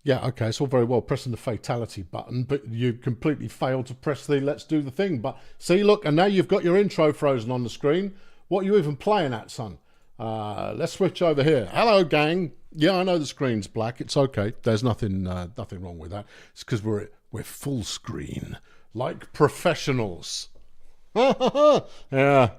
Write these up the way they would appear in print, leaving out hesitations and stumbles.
Yeah, okay, it's all very well pressing the fatality button, but you completely failed to press the let's do the thing. But see, look, and now you've got your intro frozen on the screen. What are you even playing at, son? Let's switch over here. Hello, gang. Yeah, I know the screen's black. It's okay. There's nothing wrong with that. It's because we're full screen, like professionals. Yeah,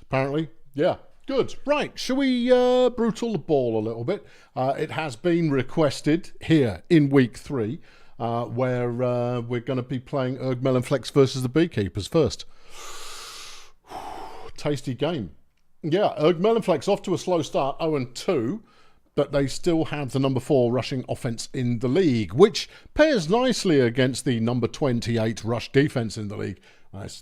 apparently. Yeah. Good. Right. Shall we brutal the ball a little bit? It has been requested here in week 3, where we're going to be playing Urrgmelonflex versus the Beekeepers first. Tasty game. Yeah, Urrgmelonflex off to a slow start, 0-2, but they still have the number 4 rushing offense in the league, which pairs nicely against the number 28 rush defense in the league.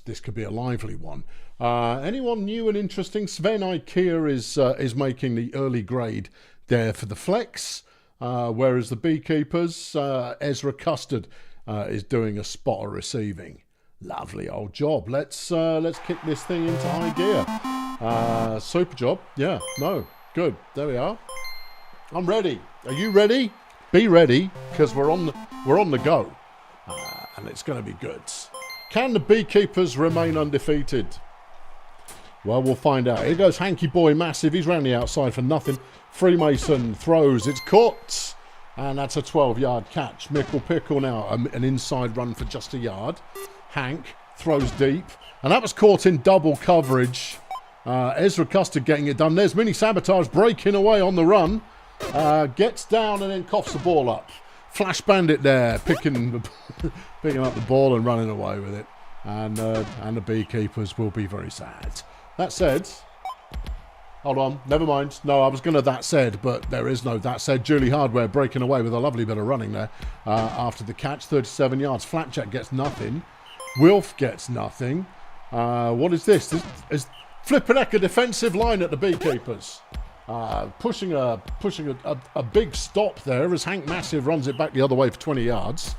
This could be a lively one. Anyone new and interesting? Sven Ikea is making the early grade there for the flex, whereas the Beekeepers, Ezra Custard is doing a spot of receiving. Lovely old job. Let's kick this thing into high gear. Super job. Yeah. No. Good. There we are. I'm ready. Are you ready? Be ready, because we're on the go, and it's going to be good. Can the Beekeepers remain undefeated? Well, we'll find out. Here goes Hanky Boy Massive. He's round the outside for nothing. Freemason throws. It's caught. And that's a 12-yard catch. Mickle Pickle now. An inside run for just a yard. Hank throws deep. And that was caught in double coverage. Ezra Custard getting it done. There's Mini Sabotage breaking away on the run. Gets down and then coughs the ball up. Flash Bandit there, picking up the ball and running away with it. And the Beekeepers will be very sad. That said, hold on, never mind. No, I was going to that said, but there is no that said. Julie Hardware breaking away with a lovely bit of running there after the catch. 37 yards. Flapjack gets nothing. Wilf gets nothing. What is this? This is Flippernecker defensive line at the Beekeepers. Pushing a big stop there as Hank Massive runs it back the other way for 20 yards.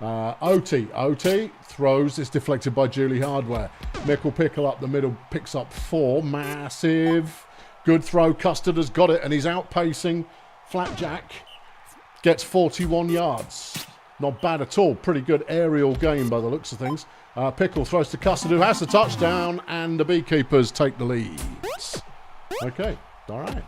OT throws. It's deflected by Julie Hardware. Mickle Pickle up the middle, picks up 4. Massive. Good throw. Custard has got it and he's outpacing. Flapjack gets 41 yards. Not bad at all. Pretty good aerial game by the looks of things. Pickle throws to Custard, who has the touchdown, and the Beekeepers take the lead. Okay. All right.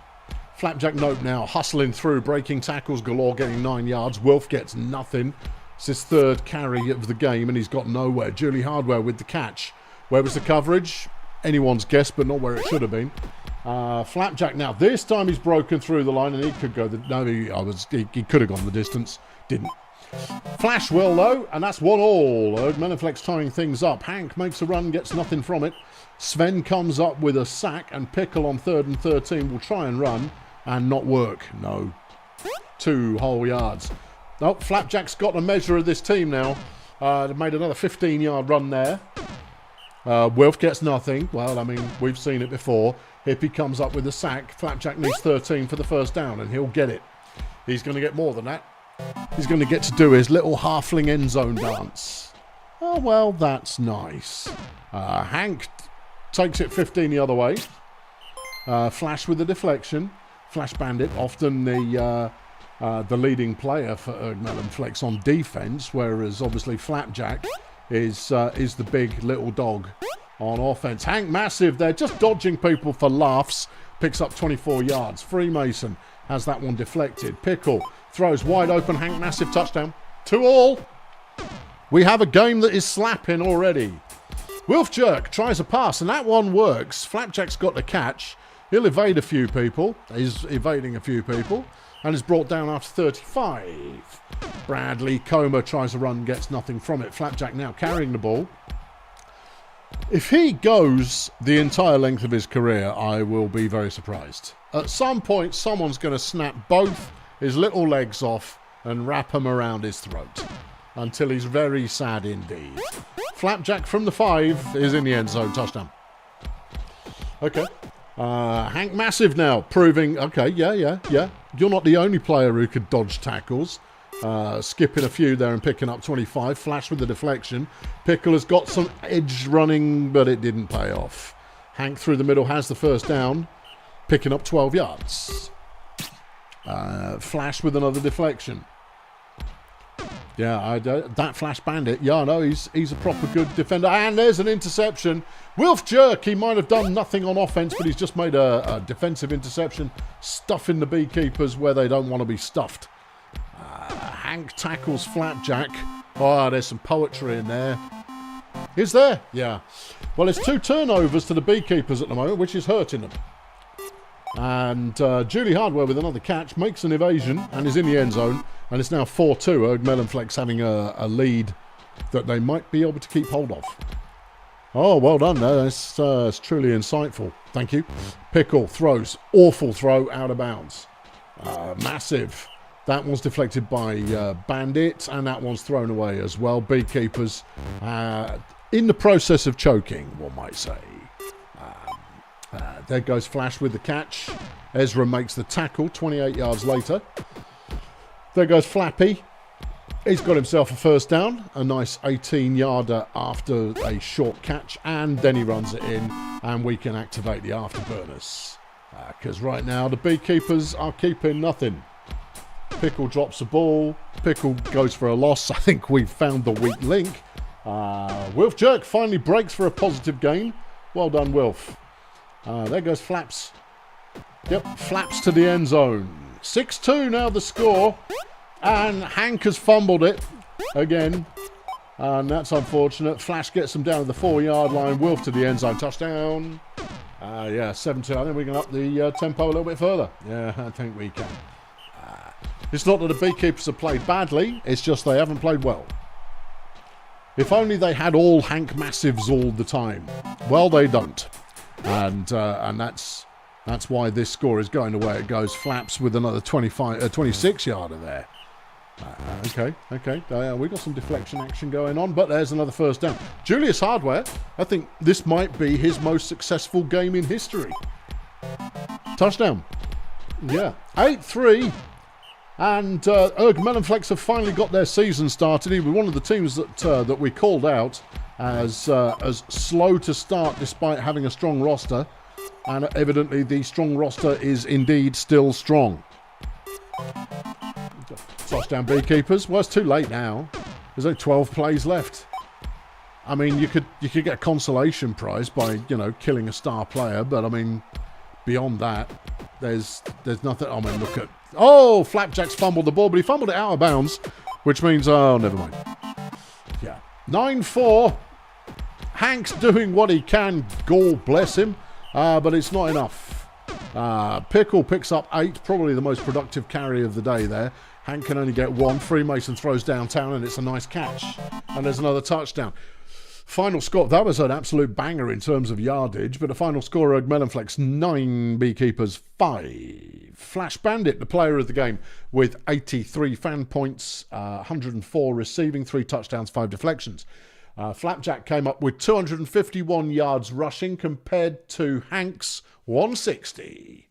Flapjack Note now hustling through, breaking tackles galore, getting 9 yards. Wilf gets nothing. It's his 3rd carry of the game, and he's got nowhere. Julie Hardware with the catch. Where was the coverage? Anyone's guess, but not where it should have been. Flapjack now. This time he's broken through the line, and he could go. He could have gone the distance. Didn't. Flash will though, and that's 1-all. Urrgmelonflex tying things up. Hank makes a run, gets nothing from it. Sven comes up with a sack, and Pickle on 3rd and 13 will try and run and not work. No. 2 whole yards. No, Flapjack's got a measure of this team now. They've made another 15-yard run there. Wilf gets nothing. Well, I mean, we've seen it before. Hippie comes up with a sack. Flapjack needs 13 for the first down, and he'll get it. He's going to get more than that. He's going to get to do his little halfling end zone dance. Oh, well, that's nice. Hank takes it 15 the other way. Flash with the deflection. Flash Bandit, often the leading player for Urrgmelonflex on defense, whereas obviously Flapjack is the big little dog on offense. Hank Massive there, just dodging people for laughs. Picks up 24 yards. Freemason has that one deflected. Pickle throws wide open. Hank Massive touchdown. 2-all. We have a game that is slapping already. Wilf Jerk tries a pass, and that one works. Flapjack's got the catch. He'll evade a few people. He's evading a few people. And is brought down after 35. Bradley Comer tries to run, gets nothing from it. Flapjack now carrying the ball. If he goes the entire length of his career, I will be very surprised. At some point, someone's going to snap both his little legs off and wrap them around his throat. Until he's very sad indeed. Flapjack from the 5 is in the end zone. Touchdown. Okay. Hank Massive now proving, okay, yeah. You're not the only player who could dodge tackles. Skipping a few there and picking up 25. Flash with the deflection. Pickle has got some edge running, but it didn't pay off. Hank through the middle has the first down, picking up 12 yards. Flash with another deflection. Yeah, that Flash Bandit. Yeah, I know, he's a proper good defender. And there's an interception. Wilf Jerk, he might have done nothing on offense, but he's just made a defensive interception, stuffing the beekeepers where they don't want to be stuffed. Hank tackles Flapjack. Oh, there's some poetry in there. Is there? Yeah. Well, it's 2 turnovers to the beekeepers at the moment, which is hurting them. And Julie Hardware with another catch makes an evasion and is in the end zone. And it's now 4-2. Urrgmelonflex having a lead that they might be able to keep hold of. Oh, well done. That's truly insightful. Thank you. Pickle throws. Awful throw out of bounds. Massive. That one's deflected by Bandit, and that one's thrown away as well. Beekeepers in the process of choking, one might say. There goes Flash with the catch. Ezra makes the tackle 28 yards later. There goes Flappy. He's got himself a first down. A nice 18-yarder after a short catch. And then he runs it in. And we can activate the afterburners. Because right now the beekeepers are keeping nothing. Pickle drops the ball. Pickle goes for a loss. I think we've found the weak link. Wilf Jerk finally breaks for a positive gain. Well done, Wilf. There goes Flaps. Yep, Flaps to the end zone. 6-2 now the score. And Hank has fumbled it again. And that's unfortunate. Flash gets them down to the 4-yard line. Wilf to the end zone. Touchdown. Yeah, 7-2. I think we can up the tempo a little bit further. Yeah, I think we can. It's not that the beekeepers have played badly. It's just they haven't played well. If only they had all Hank Massives all the time. Well, they don't. And that's why this score is going the way it goes. Flaps with another 26-yarder there. Okay. We got some deflection action going on, but there's another first down. Julius Hardware, I think this might be his most successful game in history. Touchdown. Yeah, 8-3. And Urrgmelonflex have finally got their season started. He was one of the teams that we called out as slow to start despite having a strong roster. And evidently the strong roster is indeed still strong. Touchdown beekeepers. Well, it's too late now. There's only 12 plays left. I mean, you could get a consolation prize by, killing a star player, but I mean, beyond that, there's nothing. I mean, look at... Oh, Flapjack's fumbled the ball, but he fumbled it out of bounds, which means, oh, never mind. Yeah. 9-4. Hank's doing what he can, God bless him, but it's not enough. Pickle picks up 8, probably the most productive carry of the day there. Hank can only get 1. Freemason throws downtown, and it's a nice catch. And there's another touchdown. Final score, that was an absolute banger in terms of yardage, but the final score, Urrgmelonflex 9, Beekeepers 5. Flash Bandit, the player of the game, with 83 fan points, 104 receiving, 3 touchdowns, 5 deflections. Flapjack came up with 251 yards rushing compared to Hank's 160.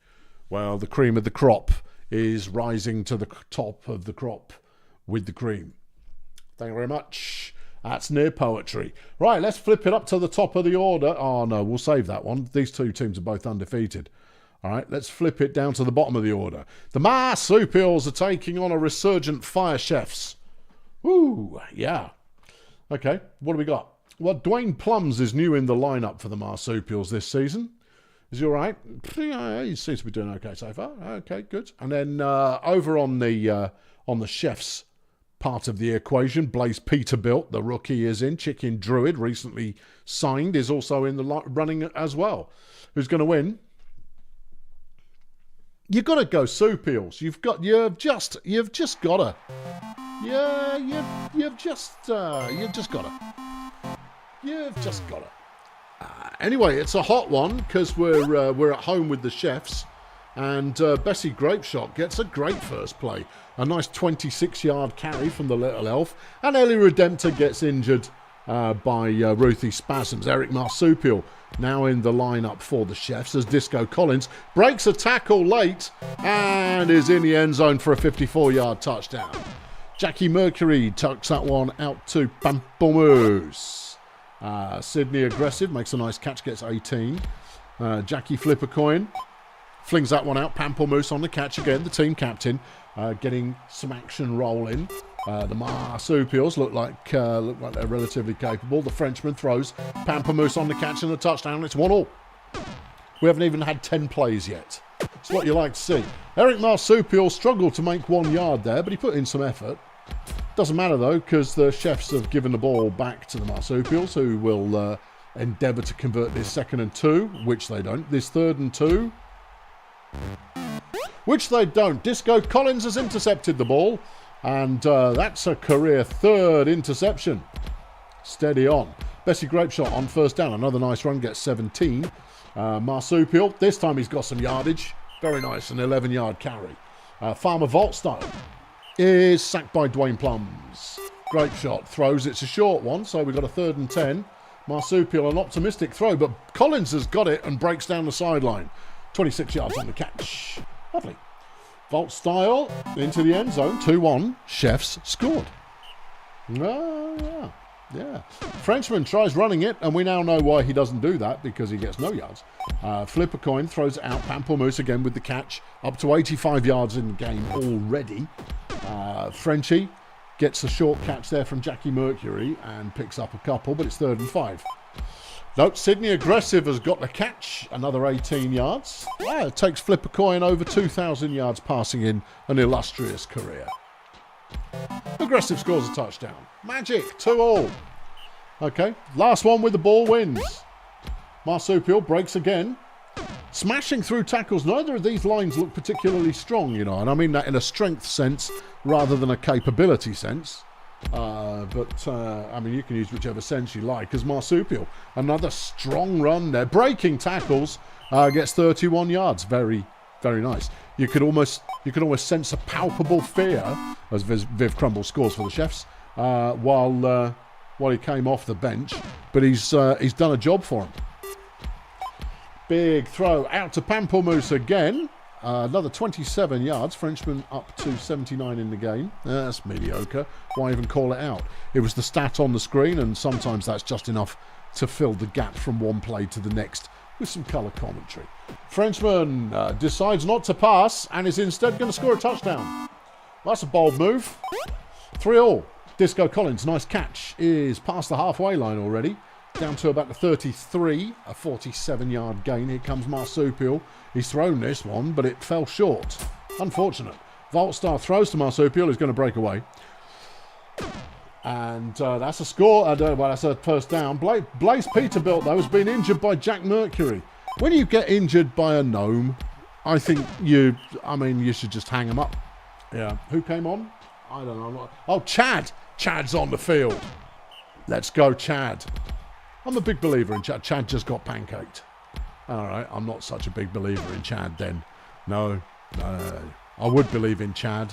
Well, the cream of the crop is rising to the top of the crop with the cream. Thank you very much. That's near poetry. Right, let's flip it up to the top of the order. Oh, no, we'll save that one. These two teams are both undefeated. All right, let's flip it down to the bottom of the order. The Marsupials are taking on a resurgent Fire Chefs. Ooh, yeah. Okay, what do we got? Well, Dwayne Plums is new in the lineup for the Marsupials this season. Is he all right? Yeah, he seems to be doing okay so far. Okay, good. And then over on the Chefs part of the equation, Blaze Peterbilt, the rookie, is in. Chicken Druid, recently signed, is also in the running as well. Who's going to win? You've got to go Supials. You've just got to. Yeah, you've just got to. Anyway, it's a hot one because we're at home with the Chefs, and Bessie Grapeshot gets a great first play. A nice 26-yard carry from the little elf, and Ellie Redemptor gets injured by Ruthie Spasms. Eric Marsupial now in the lineup for the Chefs as Disco Collins breaks a tackle late and is in the end zone for a 54-yard touchdown. Jackie Mercury tucks that one out to Pamplemousse. Sydney Aggressive makes a nice catch, gets 18. Jackie Flip a coin. flings that one out. Pamplemousse on the catch again, the team captain, getting some action rolling. The marsupials look like they're relatively capable. The Frenchman throws. Pamplemousse on the catch and the touchdown. It's 1-1. We haven't even had 10 plays yet. It's what you like to see. Eric Marsupial struggled to make 1 yard there, but he put in some effort. Doesn't matter though, because the chefs have given the ball back to the marsupials, who will endeavour to convert this 2nd and 2, which they don't. This 3rd and 2, which they don't. Disco Collins has intercepted the ball, and that's a career 3rd interception. Steady on. Bessie Grapeshot on 1st down. Another nice run, gets 17. Marsupial, this time he's got some yardage. Very nice, an 11-yard carry. Farmer Vault style is sacked by Dwayne Plums. Grapeshot throws, it's a short one, so we've got a 3rd and 10. Marsupial, an optimistic throw, but Collins has got it and breaks down the sideline. 26 yards on the catch. Lovely. Vault style into the end zone. 2-1. Chefs scored. Yeah. Frenchman tries running it, and we now know why he doesn't do that, because he gets no yards. Flip a coin, throws it out. Pamplemousse again with the catch. Up to 85 yards in the game already. Frenchie gets a short catch there from Jackie Mercury and picks up a couple, but it's 3rd and 5. Nope, Sydney Aggressive has got the catch. Another 18 yards. Yeah, it takes Flip a Coin over 2,000 yards passing in an illustrious career. Aggressive scores a touchdown. Magic, 2-2. Okay, last one with the ball wins. Marsupial breaks again. Smashing through tackles. Neither of these lines look particularly strong, you know, and I mean that in a strength sense rather than a capability sense. I mean, you can use whichever sense you like. As Marsupial, another strong run there. Breaking tackles, gets 31 yards. Very, very nice. You could almost sense a palpable fear as Viv Crumble scores for the Chefs while he came off the bench. But he's done a job for him. Big throw out to Pamplemousse again. Another 27 yards. Frenchman up to 79 in the game. That's mediocre. Why even call it out? It was the stat on the screen, and sometimes that's just enough to fill the gap from one play to the next with some colour commentary. Frenchman decides not to pass and is instead going to score a touchdown. That's a bold move. 3-3. Disco Collins, nice catch, is past the halfway line already. Down to about the 33, a 47-yard gain. Here comes Marsupial. He's thrown this one, but it fell short. Unfortunate. Voltstar throws to Marsupial. He's going to break away. And that's a score. Well, that's a 1st down. Blaze Peterbilt, though, has been injured by Jack Mercury. When you get injured by a gnome, I think you should just hang him up. Yeah. Who came on? I don't know. Oh, Chad. Chad's on the field. Let's go, Chad. I'm a big believer in Chad. Chad just got pancaked. All right, I'm not such a big believer in Chad then. No. I would believe in Chad,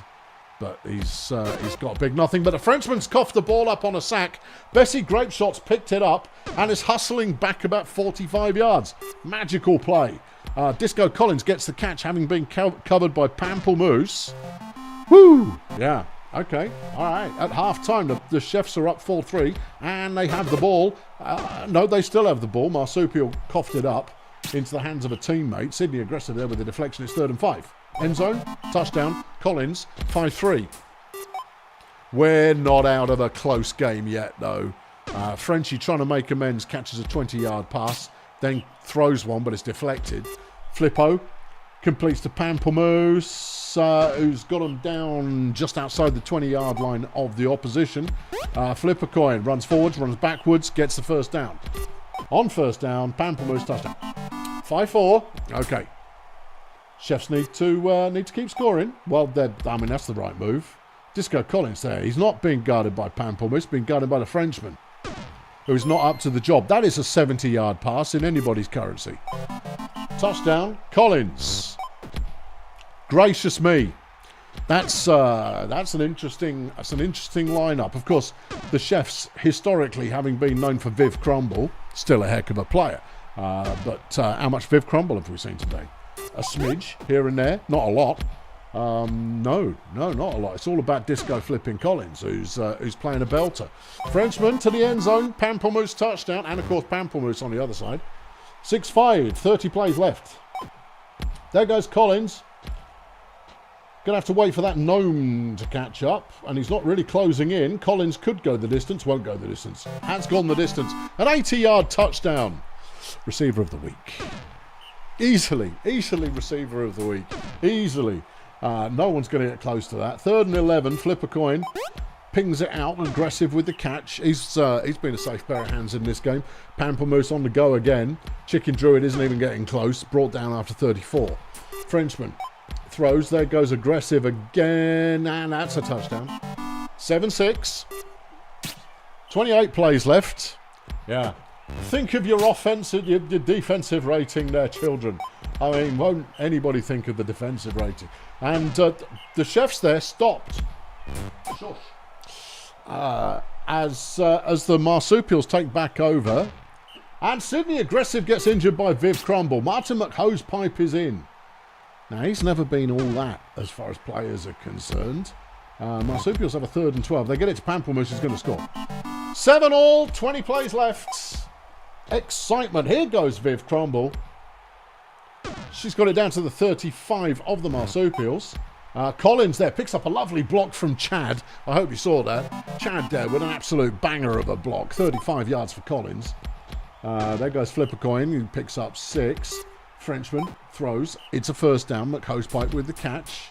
but he's got a big nothing. But the Frenchman's coughed the ball up on a sack. Bessie Grapeshot's picked it up and is hustling back about 45 yards. Magical play. Disco Collins gets the catch, having been covered by Pamplemousse. Woo! Yeah. Okay, all right. At half-time, the Chefs are up 4-3, and they have the ball. No, they still have the ball. Marsupial coughed it up into the hands of a teammate. Sydney Aggressive there with the deflection. It's 3rd and 5. End zone, touchdown, Collins, 5-3. We're not out of a close game yet, though. Frenchie trying to make amends, catches a 20-yard pass, then throws one, but it's deflected. Flippo completes to Pamplemousse, who's got him down just outside the 20-yard line of the opposition. Flip a coin, runs forwards, runs backwards, gets the 1st down. On 1st down, Pamplemousse touchdown. 5-4. Okay. Chefs need to keep scoring. Well, that's the right move. Disco Collins there. He's not being guarded by Pamplemousse, being guarded by the Frenchman, who's not up to the job. That is a 70-yard pass in anybody's currency. Touchdown, Collins. Gracious me. That's an interesting lineup. Of course, the Chefs, historically having been known for Viv Crumble, still a heck of a player. But how much Viv Crumble have we seen today? A smidge here and there, not a lot. No, not a lot. It's all about Disco Flipping Collins, who's playing a belter. Frenchman to the end zone, Pamplemousse touchdown, and of course Pamplemousse on the other side. 6-5, 30 plays left. There goes Collins. Going to have to wait for that gnome to catch up, and he's not really closing in. Collins could go the distance, won't go the distance. Has gone the distance. An 80-yard touchdown. Receiver of the week. Easily receiver of the week. Easily. No one's going to get close to that. 3rd and 11, flip a coin. Pings it out, aggressive with the catch. He's been a safe pair of hands in this game. Pamplemousse on the go again. Chicken Druid isn't even getting close. Brought down after 34. Frenchman throws. There goes aggressive again. And that's a touchdown. 7-6. 28 plays left. Yeah. Think of your offensive, your defensive rating there, children. I mean, won't anybody think of the defensive rating? And the chefs there stopped. Shush. As the marsupials take back over. And Sydney Aggressive gets injured by Viv Crumble. Martin McHosepipe is in. Now, he's never been all that as far as players are concerned. Marsupials have a 3rd and 12. They get it to Pamplemousse, who's going to score. 7-all, 20 plays left. Excitement. Here goes Viv Crumble. She's got it down to the 35 of the marsupials. Collins there picks up a lovely block from Chad. I hope you saw that. Chad there with an absolute banger of a block. 35 yards for Collins. There goes Flip a Coin. He picks up 6. Frenchman throws. It's a first down. McHosepipe with the catch.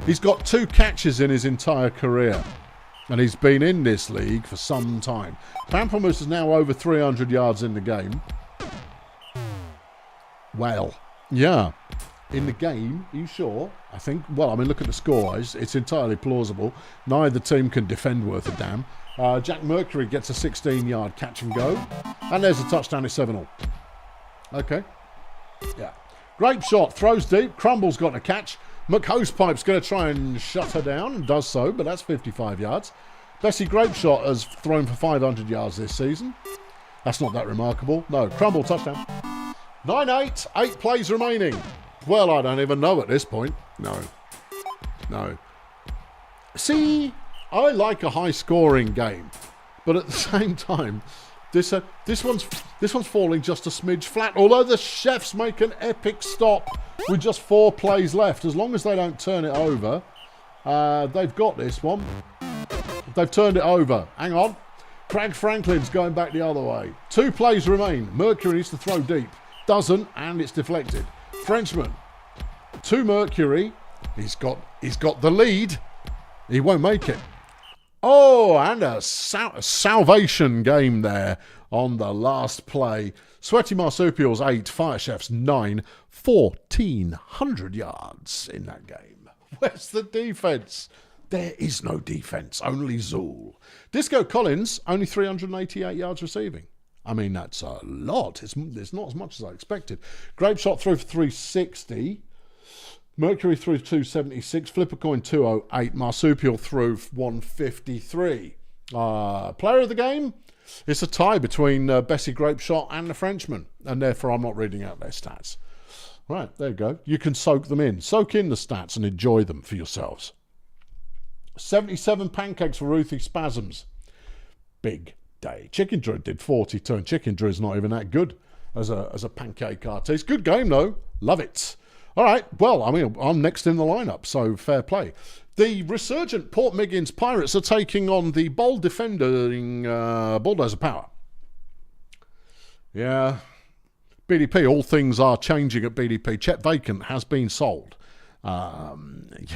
He's got 2 catches in his entire career. And he's been in this league for some time. Pamplemousse is now over 300 yards in the game. Well, yeah. In the game, are you sure? I think, well, I mean, look at the score. It's entirely plausible. Neither team can defend worth a damn. Jack Mercury gets a 16-yard catch and go. And there's a touchdown. It's 7-all. Okay. Yeah. Grape Shot throws deep. Crumble's got a catch. McHosepipe's going to try and shut her down and does so, but that's 55 yards. Bessie Grape Shot has thrown for 500 yards this season. That's not that remarkable. No, Crumble touchdown. 9-8, 8 plays remaining. Well, I don't even know at this point. No. See, I like a high-scoring game, but at the same time, this one's falling just a smidge flat. Although the chefs make an epic stop with just 4 plays left, as long as they don't turn it over, they've got this one. They've turned it over. Hang on. Craig Franklin's going back the other way. 2 plays remain. Mercury needs to throw deep. Doesn't, and it's deflected. Frenchman to Mercury. He's got the lead. He won't make it. Oh, and a salvation game there on the last play. Sweaty Marsupials 8, Fire Chefs 9, 1,400 yards in that game. Where's the defence? There is no defence, only Zool. Disco Collins, only 388 yards receiving. I mean, that's a lot. It's not as much as I expected. Grape Shot threw for 360. Mercury threw 276. Flip a Coin 208. Marsupial threw 153. Player of the game? It's a tie between Bessie Grape Shot and the Frenchman. And therefore, I'm not reading out their stats. Right, there you go. You can soak them in. Soak in the stats and enjoy them for yourselves. 77 pancakes for Ruthie Spasms. Big day. Chicken Drew did 42, and Chicken Drew's not even that good as a pancake artist. Good game, though. Love it. All right, well, I mean, I'm next in the lineup, so fair play. The resurgent Port Miggins Pirates are taking on the bold defending Bulldozer Power. Yeah. BDP, all things are changing at BDP. Chet Vacant has been sold.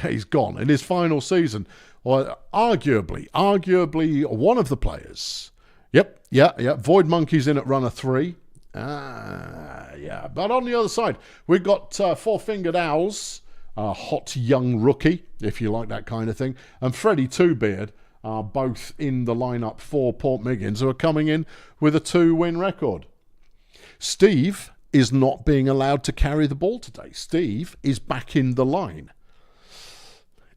He's gone. In his final season, or arguably one of the players. Yep. Void Monkey's in at runner 3. Yeah. But on the other side, we've got Four-Fingered Owls, a hot young rookie, if you like that kind of thing, and Freddie Twobeard are both in the lineup for Port Miggins, who are coming in with a 2-win record. Steve is not being allowed to carry the ball today. Steve is back in the line.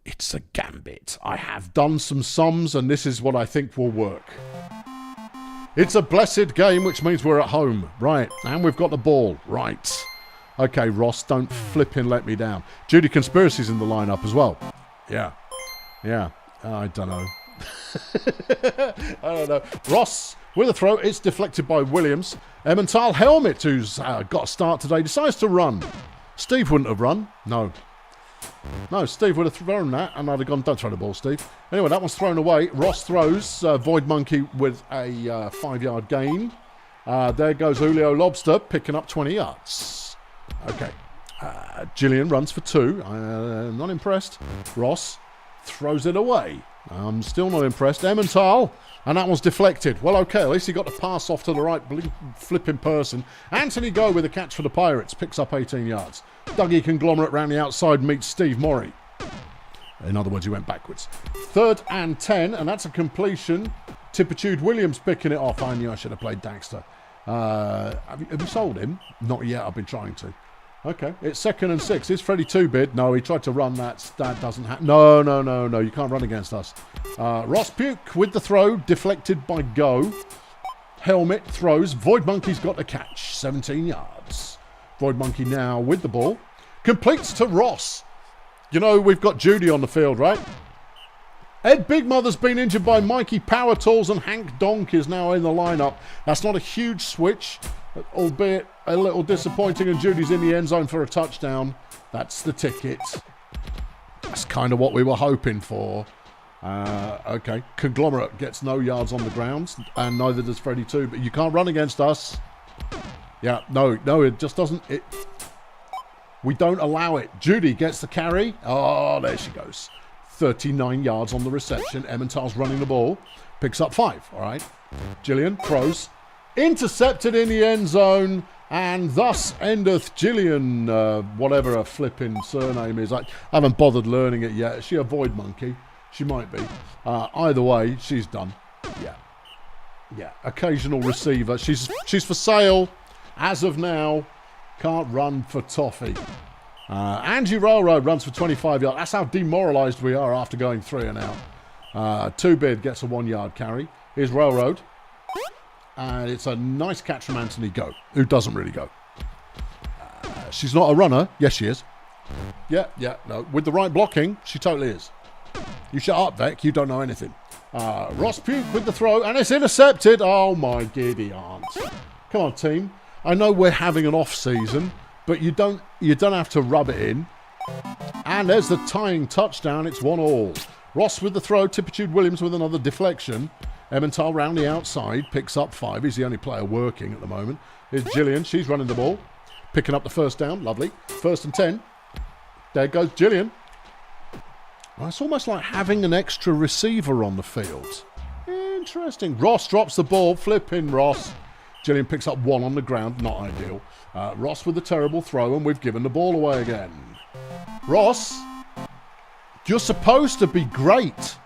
It's a gambit. I have done some sums, and this is what I think will work. It's a blessed game, which means we're at home. Right, and we've got the ball. Right. Okay, Ross, don't flip and let me down. Judy Conspiracy's in the lineup as well. Yeah. I don't know. I don't know. Ross with a throw. It's deflected by Williams. Emmental Helmet, who's got a start today, decides to run. Steve wouldn't have run. No. No, Steve would have thrown that, and I'd have gone, don't throw the ball, Steve. Anyway, that one's thrown away. Ross throws. Void Monkey with a 5-yard gain. There goes Julio Lobster, picking up 20 yards. Okay. Gillian runs for 2. Not impressed. Ross throws it away. I'm still not impressed. Emmental, and that one's deflected. Well, okay, at least he got the pass off to the right flipping person. Anthony Go with a catch for the Pirates, picks up 18 yards. Dougie Conglomerate round the outside meets Steve Morey. In other words, he went backwards. 3rd and 10, and that's a completion. Tippitude Williams picking it off. I knew I should have played Daxter. Have you sold him? Not yet, I've been trying to. Okay, it's 2nd and 6. Is Freddie 2-bid? No, he tried to run that. That doesn't happen. No, you can't run against us. Ross Puke with the throw, deflected by Go. Helmet throws. Void Monkey's got the catch, 17 yards. Void Monkey now with the ball. Completes to Ross. You know, we've got Judy on the field, right? Ed Big Mother's been injured by Mikey Power Tools, and Hank Donk is now in the lineup. That's not a huge switch, albeit a little disappointing, and Judy's in the end zone for a touchdown. That's the ticket. That's kind of what we were hoping for. Okay, Conglomerate gets no yards on the ground, and neither does Freddy 2, but you can't run against us. Yeah, no, it just doesn't. We don't allow it. Judy gets the carry. Oh, there she goes. 39 yards on the reception. Emmental's running the ball. Picks up 5. All right. Gillian throws. Intercepted in the end zone. And thus endeth Gillian, whatever her flipping surname is. I haven't bothered learning it yet. Is she a Void Monkey? She might be. Either way, she's done. Yeah. Occasional receiver. She's for sale. As of now, can't run for toffee. Angie Railroad runs for 25 yards. That's how demoralised we are after going 3 and out. 2-bid gets a 1-yard carry. Here's Railroad. And it's a nice catch from Anthony Go, who doesn't really go. She's not a runner. Yes, she is. Yeah, no. With the right blocking, she totally is. You shut up, Vec. You don't know anything. Ross Puke with the throw, and it's intercepted. Oh, my giddy aunt. Come on, team. I know we're having an off-season, but you don't have to rub it in. And there's the tying touchdown. It's 1-1. Ross with the throw. Tippitude Williams with another deflection. Emmental round the outside. Picks up 5. He's the only player working at the moment. Here's Gillian. She's running the ball. Picking up the first down. Lovely. 1st and 10. There goes Gillian. Well, it's almost like having an extra receiver on the field. Interesting. Ross drops the ball. Flipping Ross. Gillian picks up 1 on the ground. Not ideal. Ross with the terrible throw, and we've given the ball away again. Ross, you're supposed to be great.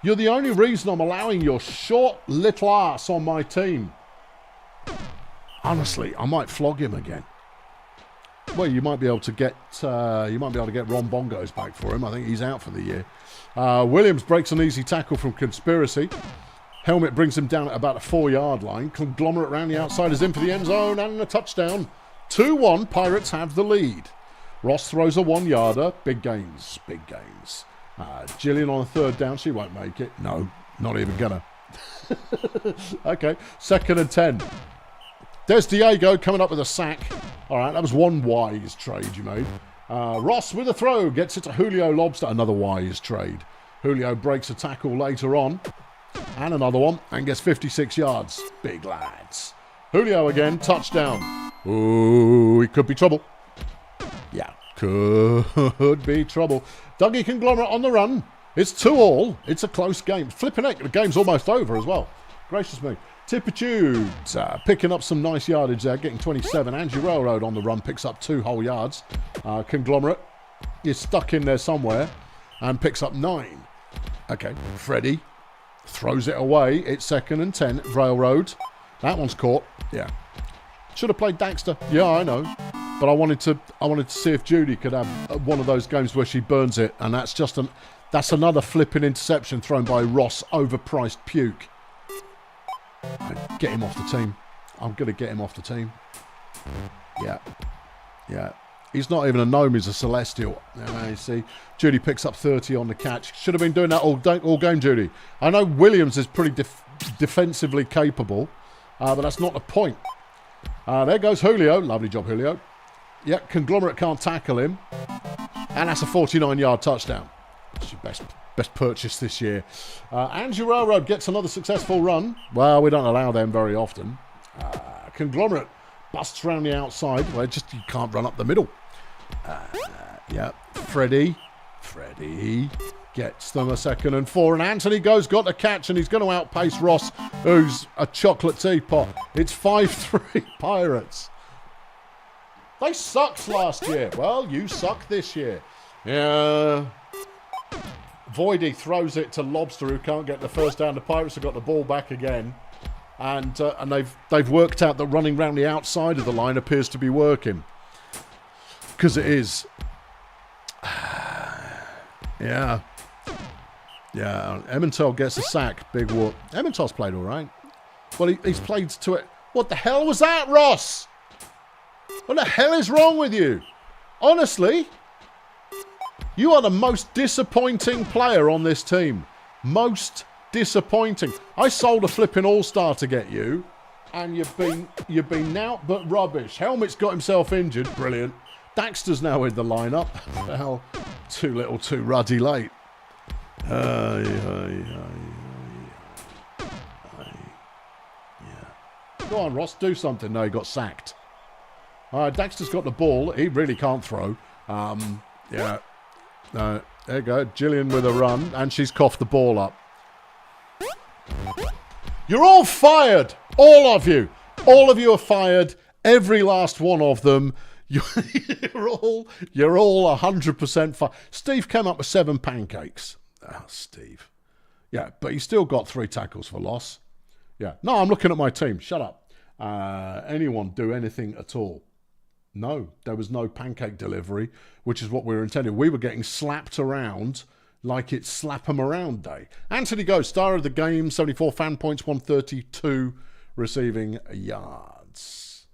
You're the only reason I'm allowing your short little ass on my team. Honestly, I might flog him again. Well, you might be able to get Ron Bongos back for him. I think he's out for the year. Williams breaks an easy tackle from Conspiracy. Helmet brings him down at about a 4-yard line. Conglomerate round the outside is in for the end zone and a touchdown. 2-1, Pirates have the lead. Ross throws a 1-yarder. Big gains. Gillian on a 3rd down. She won't make it. No, not even gonna. Okay, 2nd and 10. There's Diego coming up with a sack. All right, that was one wise trade you made. Ross with a throw. Gets it to Julio Lobster. Another wise trade. Julio breaks a tackle later on. And another one, and gets 56 yards. Big lads. Julio again, touchdown. Ooh, it could be trouble. Yeah, could be trouble. Dougie Conglomerate on the run. It's 2-2. It's a close game. Flipping heck, the game's almost over as well. Gracious me. Tippitude picking up some nice yardage there, getting 27. Angie Railroad on the run, picks up 2 whole yards. Conglomerate is stuck in there somewhere and picks up 9. Okay, Freddie throws it away. It's 2nd and 10. Railroad. That one's caught. Yeah. Should have played Daxter. Yeah, I know. But I wanted to see if Judy could have one of those games where she burns it, and that's another flipping interception thrown by Ross, overpriced puke. Get him off the team. I'm going to get him off the team. Yeah. He's not even a gnome, he's a celestial. You see, Judy picks up 30 on the catch. Should have been doing that all game, Judy. I know Williams is pretty defensively capable, but that's not the point. There goes Julio. Lovely job, Julio. Yeah, Conglomerate can't tackle him. And that's a 49-yard touchdown. That's your best purchase this year. Andrew Railroad gets another successful run. Well, we don't allow them very often. Conglomerate busts around the outside. Well, just you can't run up the middle. Yeah, Freddie gets them a 2nd and 4. And Anthony got the catch, and he's going to outpace Ross, who's a chocolate teapot. It's 5-3 Pirates. They sucked last year. Well, you suck this year. Yeah. Voidy throws it to Lobster, who can't get the first down. The Pirates have got the ball back again. And they've worked out that running round the outside of the line appears to be working. Because it is. Yeah. Yeah. Emmental gets a sack. Big whoop. Emmental's played all right. Well, he's played to it. What the hell was that, Ross? What the hell is wrong with you? Honestly, you are the most disappointing player on this team. Most disappointing. I sold a flipping all-star to get you, and you've been out but rubbish. Helmet's got himself injured. Brilliant. Daxter's now in the lineup. Well, too little, too ruddy late. Yeah. Go on, Ross, do something. No, he got sacked. All right, Daxter's got the ball. He really can't throw. Yeah. There you go. Gillian with a run, and she's coughed the ball up. You're all fired. All of you. All of you are fired. Every last one of them. You're all 100% fired. Steve came up with 7 pancakes. Ah, Steve. Yeah, but he still got 3 tackles for loss. Yeah. No, I'm looking at my team. Shut up. Anyone do anything at all? No, there was no pancake delivery, which is what we were intending. We were getting slapped around like it's slap 'em around day. Anthony goes, star of the game, 74 fan points, 132 receiving yards.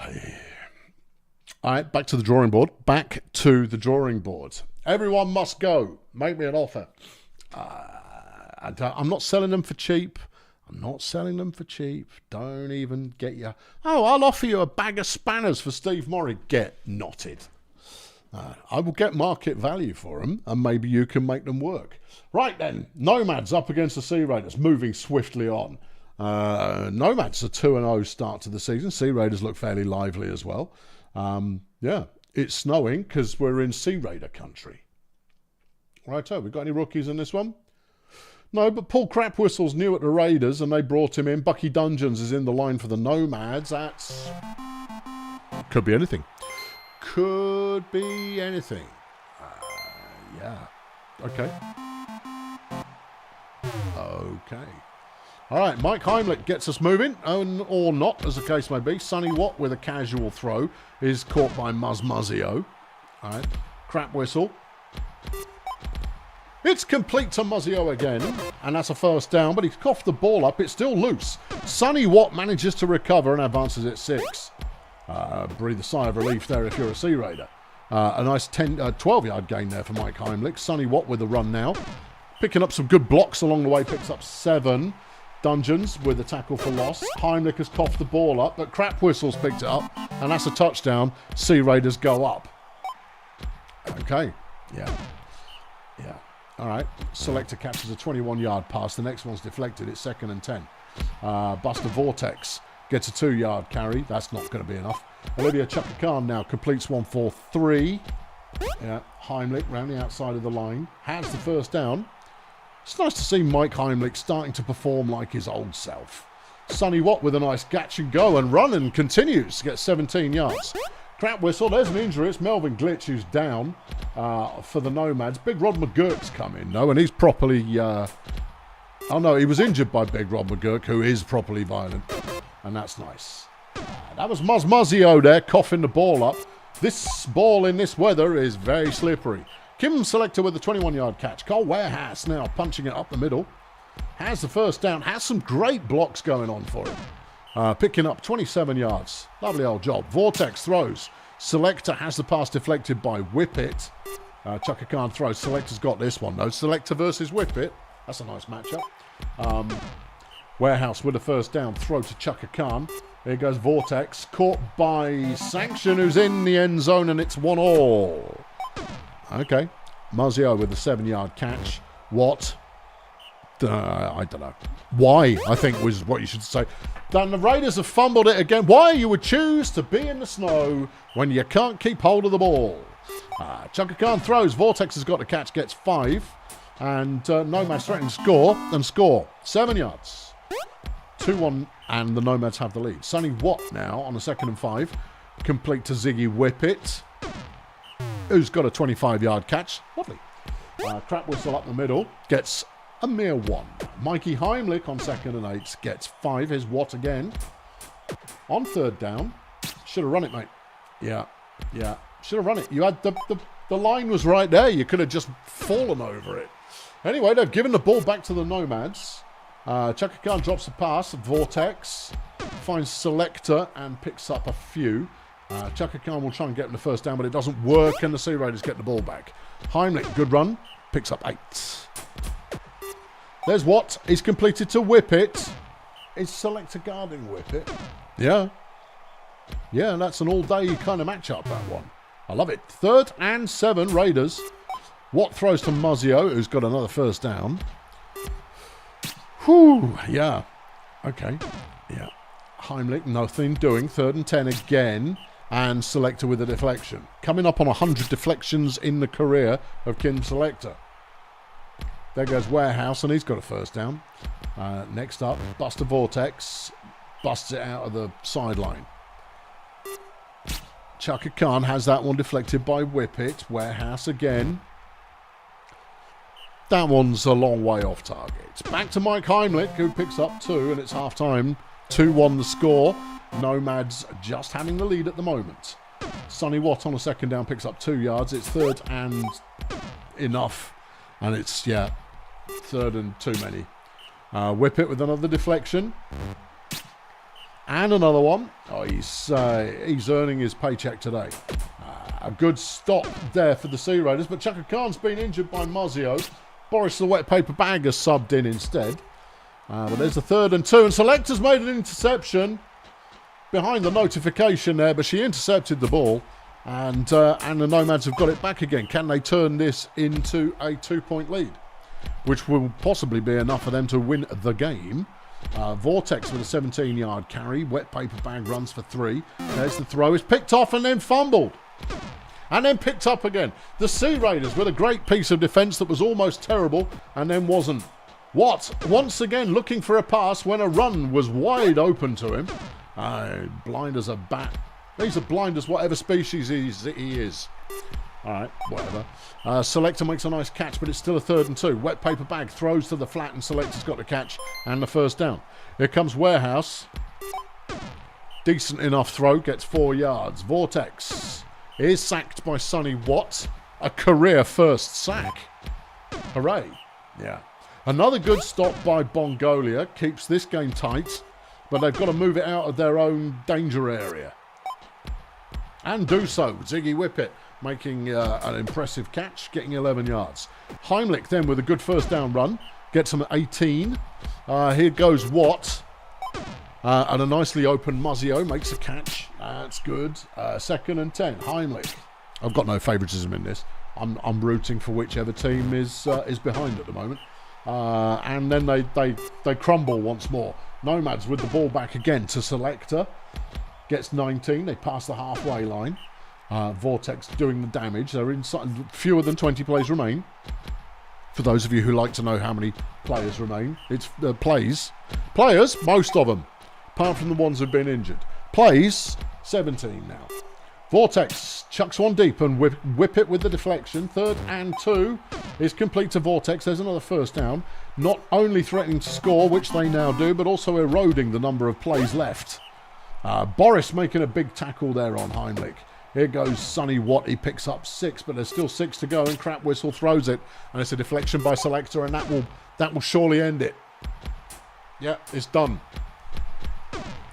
All right, back to the drawing board. Back to the drawing board. Everyone must go. Make me an offer. I'm not selling them for cheap. I'm not selling them for cheap. Don't even get you. Oh, I'll offer you a bag of spanners for Steve Morris. Get knotted. I will get market value for them, and maybe you can make them work. Right then, Nomads up against the Sea Raiders, moving swiftly on. Nomads a 2-0 start to the season. Sea Raiders look fairly lively as well. Yeah, it's snowing because we're in Sea Raider country. Righto, we got any rookies in this one? No, but Paul Crapwhistle's new at the Raiders, and they brought him in. Bucky Dungeons is in the line for the Nomads. That's... could be anything. Could be anything. Yeah. Okay. Okay. All right, Mike Heimlich gets us moving, or not, as the case may be. Sonny Watt with a casual throw is caught by Muzzio. All right, Crapwhistle. It's complete to Muzzio again, and that's a first down, but he's coughed the ball up. It's still loose. Sonny Watt manages to recover and advances at 6. Breathe a sigh of relief there if you're a Sea Raider. A nice 12-yard gain there for Mike Heimlich. Sonny Watt with a run now. Picking up some good blocks along the way, picks up 7. Dungeons with a tackle for loss. Heimlich has coughed the ball up, but Crapwhistle's picked it up, and that's a touchdown. Sea Raiders go up. Okay. Yeah. Yeah. All right. Selector catches a 21-yard pass. The next one's deflected. It's 2nd and 10. Buster Vortex gets a 2-yard carry. That's not going to be enough. Olivia Chaka Khan now completes 1 for 3. Yeah. Heimlich round the outside of the line. Has the first down. It's nice to see Mike Heimlich starting to perform like his old self. Sonny Watt with a nice catch and go and run and continues to get 17 yards. Crapwhistle, there's an injury. It's Melvin Glitch who's down for the Nomads. Big Rod McGurk's come in, though, and he's properly... oh, no, he was injured by Big Rod McGurk, who is properly violent, and that's nice. That was Muzzio there, coughing the ball up. This ball in this weather is very slippery. Kim Selector with a 21-yard catch. Cole Warehouse now punching it up the middle. Has the first down. Has some great blocks going on for him. Picking up 27 yards. Lovely old job. Vortex throws. Selector has the pass deflected by Whippet. Chaka Khan throws. Selector's got this one, though. Selector versus Whippet. That's a nice matchup. Warehouse with a first down. Throw to Chaka Khan. Here goes Vortex. Caught by Sanction, who's in the end zone, and it's 1-all. Okay. Mazio with a 7-yard catch. What? I don't know. Why, I think, was what you should say. Then the Raiders have fumbled it again. Why you would choose to be in the snow when you can't keep hold of the ball. Chaka Khan throws. Vortex has got the catch, gets 5. And Nomads threatening to score. 7 yards. 2-1, and the Nomads have the lead. Sonny Watt now on a 2nd and 5. Complete to Ziggy Whippet, who's got a 25-yard catch. Lovely. Crap whistle up the middle. Gets a mere 1. Mikey Heimlich on 2nd and 8 gets 5. Here's Watt again. On 3rd down. Should have run it, mate. Yeah. Should have run it. You had the line was right there. You could have just fallen over it. Anyway, they've given the ball back to the Nomads. Chaka Khan drops the pass. Vortex finds Selector and picks up a few. Chaka Khan will try and get him the first down, but it doesn't work, and the Sea Raiders get the ball back. Heimlich, good run. Picks up 8. There's Watt. He's completed to Whippet. Is Selector guarding Whippet? Yeah. Yeah, that's an all-day kind of matchup, that one. I love it. 3rd and 7, Raiders. Watt throws to Muzio, who's got another first down. Whew, yeah. Okay, yeah. Heimlich, nothing doing. 3rd and 10 again. And Selector with a deflection. Coming up on 100 deflections in the career of Kim Selector. There goes Warehouse, and he's got a first down. Next up, Buster Vortex. Busts it out of the sideline. Chaka Khan has that one deflected by Whippet. Warehouse again. That one's a long way off target. Back to Mike Heimlich, who picks up 2, and it's half-time. 2-1 the score. Nomads just having the lead at the moment. Sonny Watt on a 2nd down picks up 2 yards. It's 3rd and enough. And it's, 3rd and too many. Whippet with another deflection. And another one. Oh, he's earning his paycheck today. A good stop there for the Sea Raiders, but Chaka Khan's been injured by Muzio. Boris the wet paper bag has subbed in instead. But there's the 3rd and 2, and Selector's made an interception behind the notification there, but she intercepted the ball, and the Nomads have got it back again. Can they turn this into a 2-point lead, which will possibly be enough for them to win the game? Vortex with a 17-yard carry. Wet paper bag runs for 3. There's the throw. It's picked off and then fumbled. And then picked up again. The Sea Raiders with a great piece of defence that was almost terrible and then wasn't. Watt, once again, looking for a pass when a run was wide open to him. Blind as a bat. He's as blind as whatever species he is. All right, whatever. Selector makes a nice catch, but it's still a 3rd and 2. Wet paper bag throws to the flat, and Selector's got the catch and the first down. Here comes Warehouse. Decent enough throw, gets 4 yards. Vortex is sacked by Sonny Watt. A career first sack. Hooray. Yeah. Another good stop by Bongolia. Keeps this game tight, but they've got to move it out of their own danger area. And do so. Ziggy Whippet making an impressive catch, getting 11 yards. Heimlich then with a good first down run. Gets him at 18. Here goes Watt. And a nicely open Muzio makes a catch. That's good. 2nd and 10. Heimlich. I've got no favouritism in this. I'm rooting for whichever team is behind at the moment. And then they crumble once more. Nomads with the ball back again to Selector. Gets 19. They pass the halfway line. Vortex doing the damage. They're inside. Fewer than 20 plays remain. For those of you who like to know how many players remain, it's plays. Players, most of them, apart from the ones who've been injured. Plays, 17 now. Vortex chucks one deep and whip it with the deflection. 3rd and 2 is complete to Vortex. There's another first down. Not only threatening to score, which they now do, but also eroding the number of plays left. Boris making a big tackle there on Heimlich. Here goes Sonny Watt. He picks up 6, but there's still 6 to go, and Crap Whistle throws it. And it's a deflection by Selector, and that will surely end it. Yeah, it's done.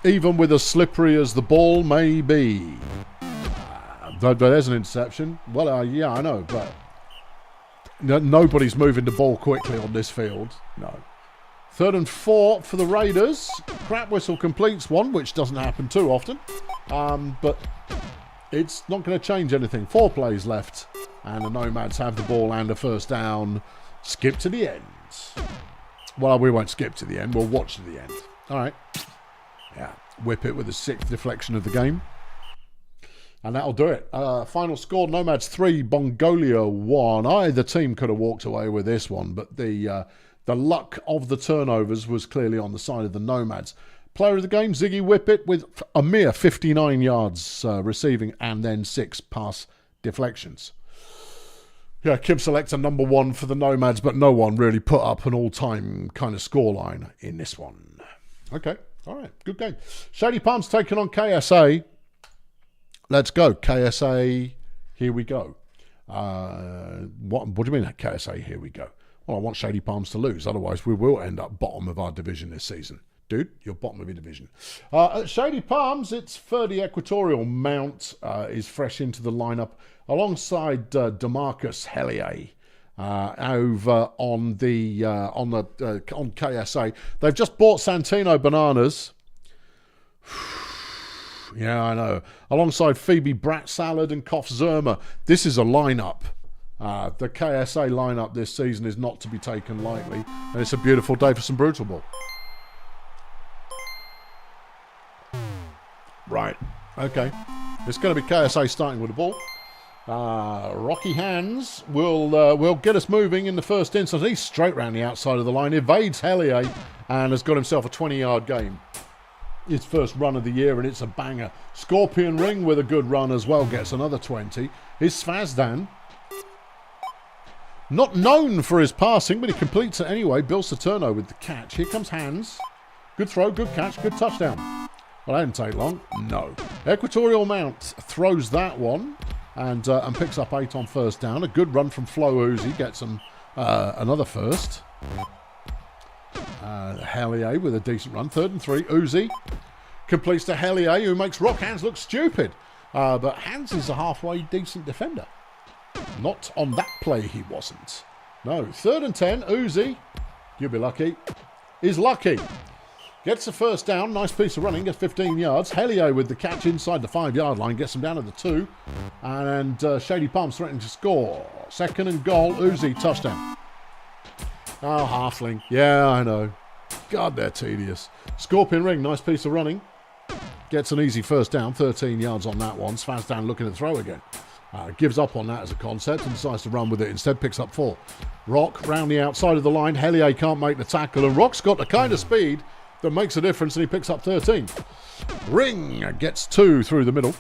Even with as slippery as the ball may be. There's an interception. Well, yeah, I know, but nobody's moving the ball quickly on this field. No. 3rd and 4 for the Raiders. Crap whistle completes one, which doesn't happen too often. But it's not going to change anything. 4 plays left. And the Nomads have the ball and a first down. Skip to the end. Well, we won't skip to the end. We'll watch to the end. All right. Yeah. Whip it with the 6th deflection of the game. And that'll do it. Final score, Nomads 3, Mongolia 1. Either team could have walked away with this one, but the luck of the turnovers was clearly on the side of the Nomads. Player of the game, Ziggy Whippet, with a mere 59 yards receiving and then 6 pass deflections. Yeah, Kim Selector number 1 for the Nomads, but no one really put up an all-time kind of scoreline in this one. Okay, all right, good game. Shady Palms taking on KSA. Let's go. KSA, here we go. What do you mean, KSA, here we go? Well, I want Shady Palms to lose. Otherwise, we will end up bottom of our division this season. Dude, you're bottom of your division. At Shady Palms, it's Ferdy Equatorial Mount is fresh into the lineup alongside DeMarcus Hellier over on KSA. They've just bought Santino Bananas. Yeah, I know. Alongside Phoebe Brat Salad and Koff Zerma. This is a lineup. The KSA lineup this season is not to be taken lightly. And it's a beautiful day for some Brutalball. Right. Okay. It's going to be KSA starting with the ball. Rocky Hands will get us moving in the first instance. He's straight round the outside of the line. Evades Hellier and has got himself a 20-yard game. His first run of the year, and it's a banger. Scorpion Ring with a good run as well gets another 20. Here's Svazdan. Not known for his passing, but he completes it anyway. Bill Saturno with the catch. Here comes Hands. Good throw, good catch, good touchdown. Well, that didn't take long. No. Equatorial Mount throws that one and picks up 8 on first down. A good run from Flo Uzi gets him another first. Hellier with a decent run. 3rd and 3. Uzi completes to Hellier, who makes Rock Hands look stupid. But Hands is a halfway decent defender. Not on that play he wasn't. No. 3rd and 10. Uzi, you'll be lucky, is lucky. Gets the first down. Nice piece of running. Gets 15 yards. Hellier with the catch inside the 5-yard line. Gets him down to the 2. And Shady Palms threatening to score. 2nd and goal. Uzi, touchdown. Oh, halfling. Yeah, I know. God, they're tedious. Scorpion Ring, nice piece of running. Gets an easy first down. 13 yards on that one. Svazdan looking to throw again. Gives up on that as a concept and decides to run with it. Instead picks up 4. Rock round the outside of the line. Hellier can't make the tackle. And Rock's got the kind of speed that makes a difference, and he picks up 13. Ring gets 2 through the middle.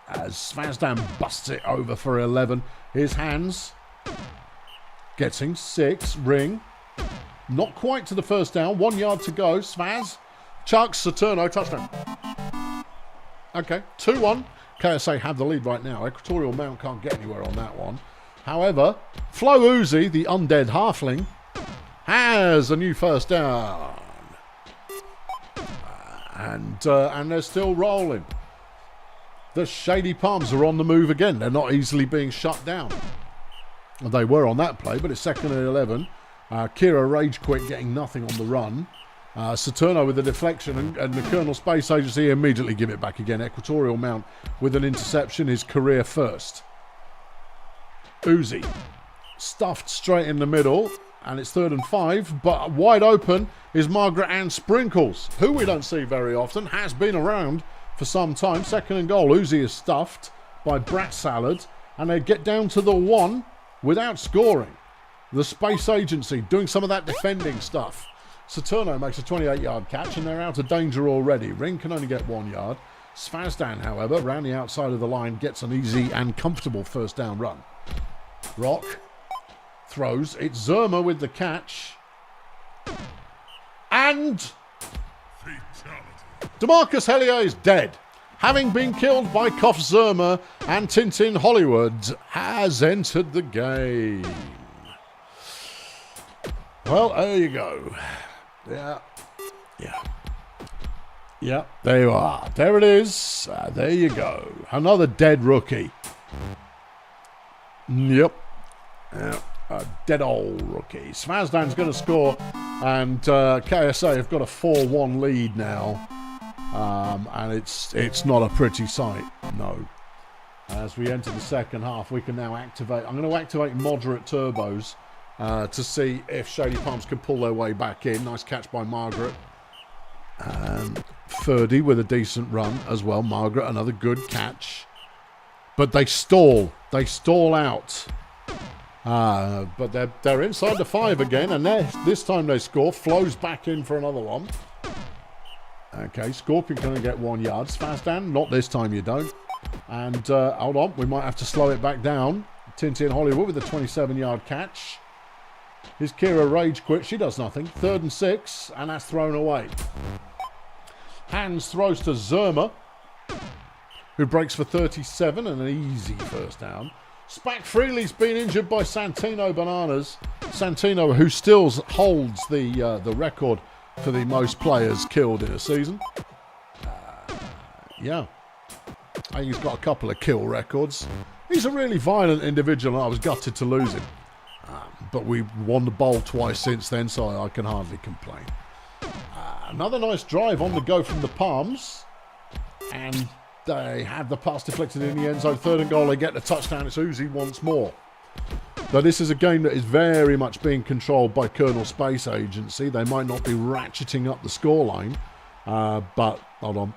As Svazdan busts it over for 11. Here's Hands. Getting 6. Ring. Not quite to the first down. 1 yard to go. Svaz. Chucks. Saturno. Touchdown. Okay. 2-1. KSA have the lead right now. Equatorial Mount can't get anywhere on that one. However, Flo Uzi, the undead halfling, has a new first down. And they're still rolling. The Shady Palms are on the move again. They're not easily being shut down. They were on that play, but it's 2nd and 11. Kira Rage Quit getting nothing on the run. Saturno with the deflection, and the Colonel Space Agency immediately give it back again. Equatorial Mount with an interception, his career first. Uzi stuffed straight in the middle, and it's 3rd and 5, but wide open is Margaret Ann Sprinkles, who we don't see very often, has been around for some time. 2nd and goal. Uzi is stuffed by Brat Salad, and they get down to the 1 without scoring. The Space Agency doing some of that defending stuff. Saturno makes a 28-yard catch, and they're out of danger already. Ring can only get 1 yard. Svazdan, however, round the outside of the line, gets an easy and comfortable first down run. Rock throws. It's Zerma with the catch. And DeMarcus Hellier is dead. Having been killed by Koff Zerma, and Tintin Hollywood has entered the game. Well, there you go. Yeah, there you are. There it is. There you go. Another dead rookie. Yep. Dead old rookie. Svazdan's going to score, and KSA have got a 4-1 lead now. And it's not a pretty sight, no. As we enter the second half, we can now activate. I'm going to activate moderate turbos to see if Shady Palms can pull their way back in. Nice catch by Margaret. And Ferdy with a decent run as well. Margaret, another good catch. But they stall. They stall out. But they're inside the 5 again, and this time they score. Flows back in for another one. Okay, Scorpion going to get 1 yard. Svazdan, not this time you don't. And hold on, we might have to slow it back down. Tintin Hollywood with a 27-yard catch. Here's Kira Rage quit. She does nothing. 3rd and 6, and that's thrown away. Hands throws to Zerma, who breaks for 37 and an easy first down. Spack Freely's been injured by Santino Bananas. Santino, who still holds the record for the most players killed in a season. Yeah. I think he's got a couple of kill records. He's a really violent individual, and I was gutted to lose him. But we won the bowl twice since then, so I can hardly complain. Another nice drive on the go from the Palms. And they had the pass deflected in the end zone. 3rd and goal, they get the touchdown. It's Uzi once more. But this is a game that is very much being controlled by Colonel Space Agency. They might not be ratcheting up the scoreline, but hold on.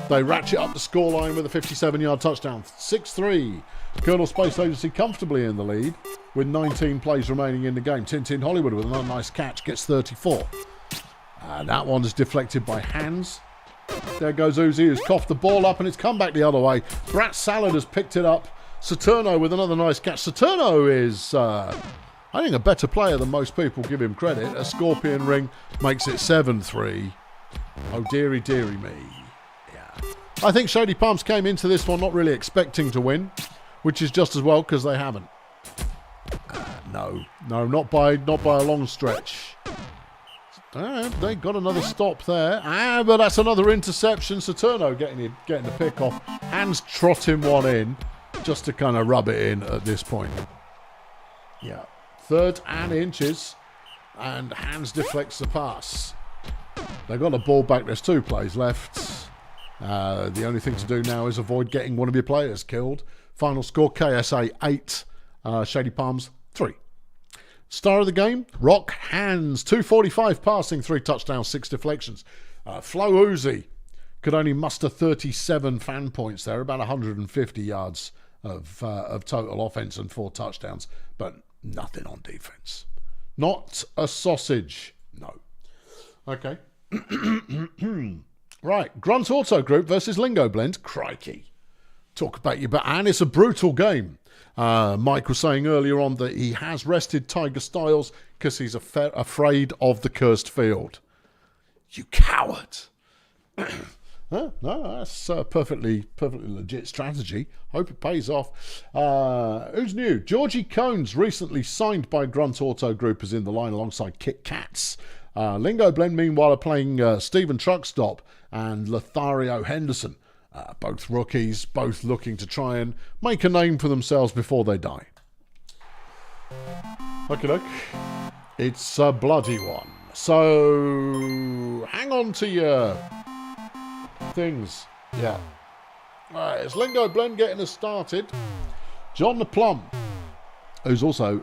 They ratchet up the scoreline with a 57-yard touchdown. 6-3. Colonel Space Agency comfortably in the lead with 19 plays remaining in the game. Tintin Hollywood with another nice catch gets 34. That one is deflected by Hands. There goes Uzi, who's coughed the ball up, and it's come back the other way. Brat Salad has picked it up. Saturno with another nice catch. Saturno is, I think, a better player than most people give him credit. A Scorpion ring makes it 7-3. Oh, dearie, dearie me. Yeah. I think Shady Palms came into this one not really expecting to win, which is just as well because they haven't. No, not by a long stretch. They got another stop there. But that's another interception. Saturno getting the pick off. Hands trotting one in just to kind of rub it in at this point. Yeah. 3rd and inches. And Hands deflects the pass. They got the ball back. There's 2 plays left. The only thing to do now is avoid getting one of your players killed. Final score, KSA 8. Shady Palms 3. Star of the game, Rock Hands. 245 passing, 3 touchdowns, 6 deflections. Flo Uzi could only muster 37 fan points there, about 150 yards of total offense and 4 touchdowns, but nothing on defense. Not a sausage. No. Okay. Right. Grunt Auto Group versus Lingo Blend. Crikey. Talk about you, and it's a brutal game. Mike was saying earlier on that he has rested Tiger Styles because he's afraid of the cursed field. You coward. No, that's a perfectly legit strategy. Hope it pays off. Who's new? Georgie Cones, recently signed by Grunt Auto Group, is in the line alongside Kit Kats. Lingo Blend, meanwhile, are playing Stephen Truckstop and Lothario Henderson. Both rookies, both looking to try and make a name for themselves before they die. Okay, look. It's a bloody one. So, hang on to your things. Yeah. Alright, it's Lingo Blend getting us started. John the Plum, who's also,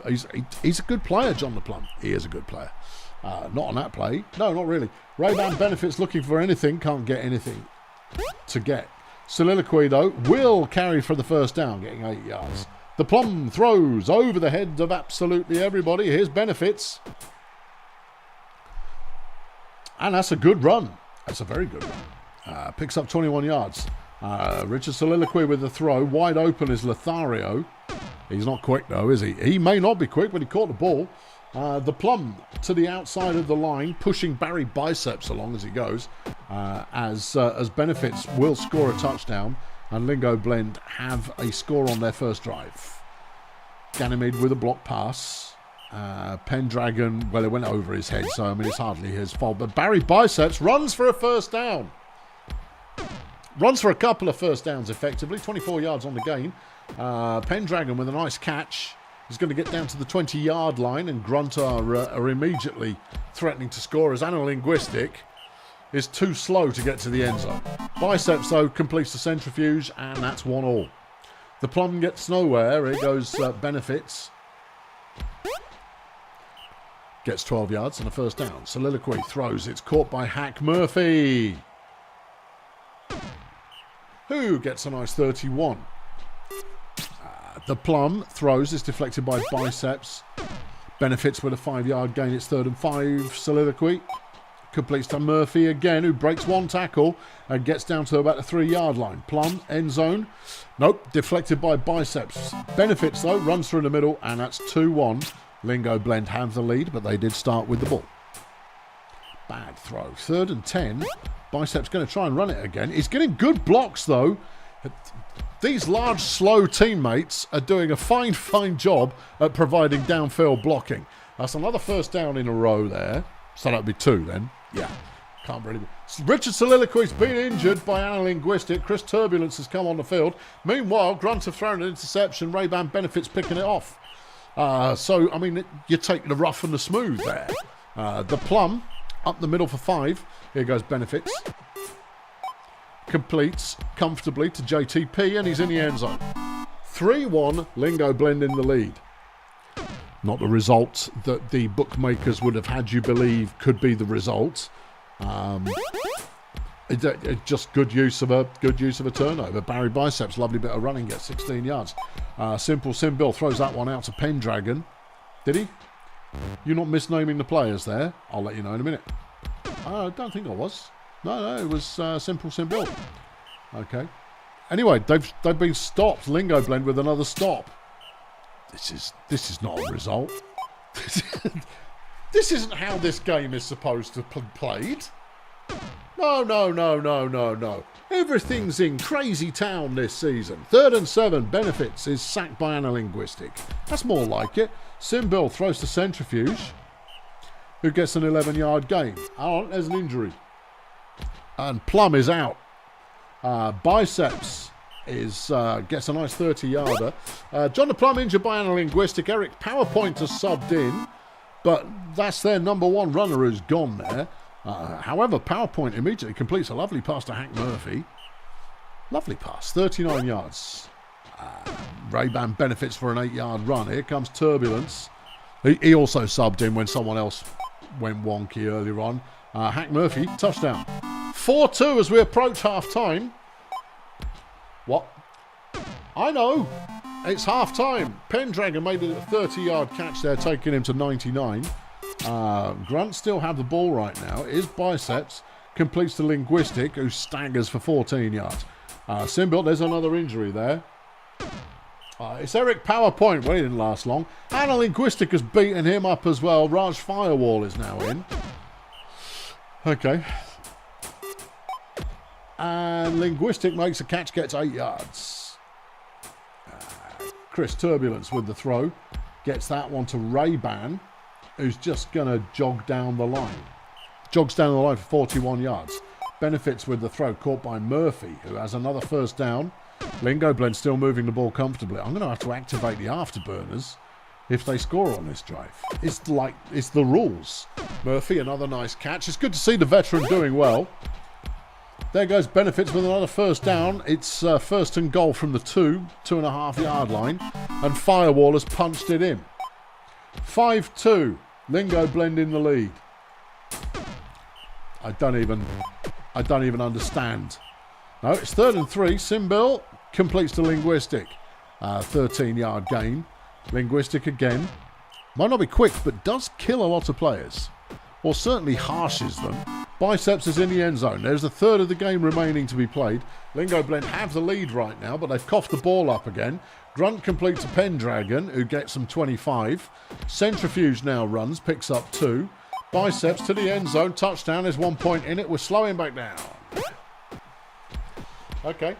he's a good player, John the Plum. He is a good player. Not on that play. No, not really. Ray-Ban Benefits looking for anything, can't get anything to get. Soliloquy, though, will carry for the first down, getting 8 yards. The Plum throws over the heads of absolutely everybody. Here's Benefits. And that's a good run. That's a very good run. Picks up 21 yards. Richard Soliloquy with the throw. Wide open is Lothario. He's not quick, though, is he? He may not be quick, but he caught the ball. The Plum to the outside of the line, pushing Barry Biceps along as he goes, as Benefits will score a touchdown, and Lingo Blend have a score on their first drive. Ganymede with a block pass. Pendragon, well, it went over his head, so I mean it's hardly his fault. But Barry Biceps runs for a first down. Runs for a couple of first downs effectively. 24 yards on the gain. Pendragon with a nice catch. He's going to get down to the 20-yard line, and Grunt are immediately threatening to score as Analinguistic is too slow to get to the end zone. Biceps, though, completes the centrifuge, and that's 1-1. The Plum gets nowhere. Here goes Benefits. Gets 12 yards and a first down. Soliloquy throws. It's caught by Hack Murphy, who gets a nice 31. The Plum throws. It's deflected by Biceps. Benefits with a 5-yard gain. It's 3rd and 5. Soliloquy completes to Murphy again, who breaks one tackle and gets down to about the 3-yard line. Plum, end zone. Nope, deflected by Biceps. Benefits, though, runs through the middle, and that's 2-1. Lingo Blend have the lead, but they did start with the ball. Bad throw. 3rd and 10. Biceps going to try and run it again. He's getting good blocks, though. These large, slow teammates are doing a fine job at providing downfield blocking. That's another first down in a row there. So that would be 2 then. Yeah, can't really be. Richard Soliloquy's been injured by Analinguistic. Chris Turbulence has come on the field. Meanwhile, Grunt have thrown an interception. Ray-Ban Benefits picking it off. So, I mean, you take the rough and the smooth there. The Plum up the middle for 5. Here goes Benefits. Completes comfortably to JTP, and he's in the end zone. 3-1, Lingo Blend in the lead. Not the result that the bookmakers would have had you believe could be the result. It's just good use of a turnover. Barry Biceps, lovely bit of running, gets 16 yards. Simple Simbill throws that one out to Pendragon. Did he? You're not misnaming the players there? I'll let you know in a minute. I don't think I was. No, it was Simple Simbill. Okay. Anyway, they've been stopped. Lingo Blend with another stop. This is not a result. This isn't how this game is supposed to be played. No. Everything's in crazy town this season. 3rd and 7. Benefits is sacked by Analinguistic. That's more like it. Simbill throws to Centrifuge, who gets an 11-yard gain. Oh, there's an injury. And Plum is out. Biceps gets a nice 30-yarder. John the Plum injured by Analinguistic. Eric PowerPoint has subbed in, but that's their number 1 runner who's gone there. However, PowerPoint immediately completes a lovely pass to Hack Murphy. Lovely pass, 39 yards. Ray-Ban Benefits for an 8-yard run. Here comes Turbulence. He also subbed in when someone else went wonky earlier on. Hack Murphy, touchdown. 4-2 as we approach half-time. What? I know. It's half-time. Pendragon made a 30-yard catch there, taking him to 99. Grunt still have the ball right now. Is Biceps. Completes the Linguistic, who staggers for 14 yards. Simbill, there's another injury there. It's Eric PowerPoint. Well, he didn't last long. Analinguistic has beaten him up as well. Raj Firewall is now in. Okay. And Linguistic makes a catch, gets 8 yards. Chris Turbulence with the throw. Gets that one to Ray-Ban, who's just going to jog down the line. Jogs down the line for 41 yards. Benefits with the throw, caught by Murphy, who has another first down. Lingo Blend still moving the ball comfortably. I'm going to have to activate the afterburners if they score on this drive. It's the rules. Murphy, another nice catch. It's good to see the veteran doing well. There goes Benefits with another first down. It's first and goal from the 2.5 yard line. And Firewall has punched it in. 5-2. Lingo Blend in the lead. I don't even understand. No, it's 3rd and 3. Simbill completes the Linguistic. 13-yard gain. Linguistic again. Might not be quick, but does kill a lot of players. Or certainly harshes them. Biceps is in the end zone. There's a third of the game remaining to be played. Lingo Blend have the lead right now, but they've coughed the ball up again. Grunt completes a Pendragon, who gets some 25. Centrifuge now runs, picks up 2. Biceps to the end zone. Touchdown. There's 1 point in it. We're slowing back down. Okay.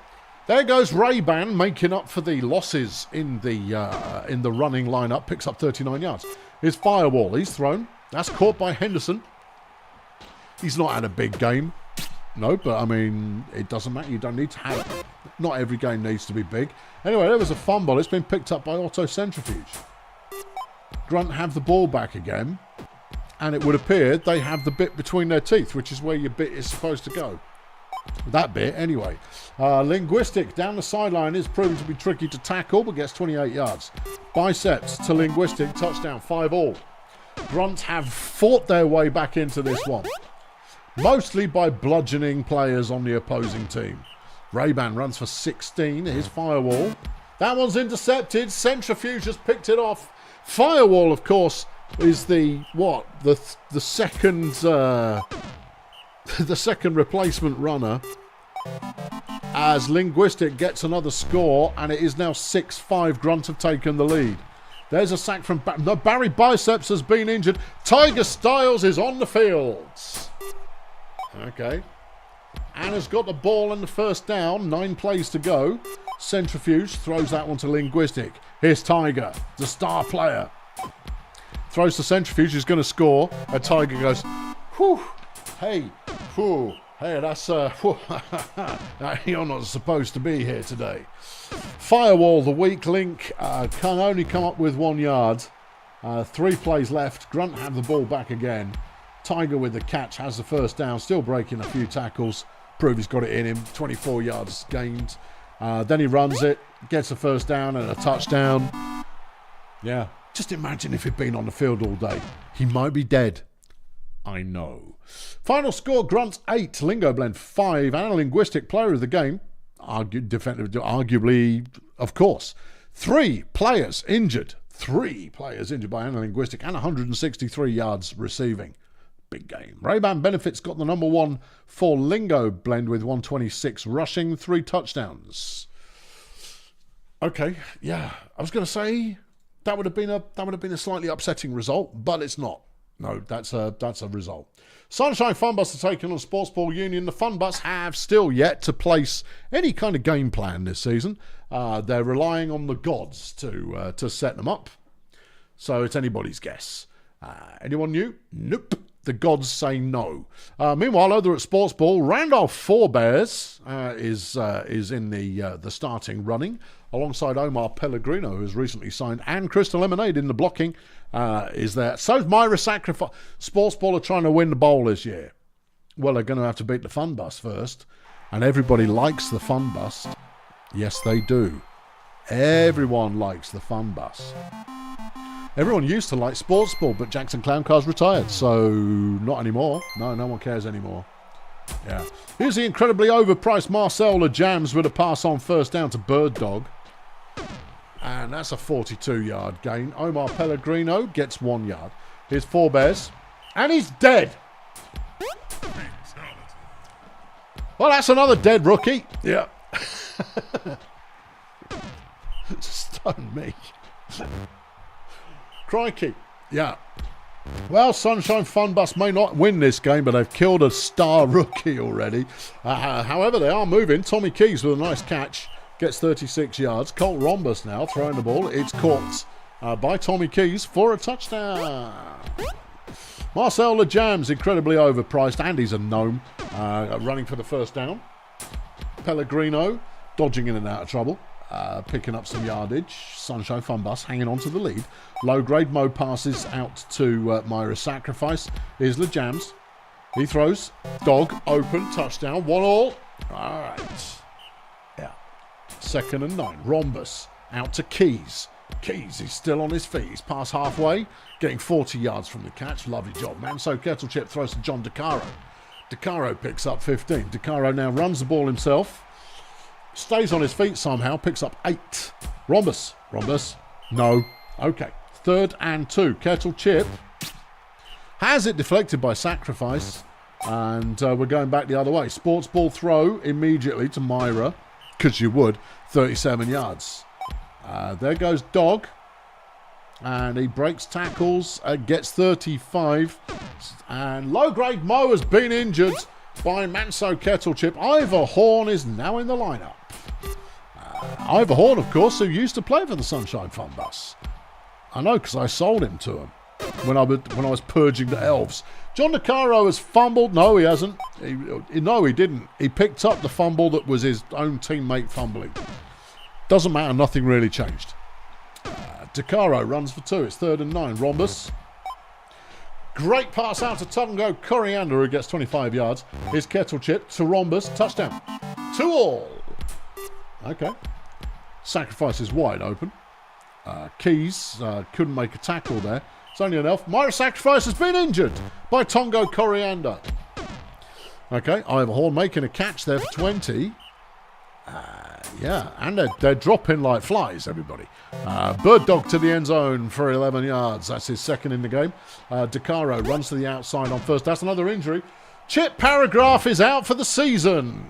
There goes Ray-Ban making up for the losses in the running lineup. Picks up 39 yards. Here's Firewall. He's thrown. That's caught by Henderson. He's not had a big game. No, but I mean, it doesn't matter. You don't need to have it. Not every game needs to be big. Anyway, there was a fumble. It's been picked up by Otto Centrifuge. Grunt have the ball back again. And it would appear they have the bit between their teeth, which is where your bit is supposed to go. That bit, anyway. Linguistic down the sideline is proven to be tricky to tackle, but gets 28 yards. Biceps to Linguistic, touchdown, 5-all. Grunt have fought their way back into this one, mostly by bludgeoning players on the opposing team. Ray-Ban runs for 16, his firewall. That one's intercepted, Centrifuge has picked it off. Firewall, of course, is the second the second replacement runner, as Linguistic gets another score, and it is now 6-5. Grunt have taken the lead. There's a sack from Barry Biceps has been injured. Tiger Styles is on the field. Okay. Anna's got the ball and the first down. 9 plays to go. Centrifuge throws that one to Linguistic. Here's Tiger, the star player. Throws to Centrifuge, who's going to score. And Tiger goes, whew, hey, whew, hey, that's, you're not supposed to be here today. Firewall, the weak link, can only come up with 1 yard. 3 plays left. Grunt have the ball back again. Tiger with the catch has the first down, still breaking a few tackles. Prove he's got it in him. 24 yards gained. Then he runs it, gets a first down and a touchdown. Yeah, just imagine if he'd been on the field all day. He might be dead. I know. Final score, Grunt's 8, Lingo Blend 5, and a Linguistic player of the game. Arguably, of course. 3 players injured. 3 players injured by Analinguistic and 163 yards receiving. Big game. Ray-Ban Benefits got the number 1 for Lingo Blend with 126 rushing, 3 touchdowns. Okay, yeah. I was going to say that would have been a slightly upsetting result, but it's not. No, that's a result. Sunshine Funbus are taking on Sportsball Union. The Funbus have still yet to place any kind of game plan this season. They're relying on the gods to set them up. So it's anybody's guess. Anyone new? Nope. The gods say no. Meanwhile, over at Sportsball, Randolph Forebears is in the starting running, alongside Omar Pellegrino, who has recently signed, and Crystal Lemonade in the blocking is there. So's Myra Sacrifice. Sportsball are trying to win the bowl this year. Well, they're going to have to beat the Fun Bus first, and everybody likes the Fun Bus. Yes, they do. Everyone likes the Fun Bus. Everyone used to like Sportsball, but Jackson Clown Car's retired, so not anymore. No one cares anymore. Yeah. Here's the incredibly overpriced Marcel LeJams with a pass on first down to Bird Dog. And that's a 42-yard gain. Omar Pellegrino gets 1 yard. Here's Forebears. And he's dead. Well, that's another dead rookie. Yeah. Stun me. Crikey. Yeah. Well, Sunshine Funbus may not win this game, but they've killed a star rookie already. However, they are moving. Tommy Keys with a nice catch. Gets 36 yards. Colt Rhombus now throwing the ball. It's caught by Tommy Keys for a touchdown. Marcel LeJams, incredibly overpriced, and he's a gnome, running for the first down. Pellegrino dodging in and out of trouble. Picking up some yardage. Sunshine Funbus hanging on to the lead. Low grade Mo passes out to Myra Sacrifice. Here's LeJams. He throws. Dog open. Touchdown. 1 all. Alright. Yeah. 2nd and 9. Rhombus out to Keys. Keys, he's still on his feet. He's past halfway. Getting 40 yards from the catch. Lovely job, man. So Kettlechip throws to John DeCaro. DeCaro picks up 15. DeCaro now runs the ball himself. Stays on his feet somehow, picks up 8. Rhombus. No. Okay. 3rd and 2. Kettlechip has it deflected by Sacrifice. And we're going back the other way. Sports ball throw immediately to Myra. Because you would. 37 yards. There goes Dog. And he breaks tackles. Gets 35. And low-grade Mo has been injured by Manso Kettlechip. Ivor Horn is now in the lineup. Ivor Horn, of course, who used to play for the Sunshine Funbus. I know, because I sold him to him when I was purging the elves. John DeCaro has fumbled. No, he hasn't. No, he didn't. He picked up the fumble that was his own teammate fumbling. Doesn't matter. Nothing really changed. DeCaro runs for 2. It's 3rd and 9. Rhombus. Great pass out to Tongo Coriander, who gets 25 yards. Here's Kettle Chip to Rhombus. Touchdown. 2-all. Okay. Sacrifice is wide open. Keys couldn't make a tackle there. It's only an elf. Myra Sacrifice has been injured by Tongo Coriander. Okay, Ivor Horn making a catch there for 20. Yeah, and they're dropping like flies, everybody. Bird Dog to the end zone for 11 yards. That's his 2nd in the game. DeCaro runs to the outside on 1st. That's another injury. Chip Paragraph is out for the season.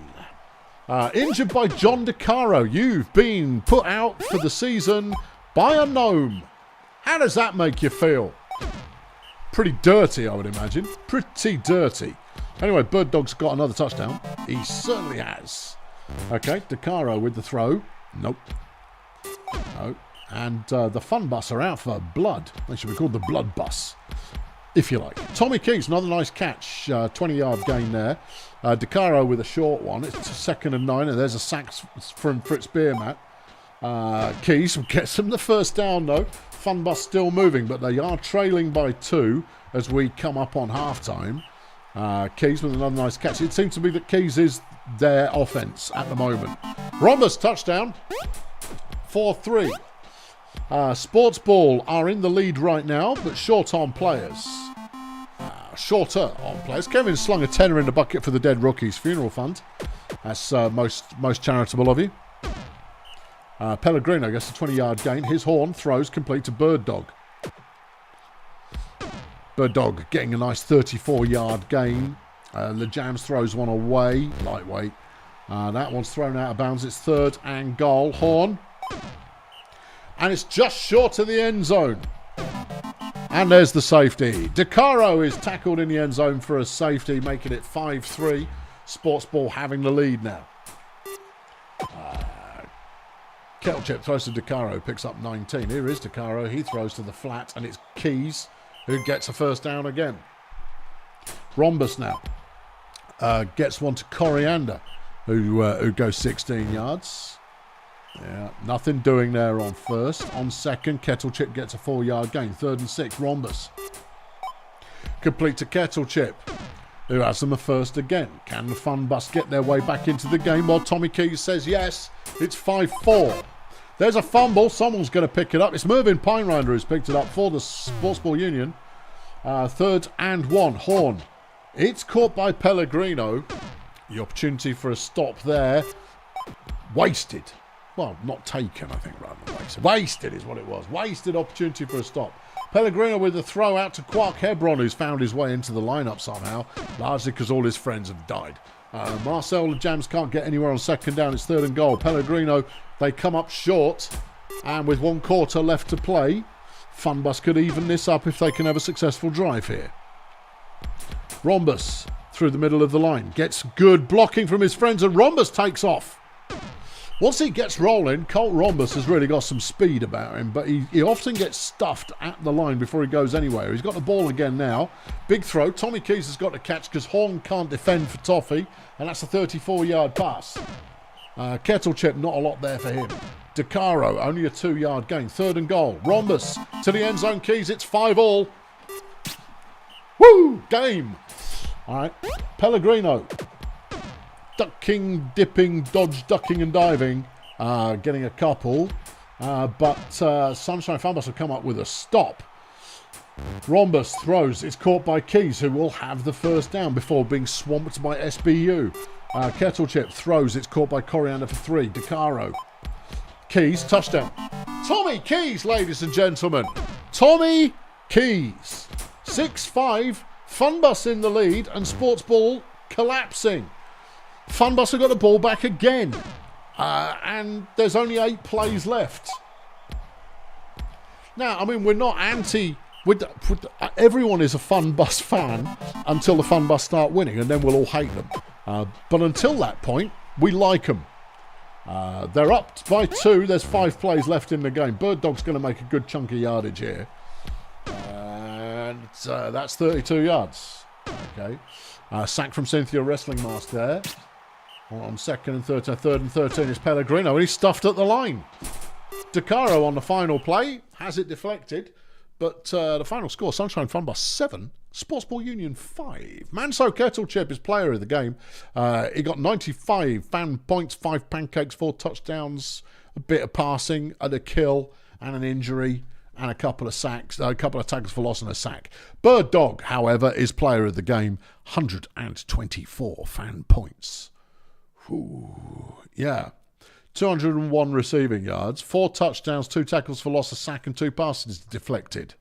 Injured by John DeCaro. You've been put out for the season by a gnome. How does that make you feel? Pretty dirty, I would imagine. Pretty dirty. Anyway, Bird Dog's got another touchdown. He certainly has. Okay, DeCaro with the throw. Nope. No. And the Fun Bus are out for blood. They should be called the Blood Bus, if you like. Tommy Keys, another nice catch. 20-yard gain there. DeCaro with a short one. It's 2nd and 9, and there's a sack from Fritz Beermat. Keys gets him the 1st down, though. Fun Bus still moving, but they are trailing by 2 as we come up on halftime. Keys with another nice catch. It seems to be that Keys is their offense at the moment. Rhombus touchdown. 4-3. Sports Ball are in the lead right now, but short on players. Shorter on players. Kevin slung a tenner in the bucket for the Dead Rookies Funeral Fund. That's most charitable of you. Pellegrino gets a 20-yard gain. His horn throws complete to Bird Dog. Bird Dog getting a nice 34-yard gain. LeJams throws one away. Lightweight. That one's thrown out of bounds. It's 3rd and goal. Horn. And it's just short of the end zone. And there's the safety. DeCaro is tackled in the end zone for a safety, making it 5-3. Sports Ball having the lead now. Kettle Chip throws to DeCaro, picks up 19. Here is DeCaro. He throws to the flat, and it's Keys who gets a 1st down again. Rhombus now gets one to Coriander, who goes 16 yards. Yeah, nothing doing there on 1st. On 2nd, Kettle Chip gets a 4-yard gain. 3rd and 6, Rhombus. Complete to Kettle Chip, who has them a 1st again. Can the Fun Bus get their way back into the game? Well, Tommy Keys says yes. It's 5-4. There's a fumble. Someone's going to pick it up. It's Mervyn Pinerinder who's picked it up for the Sports Ball Union. 3rd and 1, Horn. It's caught by Pellegrino. The opportunity for a stop there. Wasted. Well, not taken, I think, rather than wasted. Wasted is what it was. Wasted opportunity for a stop. Pellegrino with the throw out to Quark Hebron, who's found his way into the lineup somehow, largely because all his friends have died. Marcel LeJams can't get anywhere on 2nd down. It's 3rd and goal. Pellegrino, they come up short, and with 1 quarter left to play, Fun Bus could even this up if they can have a successful drive here. Rhombus through the middle of the line. Gets good blocking from his friends, and Rhombus takes off. Once he gets rolling, Colt Rhombus has really got some speed about him, but he often gets stuffed at the line before he goes anywhere. He's got the ball again now. Big throw. Tommy Keys has got to catch because Horn can't defend for Toffee, and that's a 34-yard pass. Kettle Chip, not a lot there for him. DeCaro, only a 2-yard gain. 3rd and goal. Rhombus to the end zone. Keys, it's 5-all. Woo! Game. All right. Pellegrino. Ducking, dipping, dodge, ducking and diving. Getting a couple. But Sunshine Fun Bus have come up with a stop. Rhombus throws. It's caught by Keys, who will have the 1st down before being swamped by SBU. Kettle Chip throws. It's caught by Coriander for 3. DeCaro. Keys, touchdown. Tommy Keys, ladies and gentlemen. Tommy Keys. 6-5. Fun Bus in the lead and Sports Ball collapsing. Fun Bus have got the ball back again. And there's only 8 plays left. Now, I mean, we're not anti... everyone is a Fun Bus fan until the Fun Bus start winning, and then we'll all hate them. But until that point, we like them. They're up by 2. There's 5 plays left in the game. Bird Dog's going to make a good chunk of yardage here. And that's 32 yards. Okay. Sack from Cynthia Wrestling Mask there. On 2nd and 13. 3rd and 13 is Pellegrino, and he's stuffed at the line. DeCaro on the final play. Has it deflected? But the final score, Sunshine Fun Bus 7, Sportsball Union 5. Manso Kettlechip is player of the game. He got 95 fan points, 5 pancakes, 4 touchdowns, a bit of passing, and a kill, and an injury, and a couple of sacks, a couple of tackles for loss and a sack. Bird Dog, however, is player of the game. 124 fan points. Ooh, yeah. 201 receiving yards, 4 touchdowns, 2 tackles for loss, a sack, and 2 passes deflected.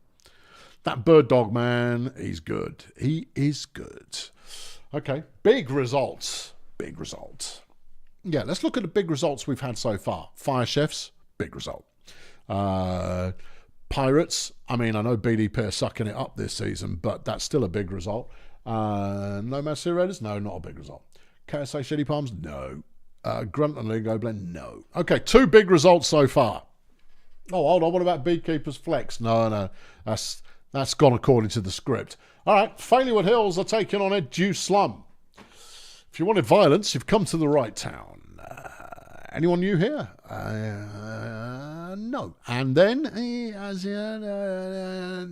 That Bird Dog, man, he's good. He is good. Okay, big results. Big result. Yeah, let's look at the big results we've had so far. Fire Chefs, big result. Pirates, I mean, I know BDP are sucking it up this season, but that's still a big result. Nomad Sea Raiders, no, not a big result. KSA Shitty Palms, no. Grunt and Lingo Blend, no. Okay, 2 big results so far. Oh, hold on, what about Beekeepers Flex? No, that's gone according to the script. All right, Faileywood Hills are taking on Edu Slum. If you wanted violence, you've come to the right town. Anyone new here? No. And then,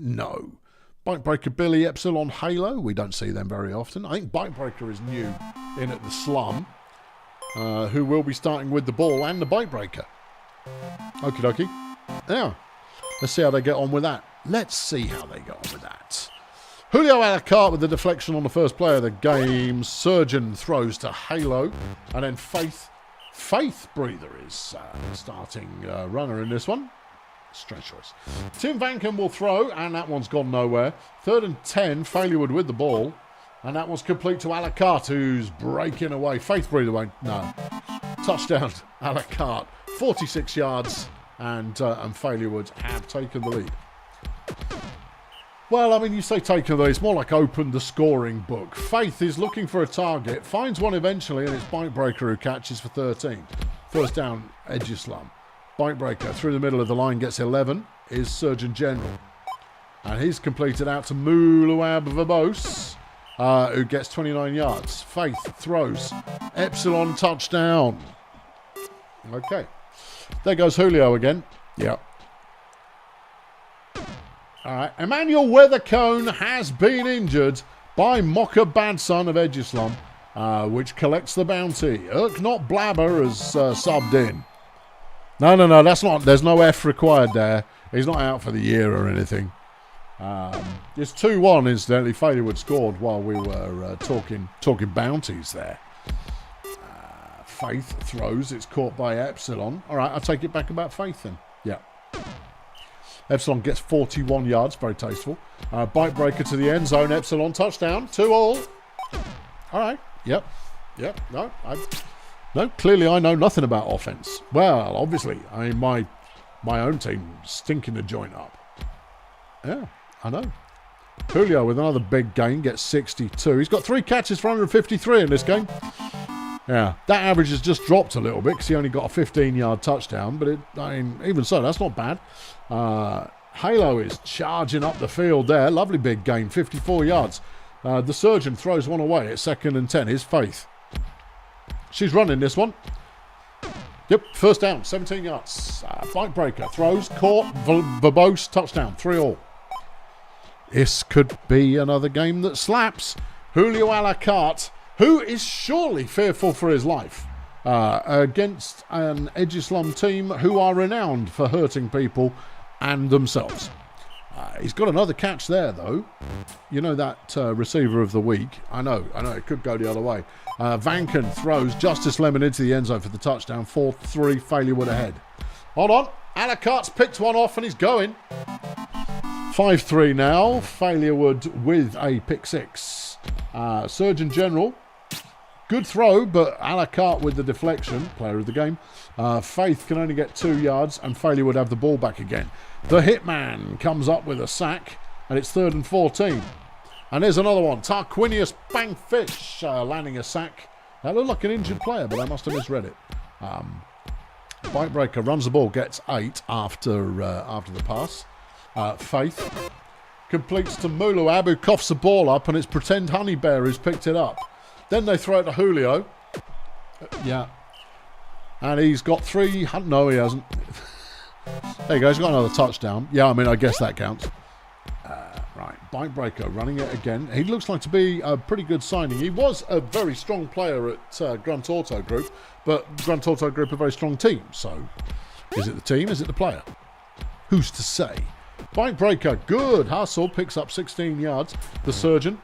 no. Bikebreaker Billy, Epsilon Halo, we don't see them very often. I think Bikebreaker is new in at the Slum. Who will be starting with the ball and the bite breaker. Okie dokie. Now, let's see how they get on with that. Let's see how they get on with that. Julio a la carte with the deflection on the first play of the game. Surgeon throws to Halo. And then Faith Breather is starting runner in this one. Strange choice. Tim Vanken will throw, and that one's gone nowhere. 3rd and 10, Faileywood with the ball. And that one's complete to a la carte, who's breaking away. Faith Breather won't. No. Touchdown, a la carte. 46 yards, and Faileywood have taken the lead. Well, I mean, you say taken the lead. It's more like opened the scoring book. Faith is looking for a target, finds one eventually, and it's Bikebreaker who catches for 13. First down, Edge Slum. Bikebreaker through the middle of the line gets 11. Is Surgeon General. And he's completed out to Muluab Verbose. Who gets 29 yards. Faith throws. Epsilon touchdown. Okay. There goes Julio again. Yep. All right. Emmanuel Weathercone has been injured by Mocha Badson of Edgeslum, which collects the bounty. Not Blabber has subbed in. No. That's not. There's no F required there. He's not out for the year or anything. It's 2-1, incidentally. Faileywood scored while we were talking bounties there. Faith throws. It's caught by Epsilon. All right, I'll take it back about Faith then. Yeah. Epsilon gets 41 yards. Very tasteful. Bikebreaker to the end zone. Epsilon touchdown. 2-2. All right. Yep. No, clearly I know nothing about offense. Well, obviously. I mean, my own team stinking the joint up. Yeah. I know. Julio with another big gain gets 62. He's got 3 catches for 153 in this game. Yeah, that average has just dropped a little bit because he only got a 15-yard touchdown. But even so, that's not bad. Halo is charging up the field there. Lovely big gain, 54 yards. The Surgeon throws one away at 2nd and 10. Here's Faith. She's running this one. Yep, first down, 17 yards. Bikebreaker throws, caught, verbose, touchdown, 3-3. This could be another game that slaps. Julio a la carte, who is surely fearful for his life, against an Edgeslum team who are renowned for hurting people and themselves. He's got another catch there, though. You know that receiver of the week. I know, it could go the other way. Vanken throws Justice Lemon into the end zone for the touchdown. 4-3, Faileywood ahead. Hold on, a la carte's picked one off and he's going. 5-3 now. Faileywood with a pick 6. Surgeon General. Good throw, but a la carte with the deflection. Player of the game. Faith can only get 2 yards, and Faileywood have the ball back again. The Hitman comes up with a sack, and it's 3rd and 14. And there's another one. Tarquinius Bangfish landing a sack. That looked like an injured player, but I must have misread it. Bikebreaker runs the ball, gets 8 after the pass. Faith completes to Muluab, who coughs the ball up, and it's pretend Honey Bear who's picked it up. Then they throw it to Julio. Yeah. And he's got 3... No, he hasn't. There you go. He's got another touchdown. Yeah, I mean, I guess that counts. Right. Bike Breaker running it again. He looks like to be a pretty good signing. He was a very strong player at Grunt Auto Group, but Grunt Auto Group are a very strong team. So, is it the team? Is it the player? Who's to say? Bike Breaker, good hustle, picks up 16 yards. The Surgeon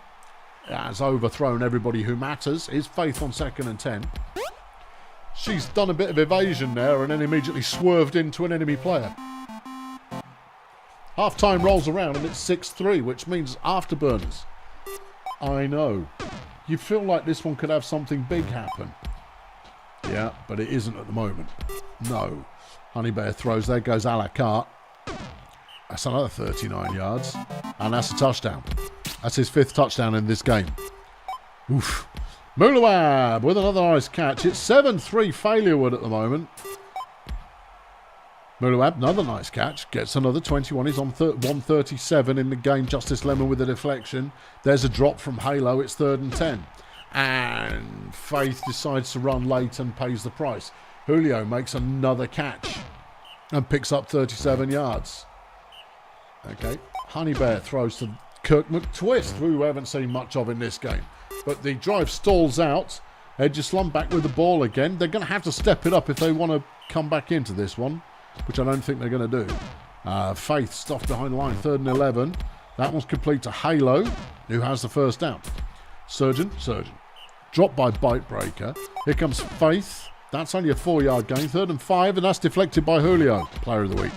has overthrown everybody who matters. Is Faith on 2nd and 10. She's done a bit of evasion there and then immediately swerved into an enemy player. Half-time rolls around and it's 6-3, which means afterburners. I know. You feel like this one could have something big happen. Yeah, but it isn't at the moment. No. Honey Bear throws. There goes a la carte. That's another 39 yards. And that's a touchdown. That's his 5th touchdown in this game. Oof. Mulawab with another nice catch. It's 7-3 Failurewood at the moment. Mulawab, another nice catch. Gets another 21. He's on 137 in the game. Justice Lemon with a deflection. There's a drop from Halo. It's 3rd and 10. And Faith decides to run late and pays the price. Julio makes another catch and picks up 37 yards. Okay. Honey Bear throws to Kirk McTwist, who we haven't seen much of in this game. But the drive stalls out. Edgeslum back with the ball again. They're going to have to step it up if they want to come back into this one, which I don't think they're going to do. Faith stuffed behind the line, 3rd and 11. That one's complete to Halo, who has the first down. Surgeon. Dropped by Bite Breaker. Here comes Faith. That's only a 4-yard gain. 3rd and 5, and that's deflected by Julio, player of the week.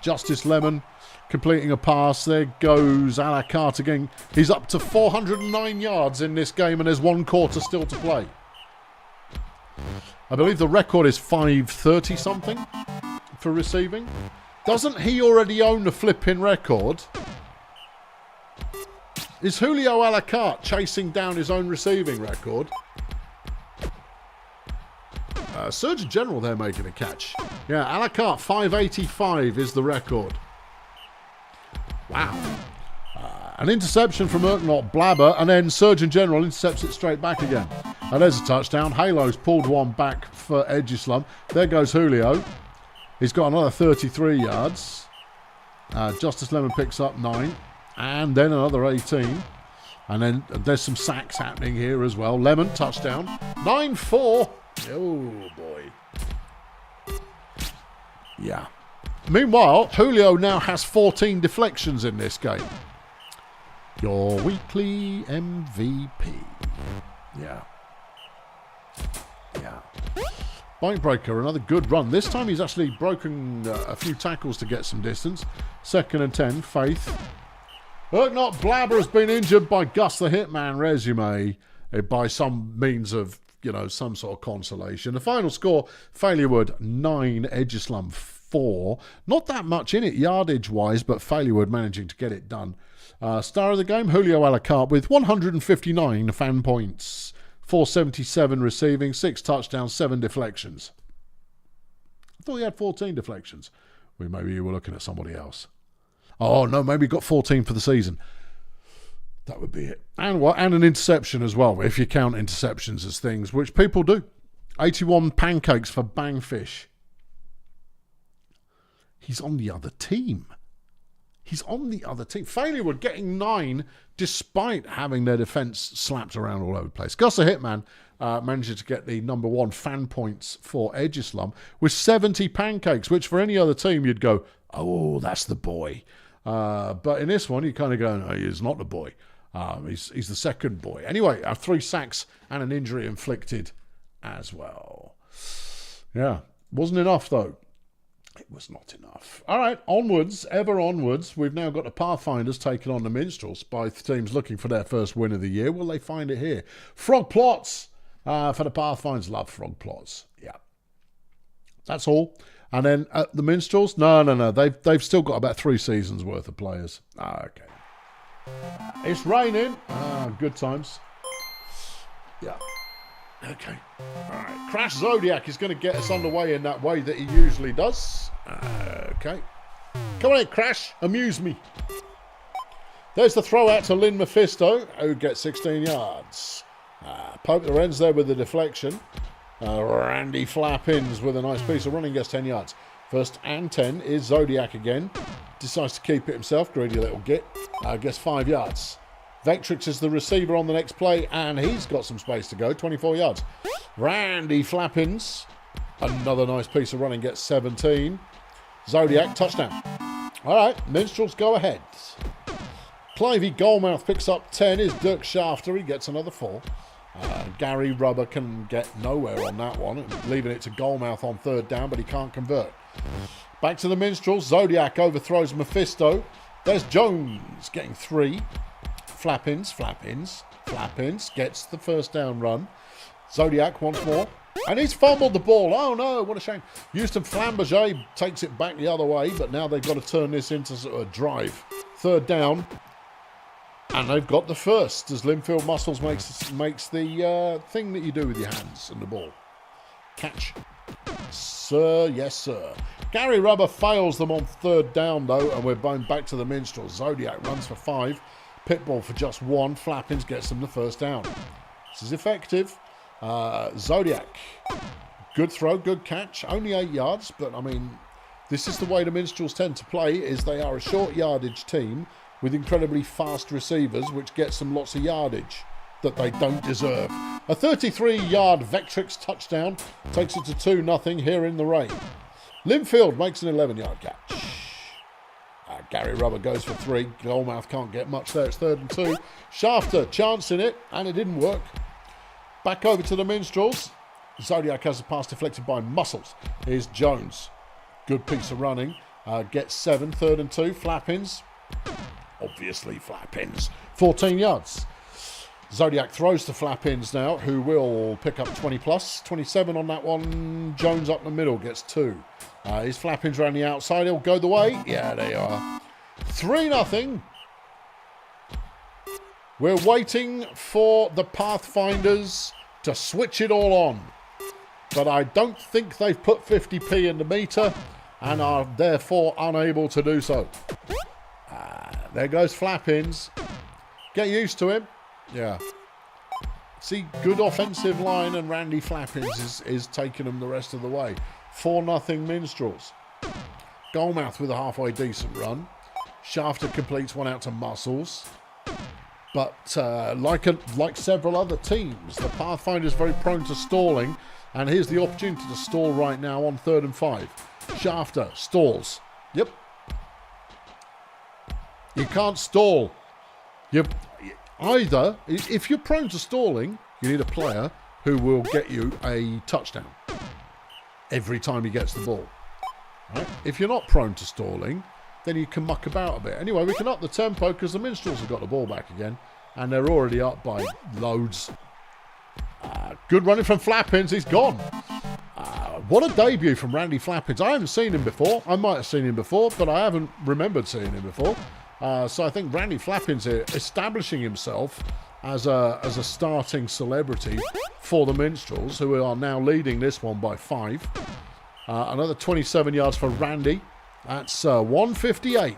Justice Lemon completing a pass. There goes a la carte again. He's up to 409 yards in this game, and there's 1 quarter still to play. I believe the record is 530 something for receiving. Doesn't he already own the flipping record? Is Julio a la carte chasing down his own receiving record? Surgeon General there making a catch. Yeah, a la carte 585 is the record. Wow. An interception from Urrgmelonflex, and then Surgeon General intercepts it straight back again. And there's a touchdown. Halo's pulled one back for Edgeslum. There goes Julio. He's got another 33 yards. Justice Lemon picks up 9. And then another 18. And then there's some sacks happening here as well. Lemon, touchdown. 9-4. Oh, boy. Yeah. Meanwhile, Julio now has 14 deflections in this game. Your weekly MVP. Yeah. Bike Breaker, another good run. This time he's actually broken a few tackles to get some distance. 2nd and 10, Faith. Urgnot Blabber has been injured by Gus the Hitman Resume by some means of, some sort of consolation. The final score, Failurewood 9, Edgeslum 4. Not that much in it yardage-wise, but Failurewood managing to get it done. Star of the game, Julio a la carte with 159 fan points. 477 receiving, 6 touchdowns, 7 deflections. I thought he had 14 deflections. Well, maybe you were looking at somebody else. Oh, no, maybe he got 14 for the season. That would be it. And an interception as well, if you count interceptions as things, which people do. 81 pancakes for Bangfish. He's on the other team. Failurewood getting 9 despite having their defence slapped around all over the place. Gus the Hitman manages to get the number 1 fan points for Edgeslum with 70 pancakes, which for any other team you'd go, oh, that's the boy. But in this one, you kind of go, no, he's not the boy. He's the second boy. Anyway, 3 sacks and an injury inflicted as well. Yeah, wasn't enough though. It was not enough. All right, onwards, ever onwards. We've now got the Pathfinders taking on the Minstrels. Both teams looking for their first win of the year. Will they find it here? Frog Plots for the Pathfinders. Love Frog Plots. Yeah. That's all. And then the Minstrels? No. They've still got about 3 seasons worth of players. Okay. It's raining. Good times. Yeah. Okay. All right. Crash Zodiac is going to get us underway in that way that he usually does. Okay. Come on in, Crash. Amuse me. There's the throw out to Lynn Mephisto, who gets 16 yards. Poke Lorenz there with the deflection. Randy Flappins with a nice piece of running, gets 10 yards. First and 10 is Zodiac again. Decides to keep it himself. Greedy little git. Gets 5 yards. Vectrix is the receiver on the next play, and he's got some space to go. 24 yards. Randy Flappins. Another nice piece of running. Gets 17. Zodiac, touchdown. All right, Minstrels go ahead. Clivey Goalmouth picks up 10. Is Dirk Shafter. He gets another 4. Gary Rubber can get nowhere on that one, leaving it to Goalmouth on 3rd down, but he can't convert. Back to the Minstrels. Zodiac overthrows Mephisto. There's Jones getting 3. Flappins gets the 1st down run. Zodiac once more. And he's fumbled the ball. Oh no, what a shame. Houston Flamberger takes it back the other way, but now they've got to turn this into sort of a drive. 3rd down. And they've got the first as Linfield Muscles makes the thing that you do with your hands and the ball. Catch. Sir, yes sir. Gary Rubber fails them on 3rd down though, and we're going back to the Minstrels. Zodiac runs for 5. Pitbull for just 1. Flappins gets them the 1st down. This is effective. Zodiac. Good throw, good catch. Only 8 yards, but I mean, this is the way the Minstrels tend to play, is they are a short yardage team with incredibly fast receivers, which gets them lots of yardage that they don't deserve. A 33-yard Vectrix touchdown takes it to 2-0 here in the rain. Linfield makes an 11-yard catch. Gary Rubber goes for 3. Goalmouth can't get much there. It's 3rd and 2. Shafter chancing it, and it didn't work. Back over to the Minstrels. Zodiac has a pass deflected by Muscles. Here's Jones. Good piece of running. Gets 7. 3rd and 2. Flappins. Obviously Flappins. 14 yards. Zodiac throws to Flappins now, who will pick up 20 plus. 27 on that one. Jones up the middle gets 2. His Flappins around the outside. He'll go the way. Yeah, they are. 3-0. We're waiting for the Pathfinders to switch it all on. But I don't think they've put 50p in the meter and are therefore unable to do so. There goes Flappins. Get used to him. Yeah. See, good offensive line, and Randy Flappins is taking them the rest of the way. 4-0 Minstrels. Goalmouth with a halfway decent run. Shafter completes one out to Muscles. But like several other teams, the Pathfinder is very prone to stalling. And here's the opportunity to stall right now on 3rd and 5. Shafter stalls. Yep. You can't stall. Either, if you're prone to stalling, you need a player who will get you a touchdown every time he gets the ball. Right? If you're not prone to stalling, then you can muck about a bit. Anyway, we can up the tempo because the Minstrels have got the ball back again, and they're already up by loads. Good running from Flappins. He's gone. What a debut from Randy Flappins. I haven't seen him before. I might have seen him before, but I haven't remembered seeing him before. So I think Randy Flappins here establishing himself as a starting celebrity for the Minstrels, who are now leading this one by 5. Another 27 yards for Randy. That's 158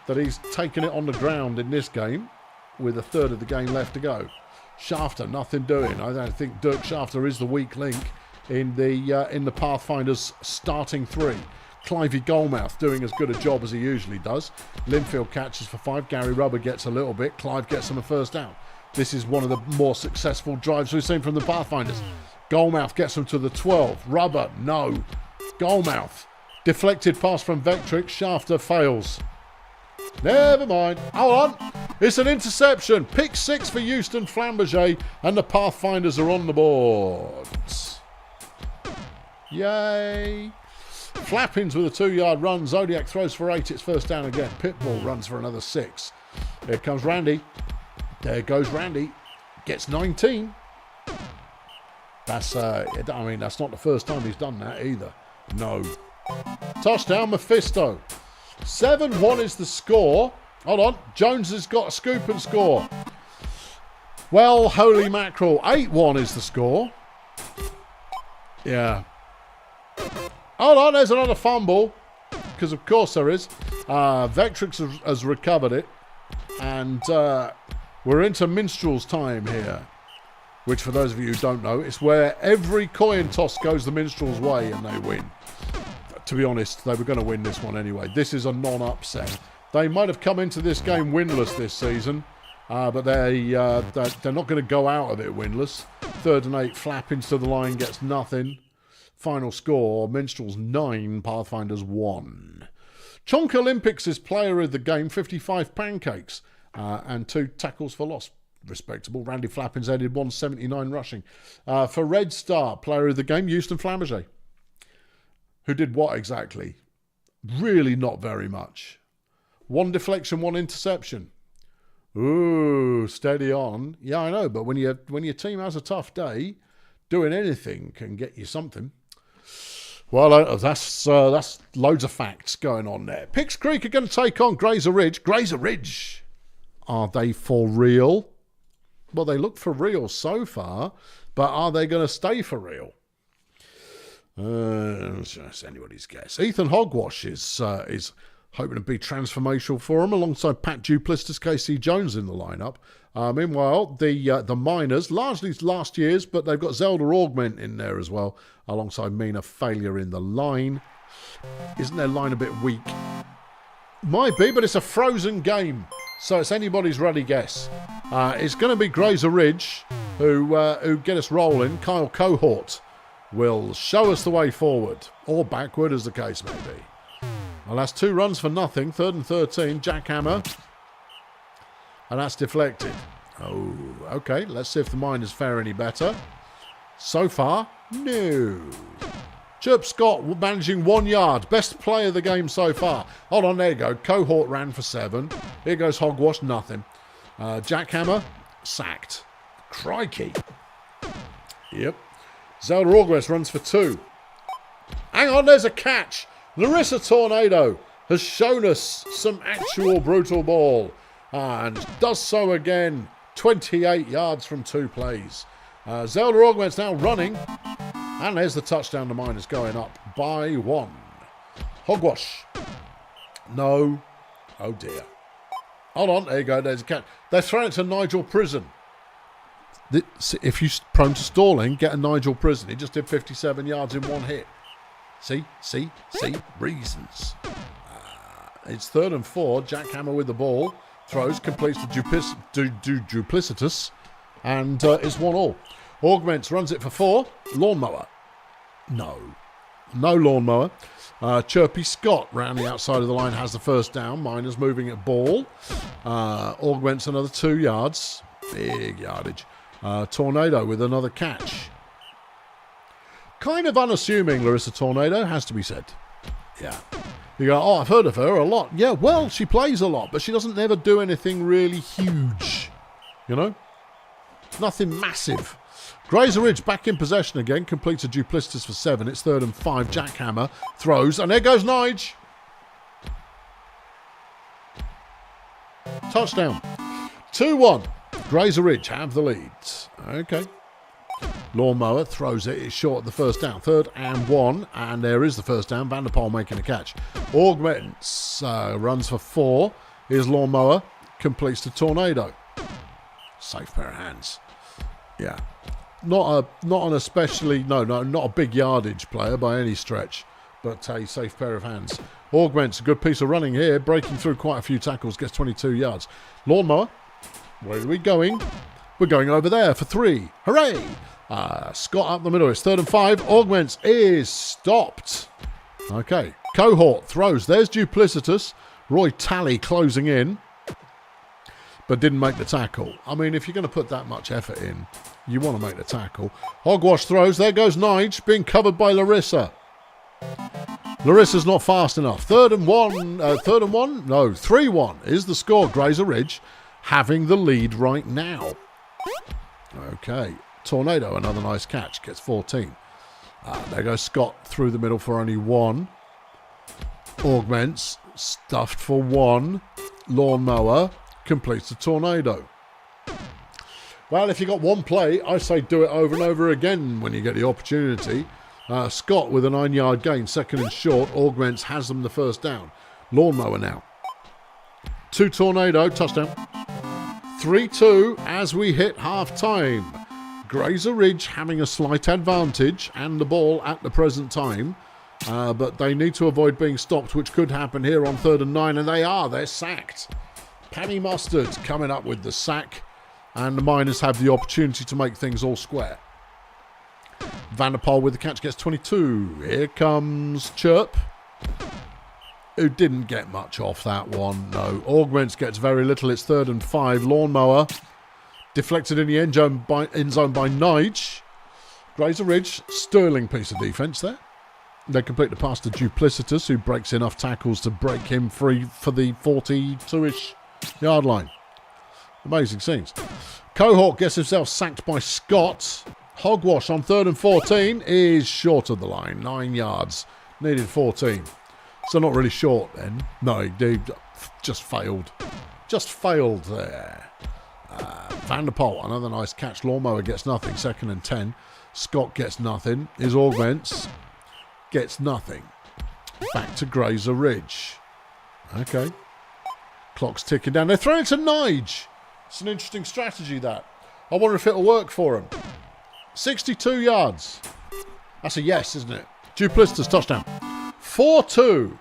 that he's taken it on the ground in this game with a third of the game left to go. Shafter, nothing doing. I don't think Dirk Shafter is the weak link in the Pathfinder's starting 3. Clivey Goalmouth doing as good a job as he usually does. Linfield catches for 5. Gary Rubber gets a little bit. Clive gets him a 1st down. This is one of the more successful drives we've seen from the Pathfinders. Goalmouth gets them to the 12. Rubber, no. Goalmouth. Deflected pass from Vectrix. Shafter fails. Never mind. Hold on. It's an interception. Pick 6 for Houston Flamberger, and the Pathfinders are on the board. Yay. Flappins with a 2-yard run. Zodiac throws for 8. It's 1st down again. Pitbull runs for another 6. Here comes Randy. There goes Randy. Gets 19. That's that's not the first time he's done that either. No. Touchdown Mephisto. 7-1 is the score. Hold on. Jones has got a scoop and score. Well, holy mackerel. 8-1 is the score. Yeah. Hold on, there's another fumble. Because of course there is. Vectrix has recovered it. And we're into Minstrel's time here. Which, for those of you who don't know, it's where every coin toss goes the Minstrel's way and they win. to be honest, they were going to win this one anyway. This is a non-upset. They might have come into this game winless this season, but they're not going to go out of it winless. 3rd and 8, Flap into the line, gets nothing. Final score, Minstrels 9, Pathfinders 1. Chonk Olympics is player of the game, 55 pancakes, and 2 tackles for loss. Respectable. Randy Flappins added 179 rushing. For Red Star, player of the game, Houston Flamberger. Who did what exactly? Really not very much. 1 deflection, 1 interception. Ooh, steady on. Yeah, I know, but when your team has a tough day, doing anything can get you something. Well, that's loads of facts going on there. Picks Creek are going to take on Grazer Ridge. Grazer Ridge, are they for real? Well, they look for real so far, but are they going to stay for real? It's anybody's guess. Ethan Hogwash is hoping to be transformational for him, alongside Pat Duplistis, KC Jones in the lineup. Meanwhile, the Miners, largely last year's, but they've got Zelda Augment in there as well, alongside Mina Failure in the line. Isn't their line a bit weak? Might be, but it's a frozen game, so it's anybody's ready guess. It's going to be Grazer Ridge who get us rolling. Kyle Cohort will show us the way forward, or backward as the case may be. Well, that's 2 runs for nothing. 3rd and 13, jackhammer. And that's deflected. Oh, okay. Let's see if the Miners fare any better. So far, no. Chirp Scott managing 1 yard. Best play of the game so far. Hold on, there you go. Cohort ran for 7. Here goes Hogwash, nothing. Jackhammer, sacked. Crikey. Yep. Zelda August runs for 2. Hang on, there's a catch. Larissa Tornado has shown us some actual brutal ball and does so again. 28 yards from 2 plays. Zelda Augment's now running, and there's the touchdown. The Miners going up by 1. Hogwash. No. Oh dear. Hold on. There you go. There's a catch. They're throwing it to Nigel Prison. If you're prone to stalling, get a Nigel Prison. He just did 57 yards in 1 hit. See? Reasons. It's 3rd and 4. Jackhammer with the ball. Throws, completes the duplicitous. And it's 1-1. Augments runs it for 4. Lawnmower. No lawnmower. Chirpy Scott round the outside of the line has the first down. Miners moving at ball. Augments another 2 yards. Big yardage. Tornado with another catch. Kind of unassuming, Larissa Tornado, has to be said. Yeah. You go, oh, I've heard of her a lot. Yeah, well, she plays a lot, but she doesn't never do anything really huge. You know? Nothing massive. Grazer Ridge back in possession again. Completes a duplicitous for 7. It's 3rd and 5. Jackhammer throws, and there goes Nige. Touchdown. 2-1. Grazer Ridge have the lead. Okay. Lawnmower throws it. It's short of the first down. 3rd and 1. And there is the first down. Vanderpoel making a catch. Augments runs for 4. Here's Lawnmower. Completes the Tornado. Safe pair of hands. Yeah. Not a big yardage player by any stretch. But a safe pair of hands. Augments a good piece of running here. Breaking through quite a few tackles. Gets 22 yards. Lawnmower. Where are we going? We're going over there for 3. Hooray! Scott up the middle. It's 3rd and 5. Augments is stopped. Okay. Cohort throws. There's duplicitous. Roy Talley closing in. But didn't make the tackle. I mean, if you're going to put that much effort in, you want to make the tackle. Hogwash throws. There goes Nige. Being covered by Larissa. Larissa's not fast enough. 3rd and 1. 3rd and 1? No. 3-1 is the score. Grazer Ridge having the lead right now. Okay. Tornado, another nice catch. Gets 14. There goes Scott through the middle for only 1. Augments. Stuffed for 1. Lawnmower. Completes the Tornado. Well, if you got 1 play, I say do it over and over again when you get the opportunity. Scott with a 9-yard gain. 2nd and short. Augments has them the first down. Lawnmower now. 2 Tornado. Touchdown. 3-2 as we hit half-time. Grazer Ridge having a slight advantage and the ball at the present time. But they need to avoid being stopped, which could happen here on 3rd and 9, and they are. They're sacked. Penny Mustard coming up with the sack, and the Miners have the opportunity to make things all square. Vanderpool with the catch gets 22. Here comes Chirp, who didn't get much off that one. No, Urrgmelonflex gets very little. It's 3rd and 5. Lawnmower deflected in the end zone by Nige. Grazer Ridge, sterling piece of defence there. They complete the pass to Duplicitous, who breaks enough tackles to break him free for the 42-ish yard line. Amazing scenes. Cohort gets himself sacked by Scott. Hogwash on 3rd and 14 is short of the line. 9 yards. Needed 14. So not really short then. No, he just failed. Just failed there. Vanderpool, another nice catch. Lawnmower gets nothing. 2nd and 10. Scott gets nothing. His Urrgmelonflex gets nothing. Back to Grazer Ridge. Okay. Clock's ticking down. They're throwing it to Nige. It's an interesting strategy, that. I wonder if it'll work for him. 62 yards. That's a yes, isn't it? Duplicitous touchdown. 4-2.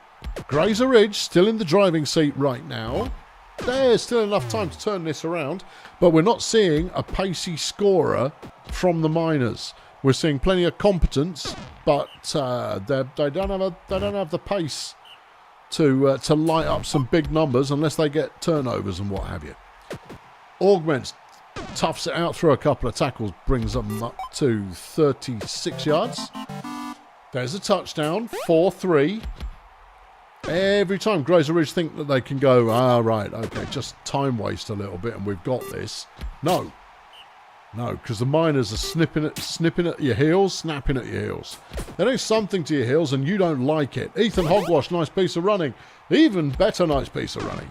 Grazer Ridge still in the driving seat right now. There's still enough time to turn this around, but we're not seeing a pacey scorer from the Miners. We're seeing plenty of competence, but they don't have the pace to light up some big numbers unless they get turnovers and what have you. Urrgmelonflex toughs it out through a couple of tackles, brings them up to 36 yards. There's a touchdown, 4-3. Every time Grazer Ridge think that they can go, right, okay, just time waste a little bit and we've got this. No, because the Miners are snipping at your heels, snapping at your heels. They're doing something to your heels and you don't like it. Ethan Hogwash, nice piece of running. Even better nice piece of running.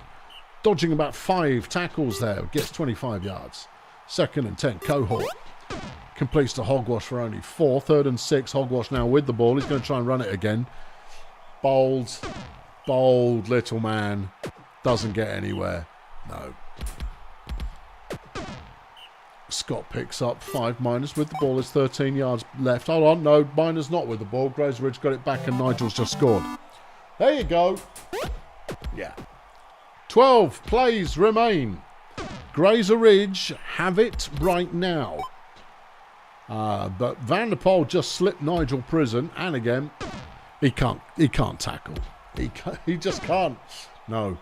Dodging about 5 tackles there, gets 25 yards. 2nd and 10, Cohort completes to Hogwash for only 4. 3rd and 6, Hogwash now with the ball. He's going to try and run it again. Bold little man. Doesn't get anywhere. No. Scott picks up 5 Miners with the ball. There's 13 yards left. Hold on. No, Miners not with the ball. Grazer Ridge got it back and Nigel's just scored. There you go. Yeah. 12 plays remain. Grazer Ridge have it right now. But Vanderpool just slipped Nigel prison. And again, he can't tackle. He just can't. No.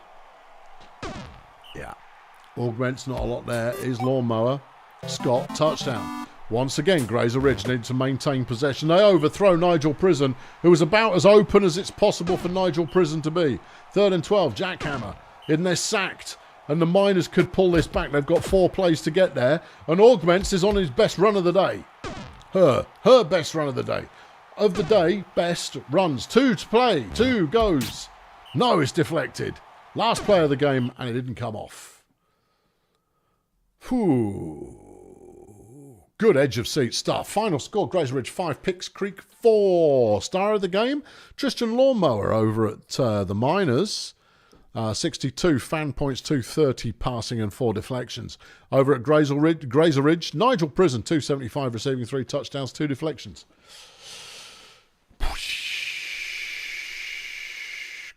Yeah. Urrgmelonflex, not a lot there. Is Lawnmower. Scott, touchdown. Once again, Grazer Ridge need to maintain possession. They overthrow Nigel Prison, who was about as open as it's possible for Nigel Prison to be. 3rd and 12, Jackhammer. And they're sacked. And the Miners could pull this back. They've got 4 plays to get there. And Urrgmelonflex is on his best run of the day. Her best run of the day. Of the day, best runs. 2 to play. 2 goes. No, it's deflected. Last play of the game, and it didn't come off. Whew. Good edge of seat stuff. Final score, Grazer Ridge 5, Picks Creek 4. Star of the game, Tristan Lawnmower over at the Miners. 62 fan points, 230 passing and 4 deflections. Over at Grazer Ridge, Nigel Prison, 275 receiving, 3 touchdowns, 2 deflections.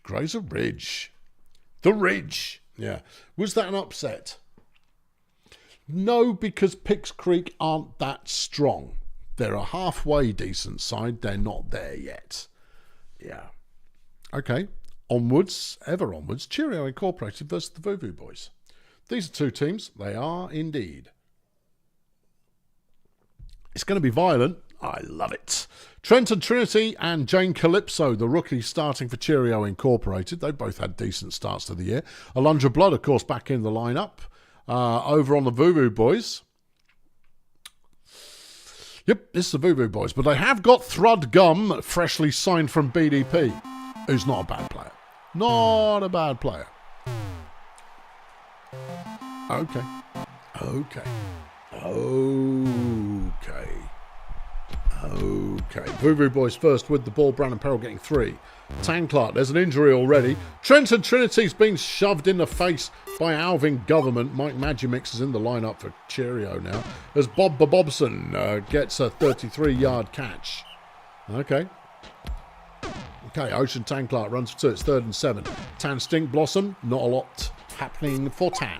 Grazer Ridge. The Ridge. Yeah. Was that an upset? No, because Picks Creek aren't that strong. They're a halfway decent side. They're not there yet. Yeah. Okay. Onwards, ever onwards, Cheerio Incorporated versus the Voo Voo Boys. These are 2 teams. They are indeed. It's going to be violent. I love it. Trenton Trinity and Jane Calypso, the rookies starting for Cheerio Incorporated. They both had decent starts to the year. Alundra Blood, of course, back in the lineup. Over on the Voo Voo Boys. Yep, this is the Voo Voo Boys. But they have got Thrud Gum, freshly signed from BDP, who's not a bad player. Not a bad player. Okay. Voo Voo Boys first with the ball. Brandon Perrell getting 3. Tan Clark, there's an injury already. Trenton Trinity's been shoved in the face by Alvin Government. Mike Magimix is in the lineup for Cheerio now, as Bob Bobson gets a 33-yard catch. Okay. Okay, Ocean Tan Clark runs for 2. It's 3rd and 7. Tan Stink Blossom. Not a lot happening for Tan.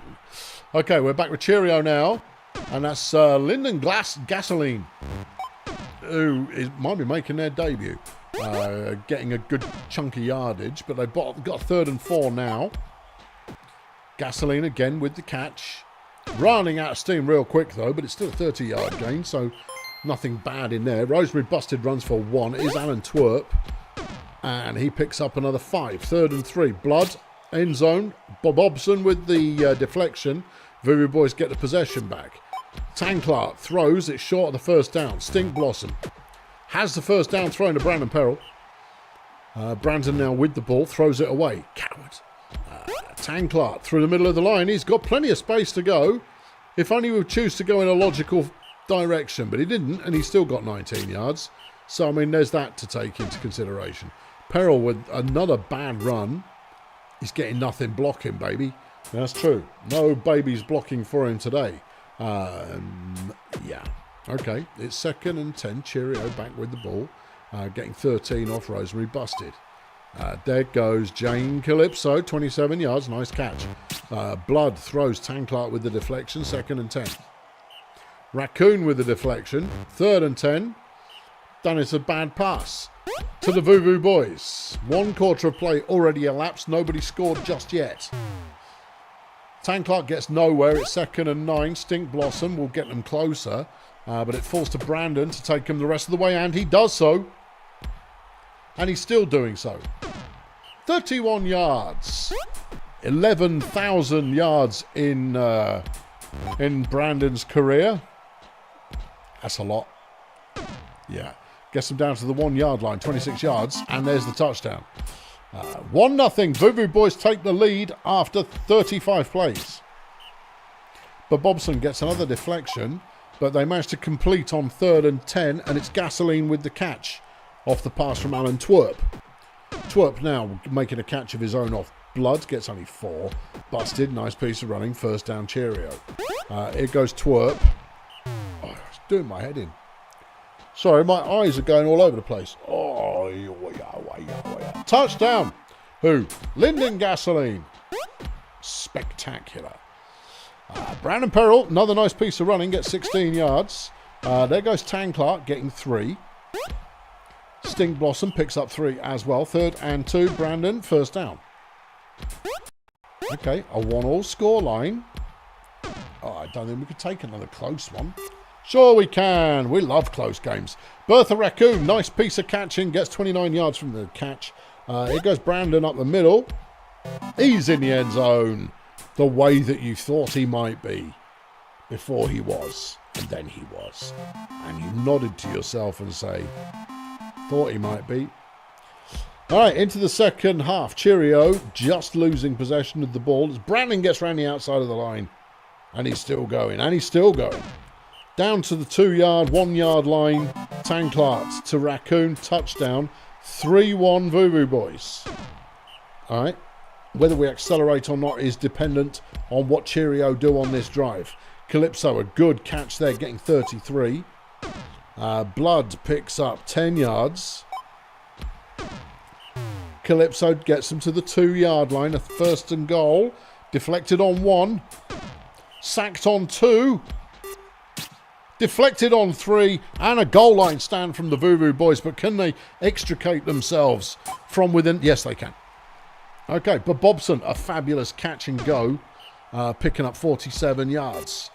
Okay, we're back with Cheerio now. And that's Linden Gasoline, who might be making their debut. Getting a good chunky yardage, but they've got 3rd and 4 now. Gasoline again with the catch. Running out of steam real quick though, but it's still a 30-yard gain, so nothing bad in there. Rosemary Busted runs for 1. It is Alan Twerp, and he picks up another 5. 3rd and 3. Blood, end zone. Bob Hobson with the deflection. Voodoo Boys get the possession back. Tan Clark throws. It's short of the first down. Stink Blossom has the first down thrown to Brandon Peril. Brandon now with the ball. Throws it away. Coward. Tan Clark through the middle of the line. He's got plenty of space to go. If only he would choose to go in a logical direction. But he didn't, and he's still got 19 yards. So, I mean, there's that to take into consideration. Peril with another bad run. He's getting nothing blocking, baby. That's true. No babies blocking for him today. Yeah. Okay. It's 2nd and 10. Cheerio back with the ball. Getting 13 off Rosemary Busted. There goes Jane Calypso. 27 yards. Nice catch. Blood throws Tan Clark with the deflection. 2nd and 10. Raccoon with the deflection. 3rd and 10. Done it's a bad pass to the Voodoo Boys. 1 quarter of play already elapsed. Nobody scored just yet. Tan Clark gets nowhere. It's 2nd and 9. Stink Blossom will get them closer. But it falls to Brandon to take him the rest of the way. And he does so. And he's still doing so. 31 yards. 11,000 yards in Brandon's career. That's a lot. Yeah. Gets them down to the 1-yard line. 26 yards. And there's the touchdown. 1-0. Voodoo Boys take the lead after 35 plays. But Bobson gets another deflection, but they manage to complete on 3rd and 10, and it's Gasoline with the catch off the pass from Alan Twerp. Twerp now making a catch of his own off Blood, gets only 4. Busted, nice piece of running, 1st down Cheerio. It goes Twerp. Oh, it's doing my head in. Sorry, my eyes are going all over the place. Oh, yeah. Touchdown. Who? Linden Gasoline. Spectacular. Brandon Peril, another nice piece of running, gets 16 yards. There goes Tan Clark, getting 3. Stink Blossom picks up 3 as well. 3rd and 2. Brandon, 1st down. Okay, a 1-all score line. Oh, I don't think we could take another close one. Sure we can. We love close games. Bertha Raccoon, nice piece of catching. Gets 29 yards from the catch. It goes Brandon up the middle. He's in the end zone. The way that you thought he might be. Before he was. And then he was. And you nodded to yourself and say, thought he might be. All right, into the second half. Cheerio just losing possession of the ball as Brandon gets around the outside of the line. And he's still going. And he's still going. Down to the 2-yard, 1-yard line. Tan Clark to Raccoon. Touchdown. 3-1 Voodoo Boys. All right. Whether we accelerate or not is dependent on what Cheerio do on this drive. Calypso, a good catch there, getting 33. Blood picks up 10 yards. Calypso gets them to the 2-yard line. A 1st and goal. Deflected on 1. Sacked on 2. Deflected on 3, and a goal line stand from the Voodoo Boys. But can they extricate themselves from within? Yes, they can. Okay, but Bobson, a fabulous catch and go, picking up 47 yards.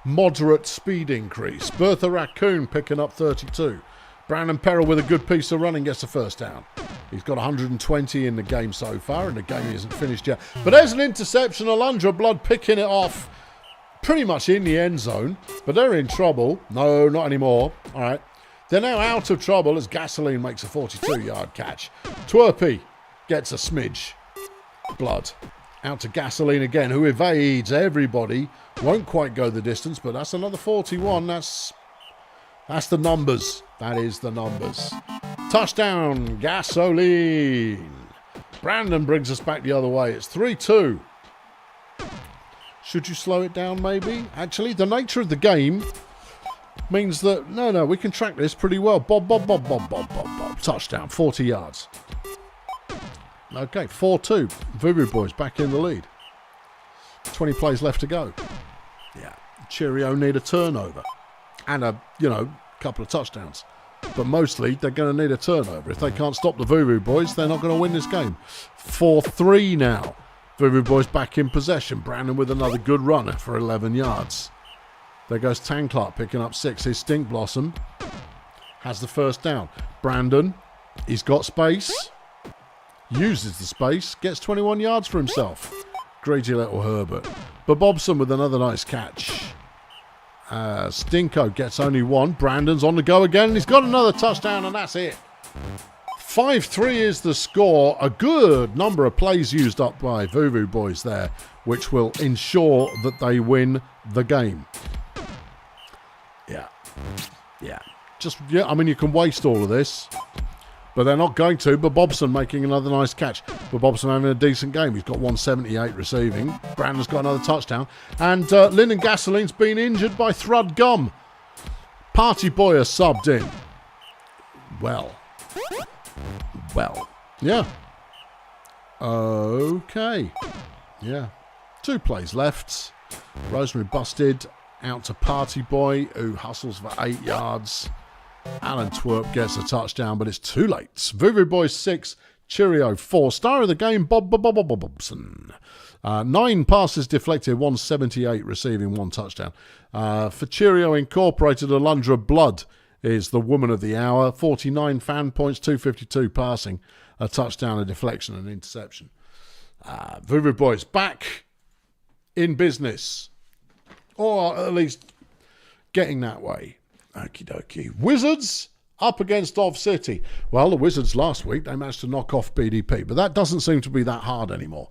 Moderate speed increase. Bertha Raccoon picking up 32. Brandon Peril with a good piece of running gets a 1st down. He's got 120 in the game so far, and the game isn't finished yet. But there's an interception. Alundra Blood picking it off. Pretty much in the end zone, but they're in trouble. No, not anymore. All right. They're now out of trouble as Gasoline makes a 42-yard catch. Twerpy gets a smidge. Blood. Out to Gasoline again, who evades everybody. Won't quite go the distance, but that's another 41. That's the numbers. That is the numbers. Touchdown, Gasoline. Brandon brings us back the other way. It's 3-2. Should you slow it down, maybe? Actually, the nature of the game means that, no, we can track this pretty well. Bob. touchdown, 40 yards. Okay, 4-2. Voodoo Boys back in the lead. 20 plays left to go. Yeah, Cheerio need a turnover and a, couple of touchdowns. But mostly they're going to need a turnover. If they can't stop the Voodoo Boys, they're not going to win this game. 4-3 now. Voodoo Boys back in possession. Brandon with another good runner for 11 yards. There goes Tanklark picking up 6. His Stink Blossom has the first down. Brandon, he's got space. Uses the space. Gets 21 yards for himself. Greedy little Herbert. But Bobson with another nice catch. Stinko gets only 1. Brandon's on the go again. He's got another touchdown and that's it. 5-3 is the score. A good number of plays used up by Voodoo Boys there, which will ensure that they win the game. Yeah. I mean, you can waste all of this, but they're not going to. But Bobson making another nice catch. But Bobson having a decent game. He's got 178 receiving. Brandon's got another touchdown. And Linden Gasoline's been injured by Thrud Gum. Party Boy has subbed in. Well. Yeah. Okay. Yeah. 2 plays left. Rosemary busted out to Party Boy, who hustles for 8 yards. Alan Twerp gets a touchdown, but it's too late. Voodoo Boys 6, Cheerio 4. Star of the game, Bobson. 9 passes deflected, 178 receiving, 1 touchdown. For Cheerio Incorporated, Alundra Blood is the woman of the hour. 49 fan points, 252 passing, a touchdown, a deflection, and an interception. Voodoo Boys back in business, or at least getting that way. Okie dokie. Wizards up against Ov City. Well, the Wizards last week, they managed to knock off BDP, but that doesn't seem to be that hard anymore.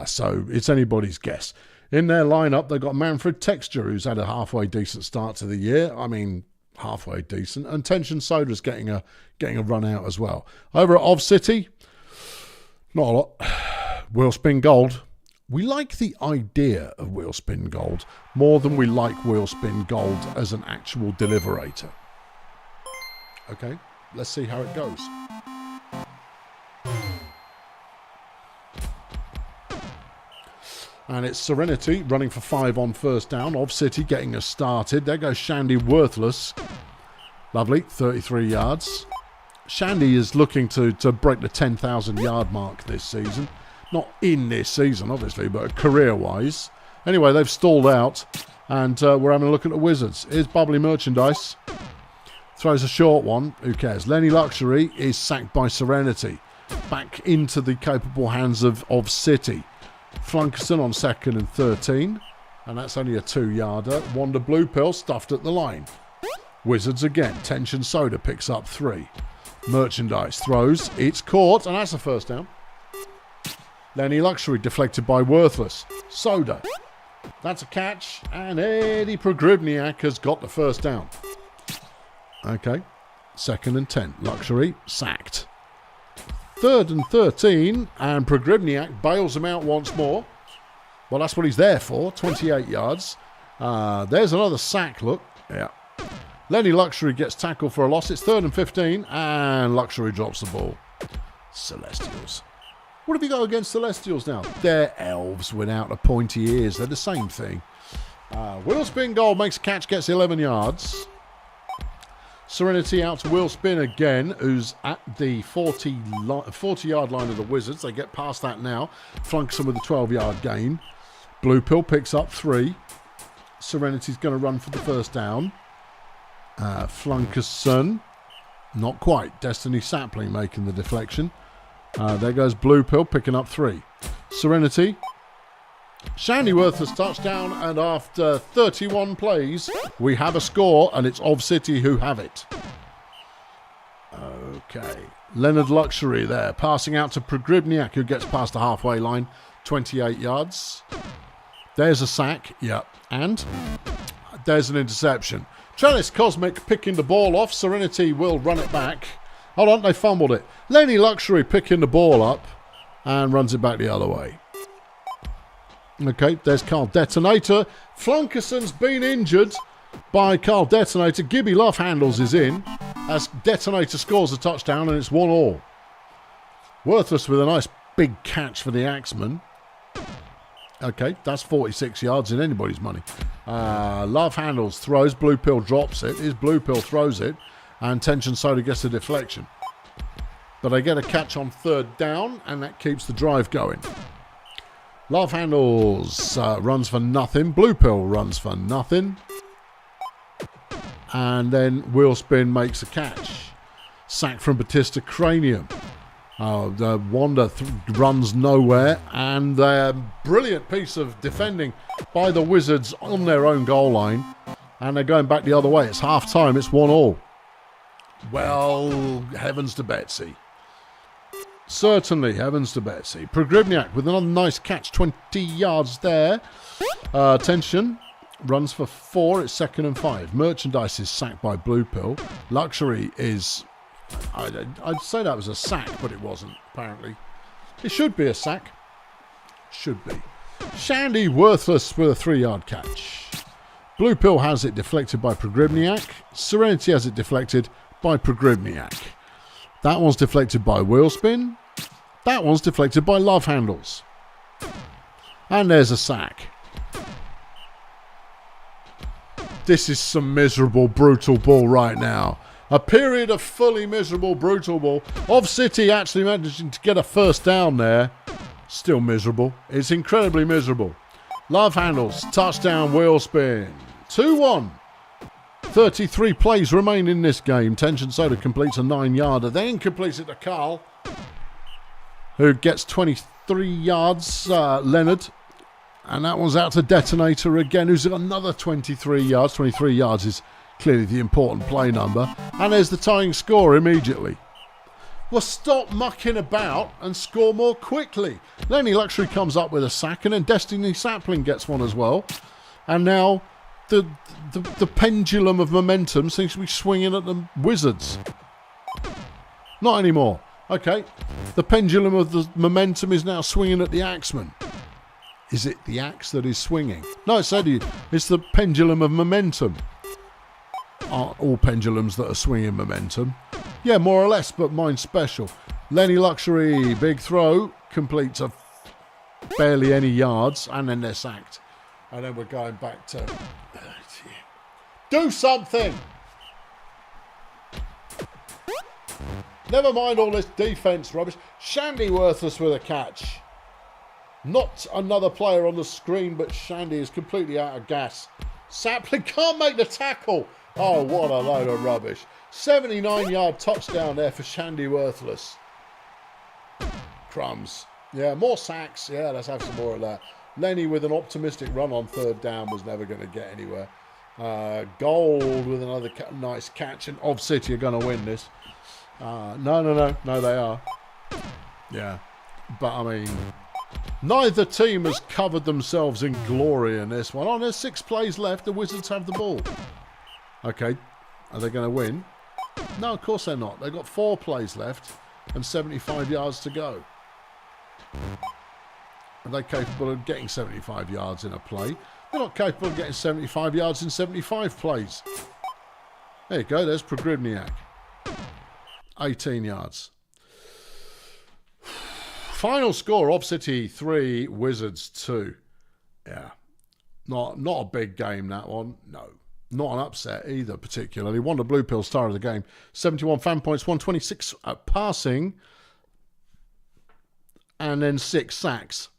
So it's anybody's guess. In their lineup, they've got Manfred Texture, who's had a halfway decent start to the year. I mean, halfway decent. And Tension Soda's getting a run out as well. Over at Ov City, not a lot. Wheel Spin Gold. We like the idea of Wheel Spin Gold more than we like Wheel Spin Gold as an actual deliberator. Okay, let's see how it goes. And it's Serenity running for 5 on first down. Ov City getting us started. There goes Shandy Worthless. Lovely, 33 yards. Shandy is looking to break the 10,000 yard mark this season. Not in this season, obviously, but career-wise. Anyway, they've stalled out, and we're having a look at the Wizards. Here's Bubbly Merchandise. Throws a short one. Who cares? Lenny Luxury is sacked by Serenity. Back into the capable hands of City. Flunkerson on 2nd and 13. And that's only a 2-yarder. Wonder Blue Pill stuffed at the line. Wizards again. Tension Soda picks up 3. Merchandise throws. It's caught, and that's a first down. Lenny Luxury deflected by Worthless. Soda. That's a catch. And Eddie Progribniak has got the first down. Okay. 2nd and 10. Luxury sacked. 3rd and 13. And Progribniak bails him out once more. Well, that's what he's there for. 28 yards. There's another sack, look. Yeah. Lenny Luxury gets tackled for a loss. It's 3rd and 15. And Luxury drops the ball. Celestials. What have you got against Celestials now? They're elves without the pointy ears. They're the same thing. Wheel Spin Gold makes a catch, gets 11 yards. Serenity out to Wheel Spin again, who's at the 40-yard line of the Wizards. They get past that now. Flunkerson with a 12-yard gain. Blue Pill picks up 3. Serenity's going to run for the first down. Flunkerson, not quite. Destiny Sapling making the deflection. There goes Blue Pill picking up 3. Serenity. Shandy Worthless touchdown, and after 31 plays, we have a score, and it's Ov City who have it. Okay. Leonard Luxury there, passing out to Progribniak, who gets past the halfway line, 28 yards. There's a sack, yeah, and there's an interception. Trellis Cosmic picking the ball off. Serenity will run it back. Hold on, they fumbled it. Lenny Luxury picking the ball up and runs it back the other way. Okay, there's Carl Detonator. Flunkerson's been injured by Carl Detonator. Gibby Love Handles is in. as Detonator scores a touchdown and it's 1-1. Worthless with a nice big catch for the Axeman. Okay, that's 46 yards in anybody's money. Love handles, throws, Blue Pill drops it. His Blue Pill throws it, and Tension Soda gets a deflection. But they get a catch on third down, and that keeps the drive going. Love handles runs for nothing. Blue Pill runs for nothing. And then Wheel Spin makes a catch. Sack from Batista Cranium. The Wanda runs nowhere, and a brilliant piece of defending by the Wizards on their own goal line, and they're going back the other way. It's half time. It's 1-1. Well, heavens to Betsy. Certainly, heavens to Betsy. Progribniak with another nice catch, 20 yards there. Tension runs for 4. It's 2nd and 5. Merchandise is sacked by Blue Pill. Luxury is... I'd say that was a sack, but it wasn't, apparently. It should be a sack. Should be. Shandy Worthless with a 3-yard catch. Blue Pill has it deflected by Progribniak. Serenity has it deflected by Progribniak. That one's deflected by Wheelspin. That one's deflected by Love Handles. And there's a sack. This is some miserable brutal ball right now. A period of fully miserable brutal ball. Of City actually managing to get a first down there. Still miserable. It's incredibly miserable. Love Handles, touchdown, Wheel Spin. 2-1. 33 plays remain in this game. Tension Soda completes a 9-yarder. Then completes it to Carl, who gets 23 yards. Leonard. And that one's out to Detonator again, who's got another 23 yards. 23 yards is clearly the important play number. And there's the tying score immediately. Well, stop mucking about and score more quickly. Lenny Luxury comes up with a sack, and then Destiny Sapling gets one as well. And now the pendulum of momentum seems to be swinging at the Wizards. Not anymore. Okay. The pendulum of the momentum is now swinging at the Axeman. Is it the axe that is swinging? No, it's the pendulum of momentum. Aren't all pendulums that are swinging momentum? Yeah, more or less, but mine's special. Lenny Luxury, big throw, completes a barely any yards, and then they're sacked. And then we're going back to... Do something! Never mind all this defence rubbish. Shandy Worthless with a catch. Not another player on the screen, but Shandy is completely out of gas. Sapling can't make the tackle. Oh, what a load of rubbish. 79-yard touchdown there for Shandy Worthless. Crumbs. Yeah, more sacks. Yeah, let's have some more of that. Lenny with an optimistic run on third down was never going to get anywhere. Gold with another nice catch, and Of City are going to win this. No, they are. Yeah, but I mean, neither team has covered themselves in glory in this one. Oh, there's 6 plays left. The Wizards have the ball. Okay, are they going to win? No, of course they're not. They've got 4 plays left and 75 yards to go. Are they capable of getting 75 yards in a play? They're not capable of getting 75 yards in 75 plays. There you go, there's Progribniak. 18 yards. Final score, Ob City 3, Wizards 2. Yeah, not a big game, that one. No. Not an upset either, particularly. Wonder Blue Pill, star of the game. 71 fan points, 126 passing. And then 6 sacks.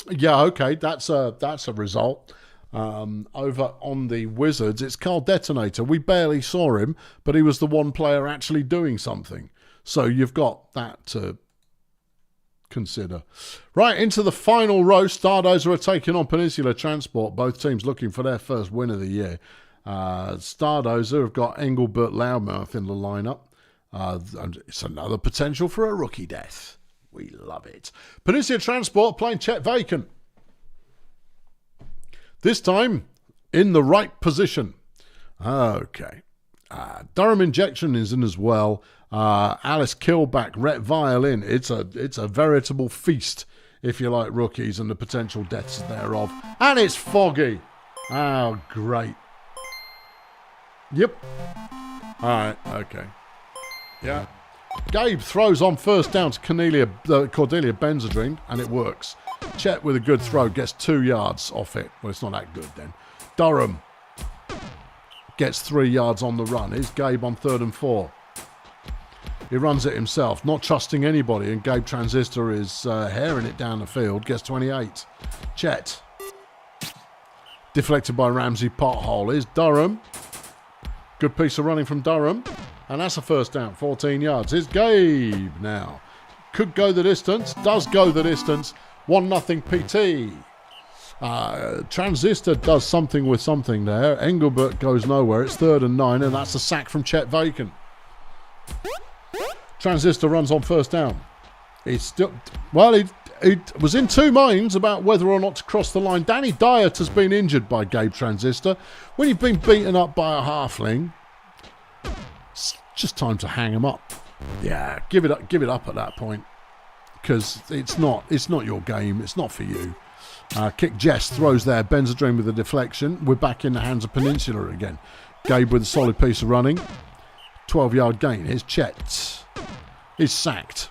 Yeah, okay, that's a result. Over on the Wizards, it's Carl Detonator. We barely saw him, but he was the one player actually doing something. So you've got that to consider. Right, into the final row. Stardozer are taking on Peninsula Transport. Both teams looking for their first win of the year. Stardozer have got Engelbert Loudmouth in the lineup. And it's another potential for a rookie death. We love it. Peninsula Transport playing Chet Vacant. This time in the right position. Okay. Durham Injection is in as well. Alice Killback, Rhett Violin. It's a veritable feast, if you like rookies and the potential deaths thereof. And it's Foggy. Oh, great. Yep. Alright, okay. Yeah. Gabe throws on first down to Cordelia Benzedrine, and it works. Chet with a good throw gets 2 yards off it. Well, it's not that good then. Durham gets 3 yards on the run. Here's Gabe on 3rd and 4. He runs it himself, not trusting anybody, and Gabe Transistor is herring it down the field, gets 28. Chet. Deflected by Ramsey Pothole. Here's Durham. Good piece of running from Durham. And that's a first down, 14 yards. Here's Gabe now. Could go the distance, does go the distance. 1-0 PT. Transistor does something with something there. Engelbert goes nowhere. It's 3rd and 9, and that's a sack from Chet Vacant. Transistor runs on first down. He's still, well, he was in 2 minds about whether or not to cross the line. Danny Diet has been injured by Gabe Transistor. When you've been beaten up by a halfling, it's just time to hang him up. Yeah, give it up at that point, because it's not your game. It's not for you. Kick Jess throws there. Benzedrine with a deflection. We're back in the hands of Peninsula again. Gabe with a solid piece of running. 12-yard gain. Here's Chet. He's sacked.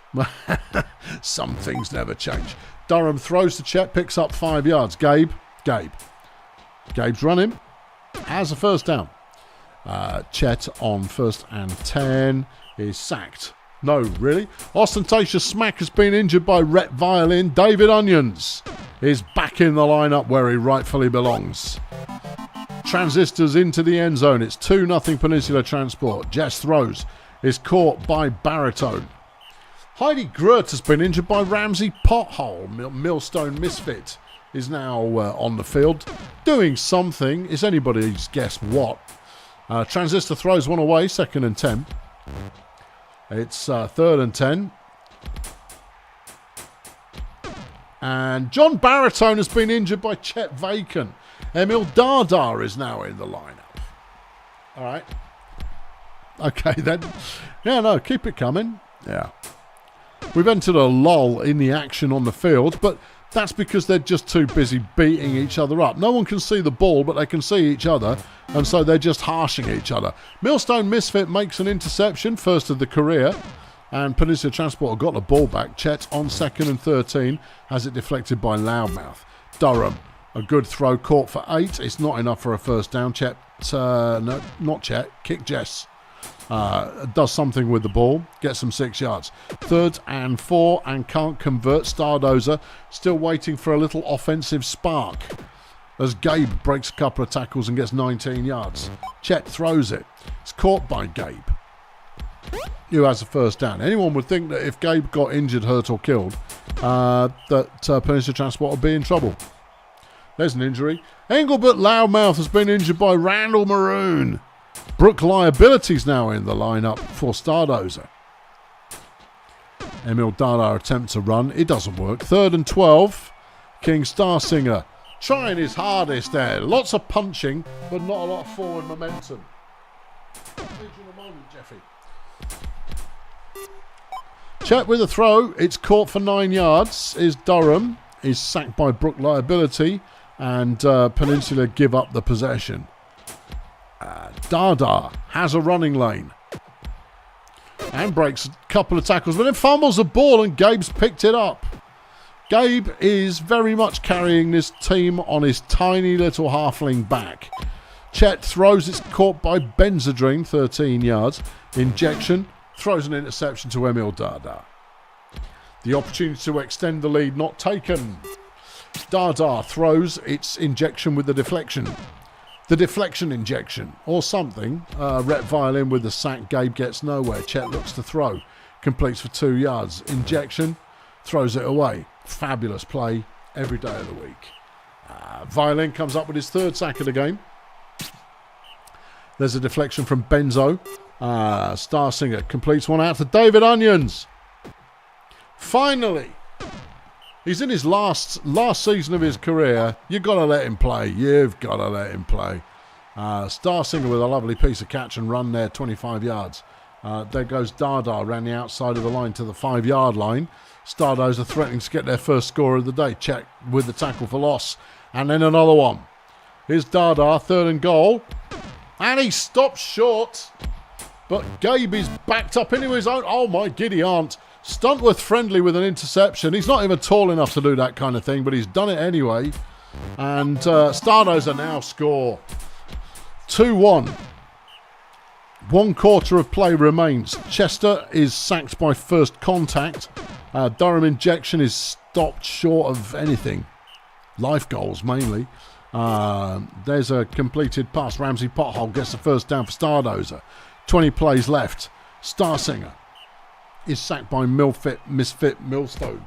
Some things never change. Durham throws to Chet, picks up 5 yards. Gabe's running. Has a first down. Chet on 1st and 10 is sacked. No, really? Ostentatious Smack has been injured by Rhett Violin. David Onions is back in the lineup where he rightfully belongs. Transistors into the end zone. It's 2-0 Peninsula Transport. Jess throws. Is caught by Baritone. Heidi Grurt has been injured by Ramsey Pothole. Millstone Misfit is now on the field doing something. It's anybody's guess what. Transistor throws one away. 2nd and 10. It's 3rd and 10. And John Baritone has been injured by Chet Vacant. Emil Dardar is now in the lineup. All right. Okay, then. Yeah, no, keep it coming. Yeah. We've entered a lull in the action on the field, but that's because they're just too busy beating each other up. No one can see the ball, but they can see each other, and so they're just harshing each other. Millstone Misfit makes an interception, first of the career, and Peninsula Transport have got the ball back. Chet on 2nd and 13 has it deflected by Loudmouth. Durham, a good throw, caught for 8. It's not enough for a first down. Chet, no, not Chet, Kick Jess. Does something with the ball, gets them 6 yards. 3rd and 4 and can't convert. Stardozer still waiting for a little offensive spark as Gabe breaks a couple of tackles and gets 19 yards. Chet throws it. It's caught by Gabe, who has a first down. Anyone would think that if Gabe got injured, hurt or killed, that Peninsula Transport would be in trouble. There's an injury. Engelbert Loudmouth has been injured by Randall Maroon. Brook Liability's now in the lineup for Stardozer. Emil Dardar attempt to run. It doesn't work. 3rd and 12. King Starsinger trying his hardest there. Lots of punching, but not a lot of forward momentum. In a moment, Jeffy. Chet with a throw. It's caught for 9 yards. Is Durham. Is sacked by Brook Liability. And Peninsula give up the possession. Dardar has a running lane and breaks a couple of tackles, but then fumbles the ball and Gabe's picked it up. Gabe is very much carrying this team on his tiny little halfling back. Chet throws, it's caught by Benzedrine, 13 yards. Injection, throws an interception to Emil Dardar. The opportunity to extend the lead not taken. Dardar throws its injection with the deflection. The deflection injection, or something. Rhett Violin with the sack. Gabe gets nowhere. Chet looks to throw. Completes for 2 yards. Injection, throws it away. Fabulous play every day of the week. Violin comes up with his 3rd sack of the game. There's a deflection from Benzo. Starsinger completes one out to David Onions. Finally, he's in his last season of his career. You've got to let him play. You've got to let him play. Starsinger with a lovely piece of catch and run there, 25 yards. There goes Dardar around the outside of the line to the 5-yard line. Stardozer are threatening to get their first score of the day. Check with the tackle for loss. And then another one. Here's Dardar, 3rd and goal. And he stops short. But Gabe is backed up into his own. Oh, my giddy aunt. Stuntworth friendly with an interception. He's not even tall enough to do that kind of thing, but he's done it anyway. And Stardozer now score 2-1. 1 quarter of play remains. Chester is sacked by first contact. Durham Injection is stopped short of anything. Life goals mainly. There's a completed pass. Ramsey Pothole gets the first down for Stardozer. 20 plays left. Starsinger is sacked by Misfit Millstone.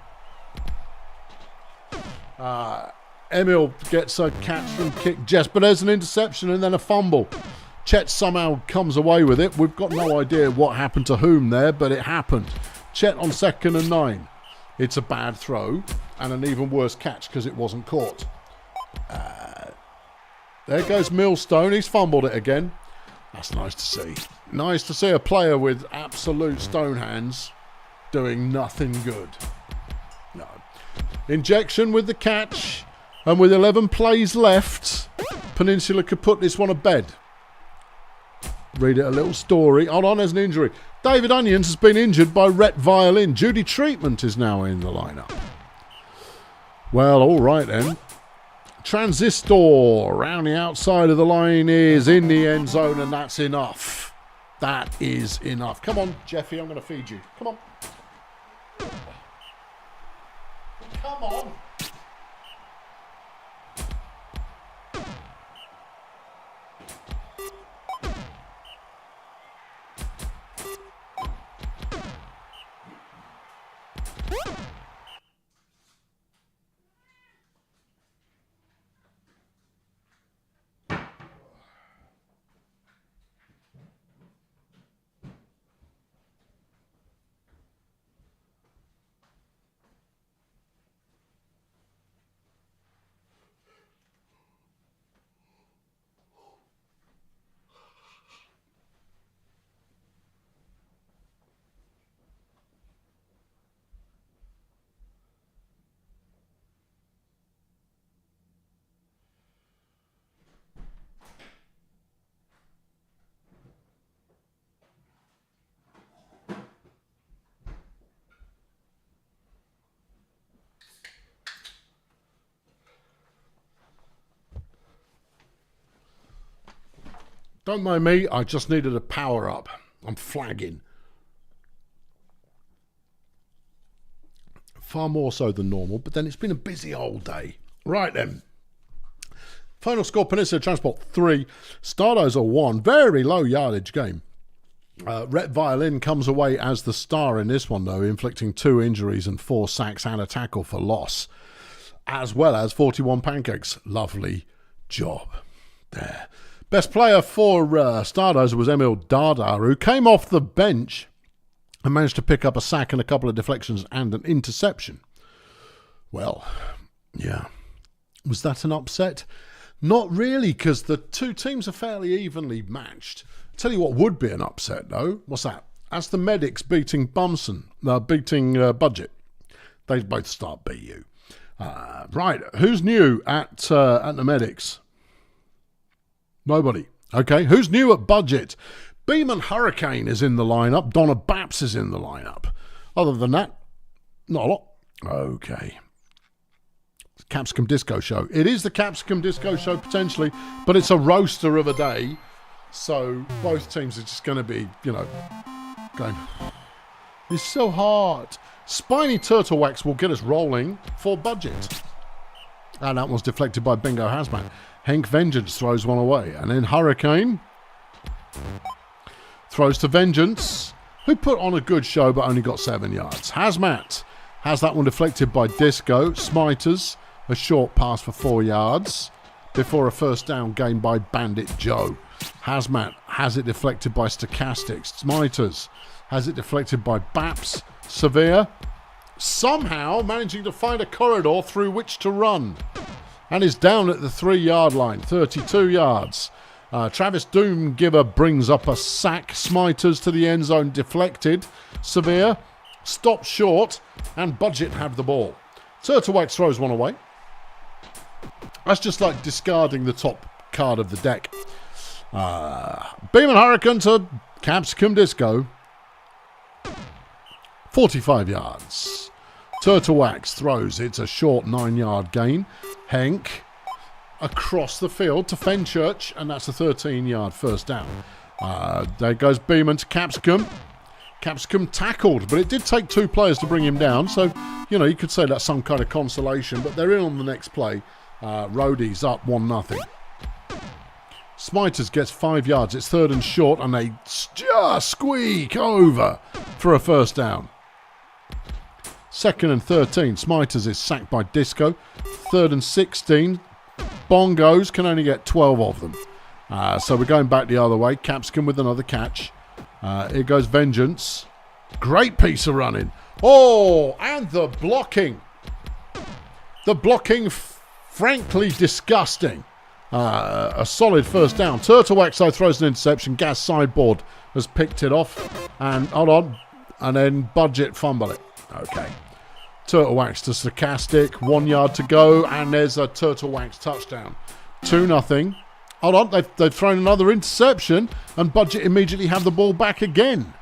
Emil gets a catch from Kick Jess, but there's an interception and then a fumble. Chet somehow comes away with it. We've got no idea what happened to whom there, but it happened. Chet on 2nd and 9. It's a bad throw and an even worse catch because it wasn't caught. There goes Millstone. He's fumbled it again. That's nice to see. Nice to see a player with absolute stone hands doing nothing good. No. Injection with the catch. And with 11 plays left, Peninsula could put this one to bed. Read it a little story. Hold on, there's an injury. David Onions has been injured by Rhett Violin. Judy Treatment is now in the lineup. Well, all right then. Transistor around the outside of the line is in the end zone, and that's enough. That is enough. Come on, Jeffy, I'm going to feed you. Come on. Come on. Don't mind me, I just needed a power up. I'm flagging. Far more so than normal, but then it's been a busy old day. Right then. Final score, Peninsula Transport 3, Stardozer 1. Very low yardage game. Rhett Violin comes away as the star in this one, though, inflicting 2 injuries and 4 sacks and a tackle for loss, as well as 41 pancakes. Lovely job there. Best player for Stardozer was Emil Dardar, who came off the bench and managed to pick up a sack and a couple of deflections and an interception. Well, yeah. Was that an upset? Not really, because the 2 teams are fairly evenly matched. Tell you what would be an upset, though. What's that? That's the Medics beating Budget. They both start BU. Right, who's new at the Medics? Nobody. Okay, who's new at Budget? Beeman Hurricane is in the lineup. Donna Baps is in the lineup. Other than that, not a lot. Okay. Capsicum Disco Show. It is the Capsicum Disco Show, potentially, but it's a roaster of a day. So both teams are just going to be, going, it's so hard. Spiny Turtle Wax will get us rolling for Budget. And that was deflected by Bingo Hazmat. Henk Vengeance throws one away. And then Hurricane throws to Vengeance, who put on a good show but only got 7 yards. Hazmat has that one deflected by Disco. Smiters, a short pass for 4 yards before a first down gained by Bandit Joe. Hazmat has it deflected by Stochastics. Smiters has it deflected by Baps. Severe somehow managing to find a corridor through which to run and is down at the 3-yard line, 32 yards. Travis Doomgiver brings up a sack. Smiters to the end zone deflected. Severe stopped short and Budget have the ball. Turtlewax throws one away. That's just like discarding the top card of the deck. Beeman Hurricane to Capsicum Disco. 45 yards. Turtle Wax throws. It's a short 9-yard gain. Henk across the field to Fenchurch, and that's a 13-yard first down. There goes Beeman to Capsicum. Capsicum tackled, but it did take 2 players to bring him down, so, you know, you could say that's some kind of consolation, but they're in on the next play. Roadies up 1-0. Smiters gets 5 yards. It's 3rd and short, and they just squeak over for a first down. 2nd and 13. Smiters is sacked by Disco. 3rd and 16. Bongos can only get 12 of them. So we're going back the other way. Capsicum with another catch. Here goes Vengeance. Great piece of running. Oh, and the blocking. The blocking, frankly disgusting. A solid first down. Turtle Wax though throws an interception. Gas sideboard has picked it off. And hold on. And then Budget fumble it. Okay. Turtle Wax to Sarcastic. 1 yard to go. And there's a Turtle Wax touchdown. 2-0. Hold on. They've thrown another interception. And Budget immediately have the ball back again.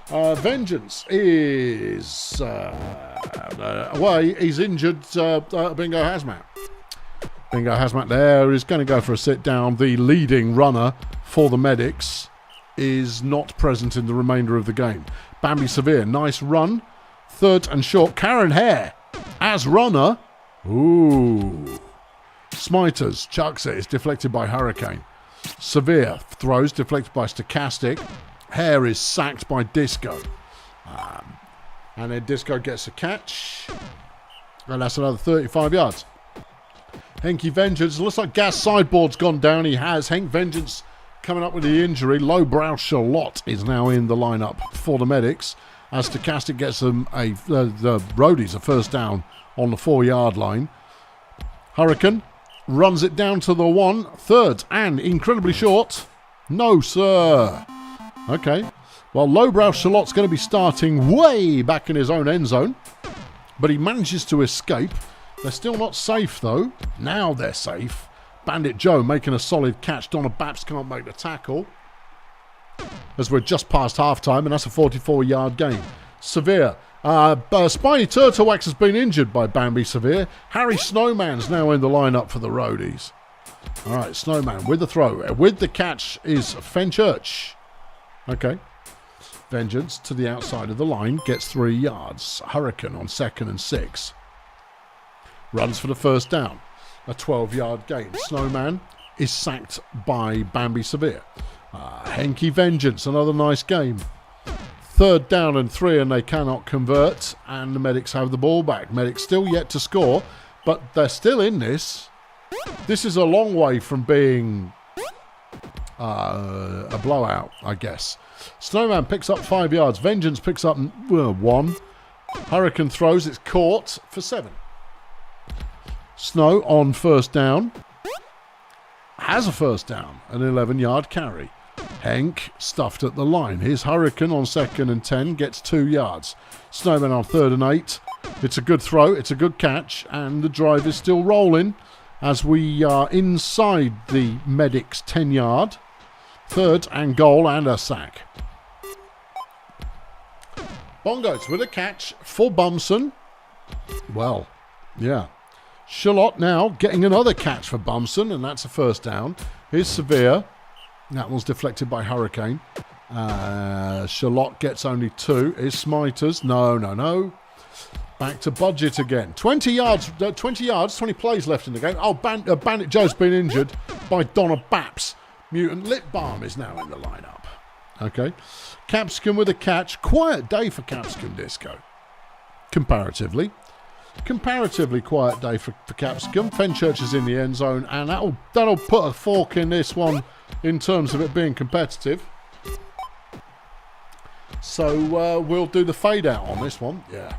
Vengeance is away. He's injured. Bingo Hazmat. Bingo Hazmat there is going to go for a sit down. The leading runner for the Medics is not present in the remainder of the game. Bambi Severe, nice run. 3rd and short. Karen Hare as runner. Ooh. Smiters chucks it. It's deflected by Hurricane. Severe throws, deflected by Stochastic. Hare is sacked by Disco. And then Disco gets a catch. And that's another 35 yards. Henky Vengeance. Looks like Gas Sideboard's gone down. He has. Henk Vengeance coming up with the injury. Lowbrow Charlotte is now in the lineup for the Medics. As Stochastic gets them the Roadies a first down on the 4-yard line. Hurricane runs it down to the 1. 3rd and incredibly short. No, sir. Okay. Well, Lowbrow Charlotte's going to be starting way back in his own end zone. But he manages to escape. They're still not safe, though. Now they're safe. Bandit Joe making a solid catch. Donna Baps can't make the tackle. As we're just past half-time, and that's a 44-yard gain. Severe. Spiny Turtle Wax has been injured by Bambi Severe. Harry Snowman's now in the lineup for the Roadies. All right, Snowman with the throw. With the catch is Fenchurch. Okay. Vengeance to the outside of the line. Gets 3 yards. Hurricane on 2nd and 6. Runs for the first down. A 12-yard gain. Snowman is sacked by Bambi Severe. Henky Vengeance, another nice game. 3rd down and 3, and they cannot convert. And the Medics have the ball back. Medics still yet to score, but they're still in this. This is a long way from being a blowout, I guess. Snowman picks up 5 yards. Vengeance picks up 1. Hurricane throws. It's caught for 7. Snow on first down. Has a first down. An 11-yard carry. Henk stuffed at the line. Here's Hurricane on 2nd and 10. Gets 2 yards. Snowman on 3rd and 8. It's a good throw. It's a good catch. And the drive is still rolling as we are inside the Medics 10-yard. 3rd and goal and a sack. Bongos with a catch for Bumson. Well, yeah. Charlotte now getting another catch for Bumson, and that's a first down. Here's Severe. That was deflected by Hurricane. Charlotte gets only 2. Here's Smiters. No. Back to Budget again. 20 yards, 20 plays left in the game. Oh, Bandit Joe's been injured by Donna Baps. Mutant Lip Balm is now in the lineup. Okay. Capsicum with a catch. Quiet day for Capsicum Disco. Comparatively quiet day for Capsicum. Fenchurch is in the end zone, and that'll put a fork in this one in terms of it being competitive. So we'll do the fade out on this one. Yeah.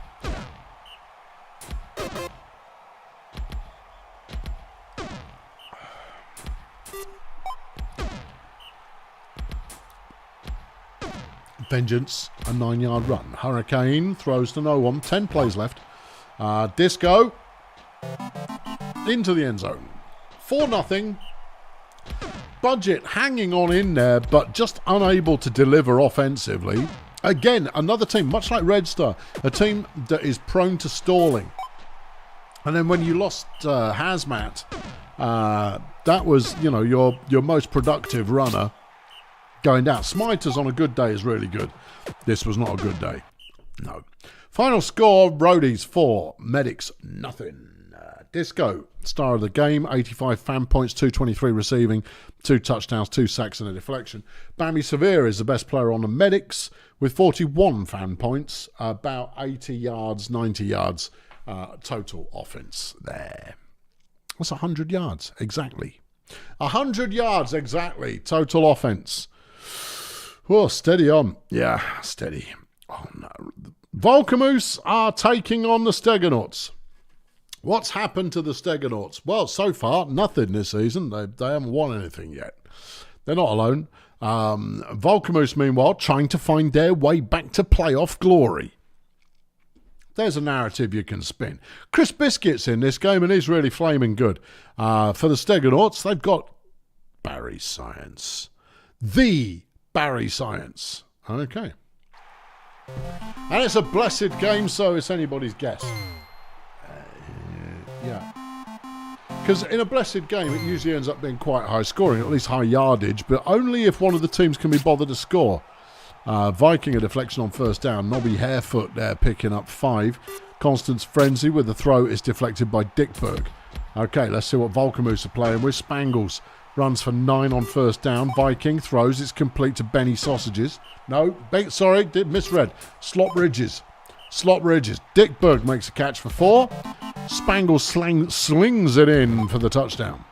Vengeance, a 9-yard run. Hurricane throws to no one. 10 plays left. Disco into the end zone. 4-0. budget hanging on in there, but just unable to deliver offensively. Again, another team, much like Red Star, a team that is prone to stalling. And then when you lost Hazmat, that was, you know, your most productive runner going down. Smiters on a good day is really good. This was not a good day. No. Final score, Roadies 4, Medics nothing. Disco, star of the game, 85 fan points, 223 receiving, 2 touchdowns, 2 sacks and a deflection. Bambi Severe is the best player on the Medics with 41 fan points, about 80 yards, 90 yards total offense there. That's 100 yards, exactly. 100 yards, exactly, total offense. Oh, steady on. Yeah, steady. Oh, no. Volcamoose are taking on the Steggonauts. What's happened to the Steggonauts? Well, so far, nothing this season. They haven't won anything yet. They're not alone. Volcamoose, meanwhile, trying to find their way back to playoff glory. There's a narrative you can spin. Chris Biscuit's in this game, and he's really flaming good. For the Steggonauts, they've got Barry Science. The Barry Science. Okay. And it's a blessed game, so it's anybody's guess. Yeah. Because in a blessed game, it usually ends up being quite high scoring, at least high yardage, but only if one of the teams can be bothered to score. Viking a deflection on first down. Nobby Harefoot there picking up 5. Constance Frenzy with the throw is deflected by Dickberg. Okay, let's see what Volcamoose are playing with. Spangles runs for 9 on first down. Viking throws. It's complete to Benny Sausages. No, misread. Slop Ridges. Dickberg makes a catch for 4. Spangles slings it in for the touchdown.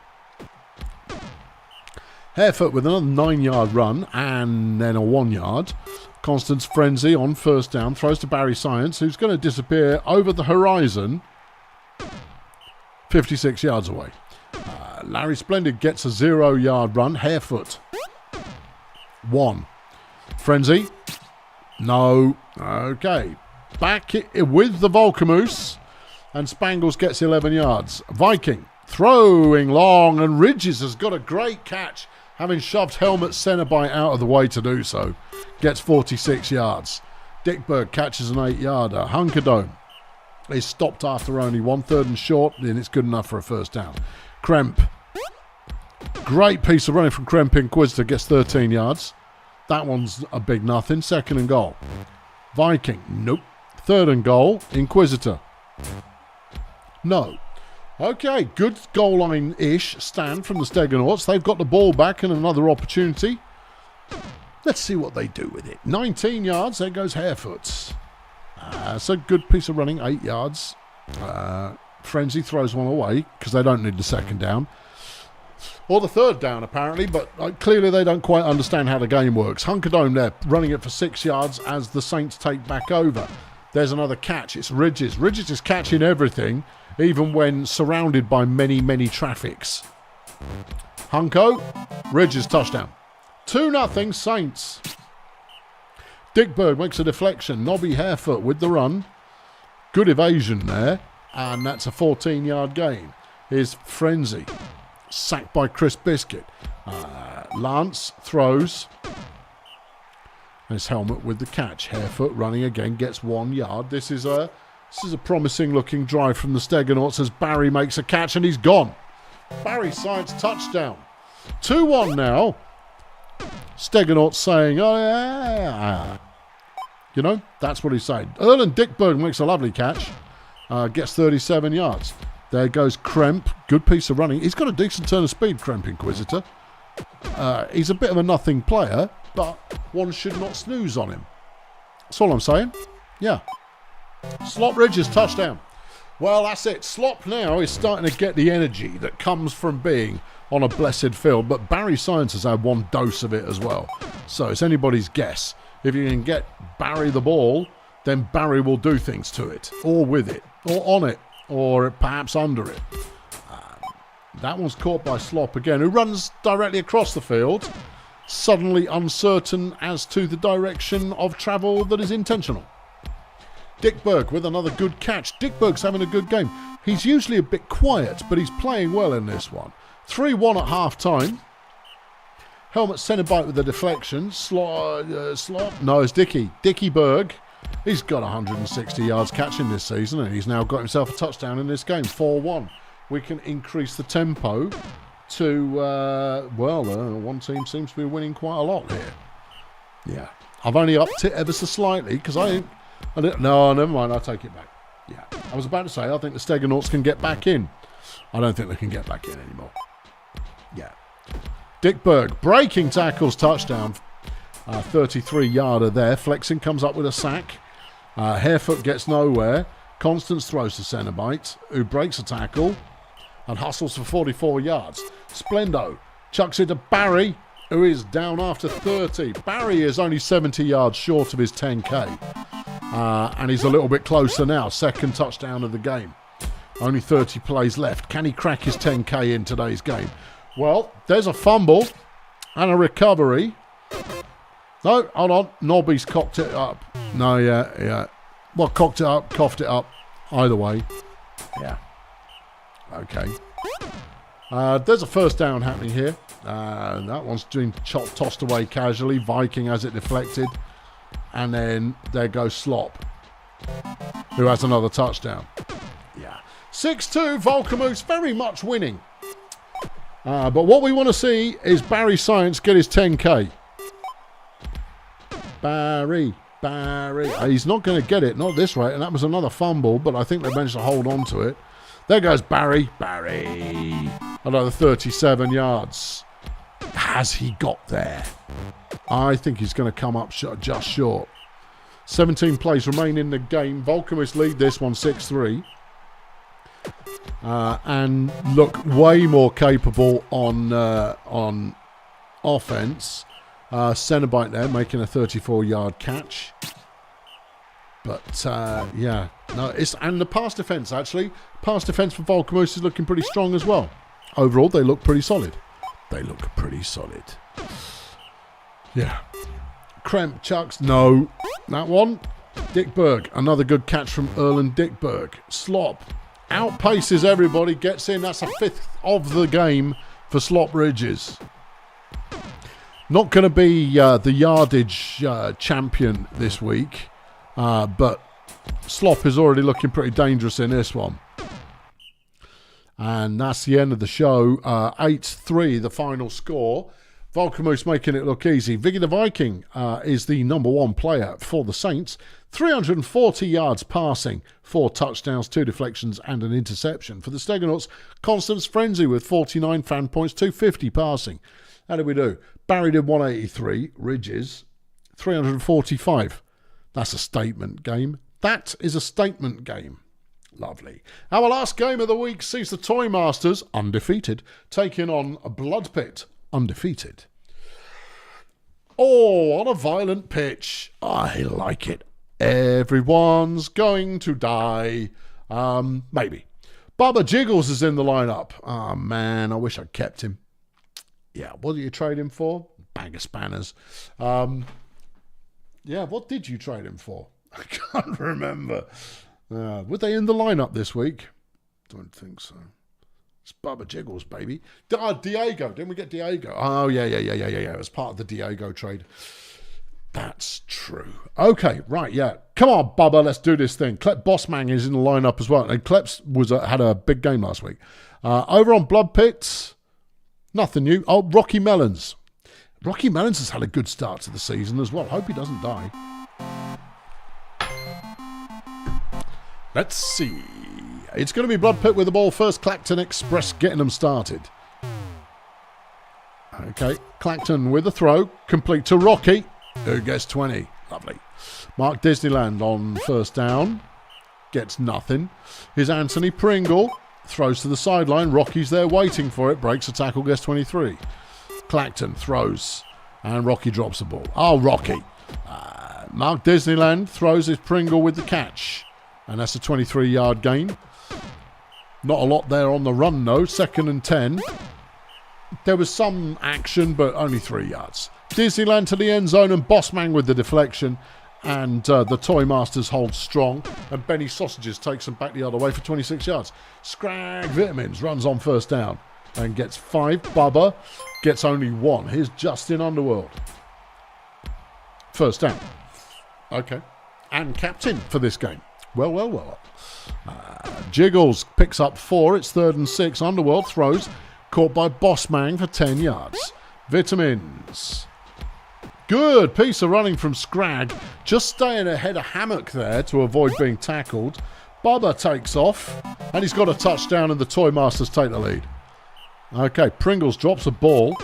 Harefoot with another 9-yard run and then a 1-yard. Constance Frenzy on first down throws to Barry Science, who's going to disappear over the horizon 56 yards away. Larry Splendid gets a 0-yard run. Harefoot 1. Frenzy no. Okay, back with the Volcamoose, and Spangles gets 11 yards. Viking throwing long, and Ridges has got a great catch, having shoved Helmet Cenobite out of the way to do so. Gets 46 yards. Dickberg catches an 8-yarder. Hunkerdome is stopped after only 1 3rd and short, and it's good enough for a first down. Kremp, great piece of running from Kremp. Inquisitor gets 13 yards. That one's a big nothing. 2nd and goal. Viking, nope. 3rd and goal. Inquisitor, no. Okay, good goal line-ish stand from the Steggonauts. They've got the ball back and another opportunity. Let's see what they do with it. 19 yards, there goes Harefoot. It's a good piece of running, 8 yards. Frenzy throws one away because they don't need the 2nd down. Or the 3rd down, apparently, but clearly they don't quite understand how the game works. Hunkerdome there, running it for 6 yards as the Saints take back over. There's another catch. It's Ridges. Ridges is catching everything, even when surrounded by many, many traffics. Hunko, Ridges touchdown. 2-0 Saints. Dickberg makes a deflection. Nobby Harefoot with the run. Good evasion there. And that's a 14-yard gain. Here's Frenzy. Sacked by Chris Biscuit. Lance throws. And it's Helmet with the catch. Harefoot running again, gets 1 yard. This is a promising-looking drive from the Steggonauts as Barry makes a catch and he's gone. Barry Science touchdown. 2-1 now. Steggonauts saying, oh, yeah. You know, that's what he's saying. Erlen Dickberg makes a lovely catch. Gets 37 yards. There goes Kremp. Good piece of running. He's got a decent turn of speed, Kremp Inquisitor. He's a bit of a nothing player, but one should not snooze on him. That's all I'm saying. Yeah. Slop Ridges touchdown. Well, that's it. Slop now is starting to get the energy that comes from being on a blessed field, but Barry Science has had 1 dose of it as well. So it's anybody's guess. If you can get Barry the ball, then Barry will do things to it, or with it, or on it, or perhaps under it. That one's caught by Slop again, who runs directly across the field, suddenly uncertain as to the direction of travel that is intentional. Dickberg with another good catch. Dickberg's having a good game. He's usually a bit quiet, but he's playing well in this one. 3-1 at half-time. Helmet Cenobite with the deflection. Slot. No, it's Dickie. Dickie Berg. He's got 160 yards catching this season, and he's now got himself a touchdown in this game. 4-1. We can increase the tempo to, one team seems to be winning quite a lot here. Yeah. I've only upped it ever so slightly because I didn't. No, never mind. I'll take it back. Yeah. I was about to say, I think the Steggonauts can get back in. I don't think they can get back in anymore. Yeah. Dick Berg, breaking tackles, touchdown. 33-yarder there. Flexing comes up with a sack. Harefoot gets nowhere. Constance throws to Cenobite, who breaks a tackle and hustles for 44 yards. Splendo chucks it to Barry, who is down after 30. Barry is only 70 yards short of his 10K. And he's a little bit closer now. Second touchdown of the game. Only 30 plays left. Can he crack his 10K in today's game? Well, there's a fumble and a recovery. No, hold on. Nobby's cocked it up. No, yeah. Well, cocked it up, coughed it up. Either way. Yeah. Okay. There's a first down happening here. That one's being tossed away casually. Viking has it deflected. And then there goes Slop, who has another touchdown. Yeah. 6-2, Volcamoose very much winning. But what we want to see is Barry Science get his 10K. Barry. He's not going to get it, not at this rate. And that was another fumble, but I think they managed to hold on to it. There goes Barry. Another 37 yards. Has he got there? I think he's going to come up just short. 17 plays remain in the game. Volcamoose lead this one 6-3. And look way more capable on offense. Cenobite there making a 34-yard catch. But, yeah. No, and the pass defence, actually. Pass defence for Volcamoose is looking pretty strong as well. Overall, they look pretty solid. Yeah. Kremp chucks. No. That one. Dick Berg. Another good catch from Erlen Dick Berg. Slop. Outpaces everybody. Gets in. That's a fifth of the game for Slop Ridges. Not going to be the yardage champion this week. But Slop is already looking pretty dangerous in this one. And that's the end of the show. 8-3, the final score. Volcamoose making it look easy. Viggy the Viking is the number one player for the Saints. 340 yards passing, 4 touchdowns, 2 deflections and an interception. For the Steggonauts, Constance Frenzy with 49 fan points, 250 passing. How did we do? Barry did 183, Ridges 345. That's a statement game. That is a statement game. Lovely. Our last game of the week sees the Toy Masters, undefeated, taking on a Blood Pit, undefeated. Oh, on a violent pitch. I like it. Everyone's going to die. Maybe. Bubba Jiggles is in the lineup. Oh, man, I wish I'd kept him. Yeah, what did you trade him for? Bag of spanners. Yeah, what did you trade him for? I can't remember. Were they in the lineup this week? Don't think so. It's Bubba Jiggles, baby. Diego. Didn't we get Diego? Oh, yeah. It was part of the Diego trade. That's true. Okay, right, yeah. Come on, Bubba, let's do this thing. Klep Bossman is in the lineup as well. And Kleps had a big game last week. Over on Blood Pits, nothing new. Oh, Rocky Melons. Rocky Melons has had a good start to the season as well. Hope he doesn't die. Let's see. It's going to be Blood Pit with the ball first. Clacton Express getting them started. Okay, Clacton with a throw. Complete to Rocky, who gets 20. Lovely. Mark Disneyland on first down. Gets nothing. Here's Anthony Pringle. Throws to the sideline. Rocky's there waiting for it. Breaks a tackle, gets 23. Clacton throws. And Rocky drops the ball. Oh, Rocky. Mark Disneyland throws his Pringle with the catch. And that's a 23-yard gain. Not a lot there on the run, though. 2nd and 10. There was some action, but only 3 yards. Disneyland to the end zone and Bossman with the deflection. And the Toy Masters hold strong. And Benny Sausages takes them back the other way for 26 yards. Scrag Vitamins runs on first down. and gets 5. Bubba gets only 1. Here's Justin Underworld. First down. Okay. And captain for this game. Well. Jiggles picks up 4. It's 3rd and 6. Underworld throws. Caught by Bossman for 10 yards. Vitamins. Good piece of running from Scrag. Just staying ahead of Hammock there to avoid being tackled. Bubba takes off. And he's got a touchdown and the Toy Masters take the lead. Okay, Pringles drops a ball.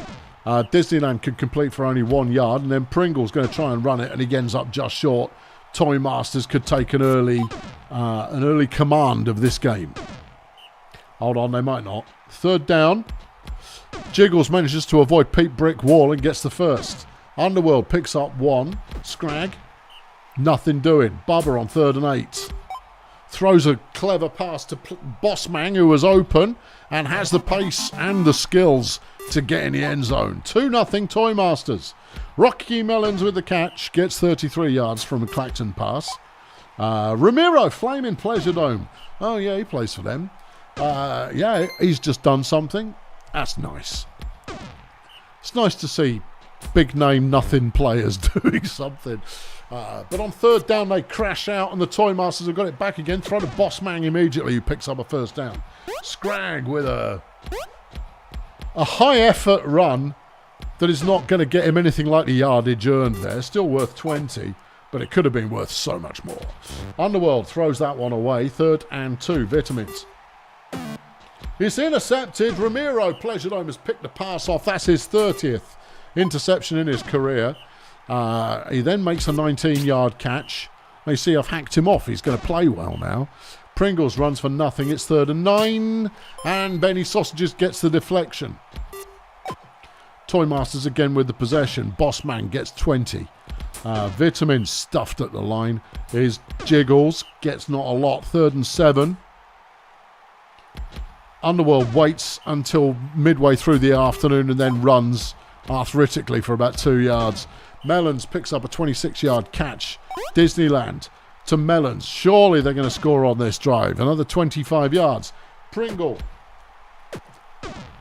Disneyland can complete for only 1 yard. And then Pringles going to try and run it. And he ends up just short. Toy Masters could take an early command of this game. Hold on, they might not. 3rd down. Jiggles manages to avoid Pete Brick Wall and gets the first. Underworld picks up 1. Scrag. Nothing doing. Bubba on 3rd and 8. Throws a clever pass to Bossman, who was open and has the pace and the skills to get in the end zone. 2-0 Toy Masters. Rocky Melons with the catch. Gets 33 yards from a Clacton pass. Ramiro, Flaming Pleasure Dome. Oh, yeah, he plays for them. Yeah, he's just done something. That's nice. It's nice to see big name nothing players doing something. But on 3rd down, they crash out, and the Toy Masters have got it back again. Throw to Bossman immediately, who picks up a 1st down. Scrag with a high-effort run that is not going to get him anything like the yardage earned there. Still worth 20, but it could have been worth so much more. Underworld throws that one away. 3rd and 2. Vitamins. It's intercepted. Ramiro Pleasure Dome has picked the pass off. That's his 30th interception in his career. He then makes a 19-yard catch. You see, I've hacked him off. He's going to play well now. Pringles runs for nothing. It's 3rd and 9. And Benny Sausages gets the deflection. Toy Masters again with the possession. Bossman gets 20. Vitamin stuffed at the line. Here's Jiggles. Gets not a lot. 3rd and 7. Underworld waits until midway through the afternoon and then runs arthritically for about 2 yards. Melons picks up a 26-yard catch. Disneyland to Melons. Surely they're going to score on this drive. Another 25 yards. Pringle.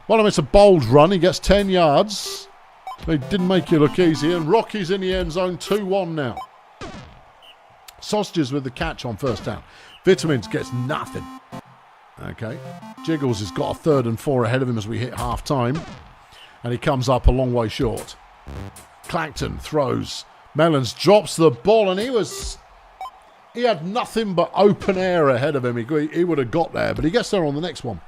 Well, it's a bold run. He gets 10 yards. They didn't make it look easy. And Rocky's in the end zone. 2-1 now. Sausages with the catch on 1st down. Vitamins gets nothing. Okay. Jiggles has got a 3rd and 4 ahead of him as we hit half time. And he comes up a long way short. Clacton throws. Melons drops the ball, and he had nothing but open air ahead of him. He would have got there, but he gets there on the next one.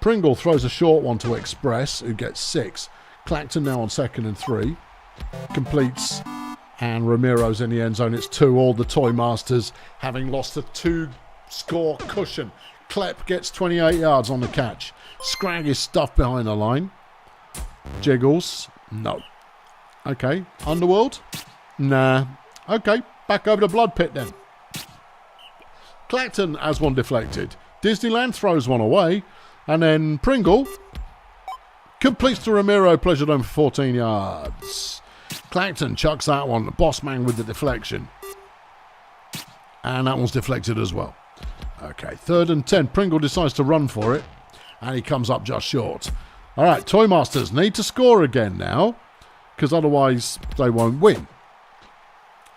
Pringle throws a short one to Express, who gets 6. Clacton now on 2nd and 3. Completes, and Ramiro's in the end zone. It's 2-all. The Toy Masters having lost a 2-score cushion. Klep gets 28 yards on the catch. Scrag is stuffed behind the line. Jiggles, no. Okay, Underworld? Nah. Okay, back over to Blood Pit then. Clacton has one deflected. Disneyland throws one away. And then Pringle completes to Ramiro Pleasure Dome for 14 yards. Clacton chucks that one. Bossman with the deflection. And that one's deflected as well. Okay, 3rd and 10. Pringle decides to run for it. And he comes up just short. All right, Toy Masters need to score again now, because otherwise they won't win.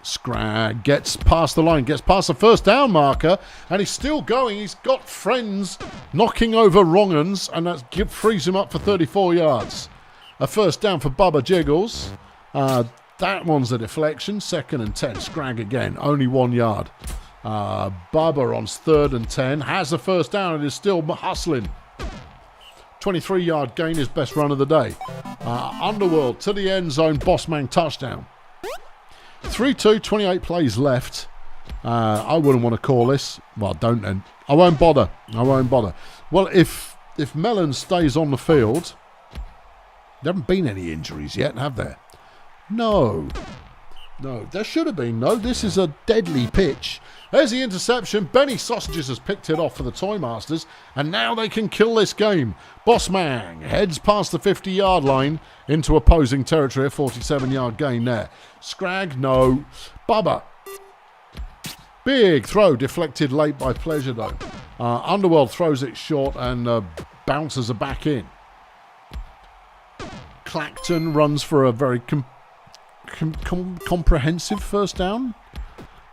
Scrag gets past the line, gets past the 1st down marker, and he's still going. He's got friends knocking over wrong uns, and that frees him up for 34 yards. A 1st down for Bubba Jiggles. That one's a deflection. 2nd and 10. Scrag again, only 1 yard. Bubba on 3rd and 10 has a 1st down and is still hustling. 23-yard gain, his best run of the day. Underworld to the end zone. Bossman touchdown. 3-2, 28 plays left. I wouldn't want to call this. Well, don't then. I won't bother. Well, if Mellon stays on the field, there haven't been any injuries yet, have there? No, there should have been. No, this is a deadly pitch. There's the interception. Benny Sausages has picked it off for the Toy Masters, and now they can kill this game. Bossman heads past the 50-yard line into opposing territory. A 47-yard gain there. Scrag, no. Bubba. Big throw deflected late by Pleasure Dome. Underworld throws it short, and bouncers are back in. Clacton runs for a very comprehensive first down.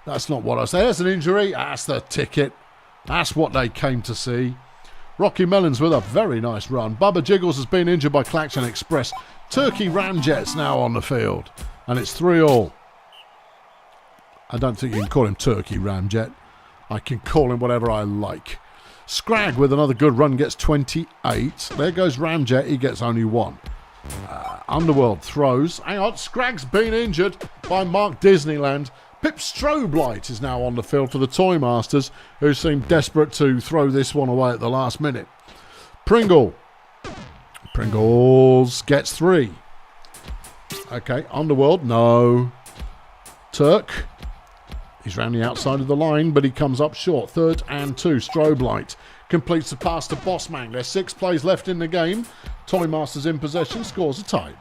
That's not what I say. There's an injury. That's the ticket. That's what they came to see. Rocky Melons with a very nice run. Bubba Jiggles has been injured by Clacton Express. Turkey Ramjet's now on the field. And it's 3-all. I don't think you can call him Turkey Ramjet. I can call him whatever I like. Scrag with another good run gets 28. There goes Ramjet. He gets only 1. Underworld throws. Hang on, Scrag's been injured by Mark Disneyland. Pip Stroblight is now on the field for the Toy Masters, who seem desperate to throw this one away at the last minute. Pringles gets 3. Okay, Underworld, no. Turk, he's round the outside of the line, but he comes up short. 3rd and 2, Stroblight completes the pass to Bossman. There's 6 plays left in the game. Toy Masters in possession, scores a tithe.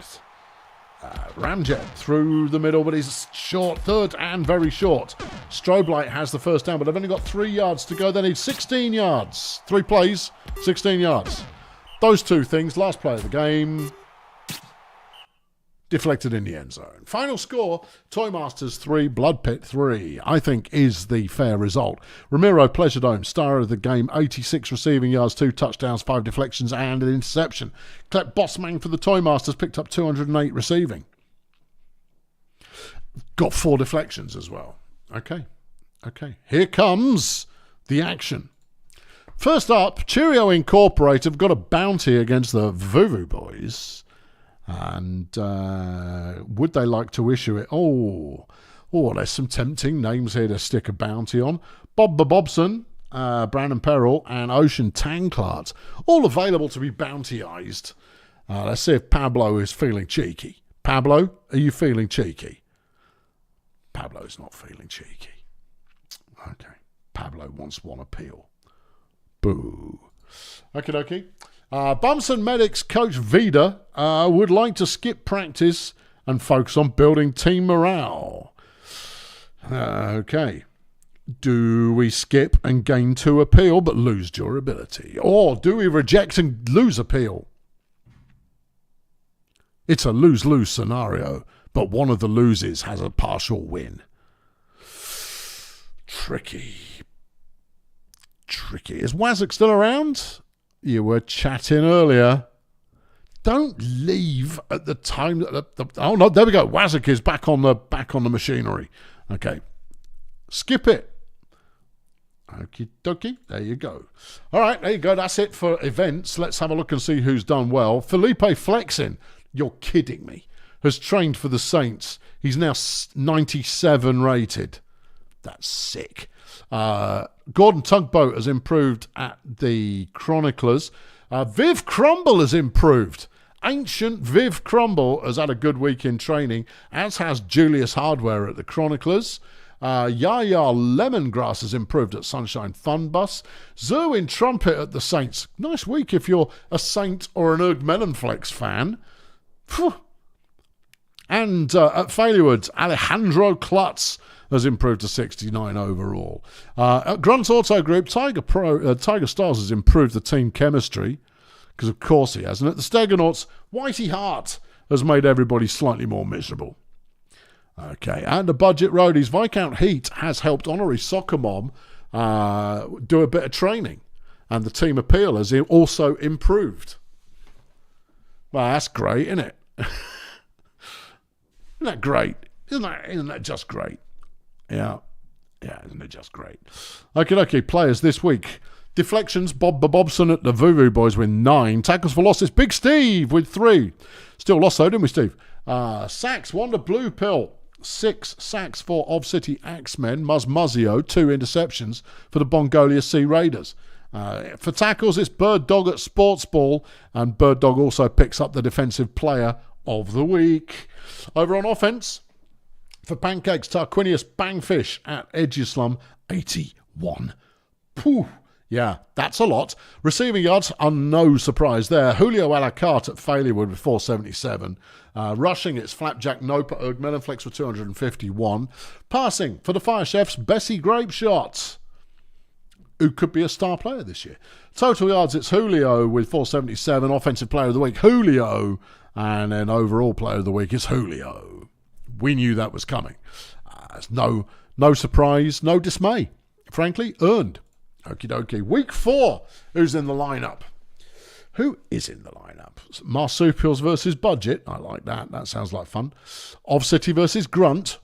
Ramjet through the middle, but he's short. 3rd and very short. Stroblight has the first down, but they've only got 3 yards to go. They need 16 yards. 3 plays, 16 yards. Those 2 things, last play of the game, deflected in the end zone. Final score, Toy Masters 3, Blood Pit 3, I think is the fair result. Ramiro Pleasure Dome, star of the game, 86 receiving yards, 2 touchdowns, 5 deflections and an interception. Clep Bossman for the Toy Masters picked up 208 receiving. Got 4 deflections as well. Okay. Here comes the action. First up, Cheerio Incorporated have got a bounty against the Voodoo Boys. And would they like to issue it? Oh, there's some tempting names here to stick a bounty on. Bob Bobson, Brandon Perrell, and Ocean Tanclart, all available to be bountyized. Let's see if Pablo is feeling cheeky. Pablo, are you feeling cheeky? Pablo's not feeling cheeky. Okay. Pablo wants 1 appeal. Boo. Okie dokie. Bumson Medics coach Vida would like to skip practice and focus on building team morale. Okay. Do we skip and gain 2 appeal but lose durability? Or do we reject and lose appeal? It's a lose-lose scenario, but one of the loses has a partial win. Tricky. Is Wazak still around? You were chatting earlier. Don't leave at the time that oh no, there we go. Wazak is back on the machinery. Okay. Skip it. Okie dokie. There you go. All right, there you go. That's it for events. Let's have a look and see who's done well. Felipe Flexin. You're kidding me. Has trained for the Saints. He's now 97 rated. That's sick. Gordon Tugboat has improved at the Chroniclers. Viv Crumble has improved. Ancient Viv Crumble has had a good week in training, as has Julius Hardware at the Chroniclers. Yaya Lemongrass has improved at Sunshine Fun Bus. Zerwin Trumpet at the Saints. Nice week if you're a Saint or an Urrgmelonflex fan. Phew. And at Failurewoods, Alejandro Klutz has improved to 69 overall. At Grunt Auto Group, Tiger Stars has improved the team chemistry, because of course he has. And at the Steggonauts, Whitey Hart has made everybody slightly more miserable. Okay, and the Budget Roadies, Viscount Heat has helped Honorary Soccer Mom do a bit of training. And the team appeal has also improved. Well, that's great, isn't it? Isn't that great? Isn't that just great? Yeah, isn't it just great? Okay, players this week. Deflections, Bob Bobson at the Voodoo Boys with 9. Tackles for losses, Big Steve with 3. Still lost though, didn't we, Steve? Sacks, Wonder Blue Pill. 6 sacks for Of City Axemen. Muzio, 2 interceptions for the Bongolia Sea Raiders. For tackles, it's Bird Dog at Sports Ball, and Bird Dog also picks up the Defensive Player of the Week. Over on offense, for Pancakes, Tarquinius Bangfish at Edgeslum, 81. Pooh. Yeah, that's a lot. Receiving yards are no surprise there. Julio Alacarte at Failurwood with 477. Rushing, it's Flapjack Nope at Urrgmelonflex with 251. Passing, for the Fire Chefs, Bessie Grapeshot. who could be a star player this year. Total yards, it's Julio with 477. Offensive player of the week, Julio. And then overall player of the week is Julio. We knew that was coming. No surprise, no dismay. Frankly, earned. Okie dokie. Week 4. Who's in the lineup? Who is in the lineup? Marsupials versus Budget. I like that. That sounds like fun. Of City versus Grunt.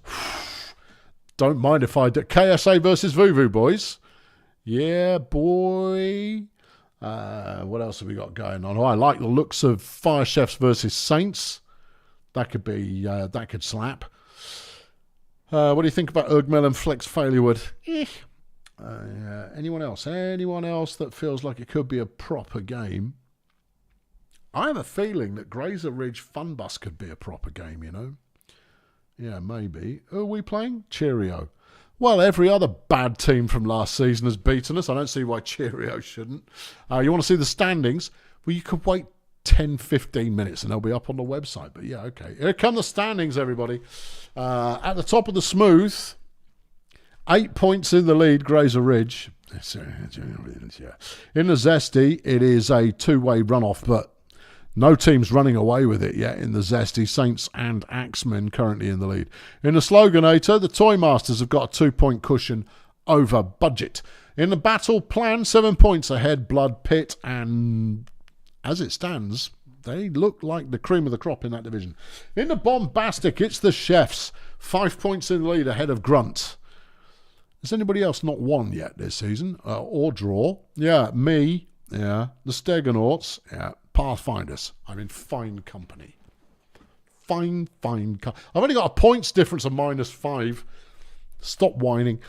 Don't mind if I do. KSA versus Vuvu, boys. Yeah, boy. What else have we got going on? Oh, I like the looks of Fire Chefs versus Saints. That could be. That could slap. What do you think about Urrgmelonflex Failurewood? Anyone else? Anyone else that feels like it could be a proper game? I have a feeling that Grazer Ridge Funbus could be a proper game, you know. Yeah, maybe. Who are we playing? Cheerio. Well, every other bad team from last season has beaten us. I don't see why Cheerio shouldn't. You want to see the standings? Well, you could wait 10, 15 minutes and they'll be up on the website. But yeah, okay. Here come the standings, everybody. At the top of the smooth, 8 points in the lead, Grazer Ridge. In the Zesty, it is a two-way runoff, but no team's running away with it yet in the Zesty. Saints and Axemen currently in the lead. In the Sloganator, the Toy Masters have got a 2-point cushion over Budget. In the Battle Plan, 7 points ahead, Blood Pit, and as it stands, they look like the cream of the crop in that division. In the Bombastic, it's the Chefs. 5 points in the lead ahead of Grunt. Has anybody else not won yet this season? Or draw? Yeah, me. Yeah, the Steggonauts. Yeah, Pathfinders. I'm in fine company. Fine company. I've only got a points difference of -5. Stop whining.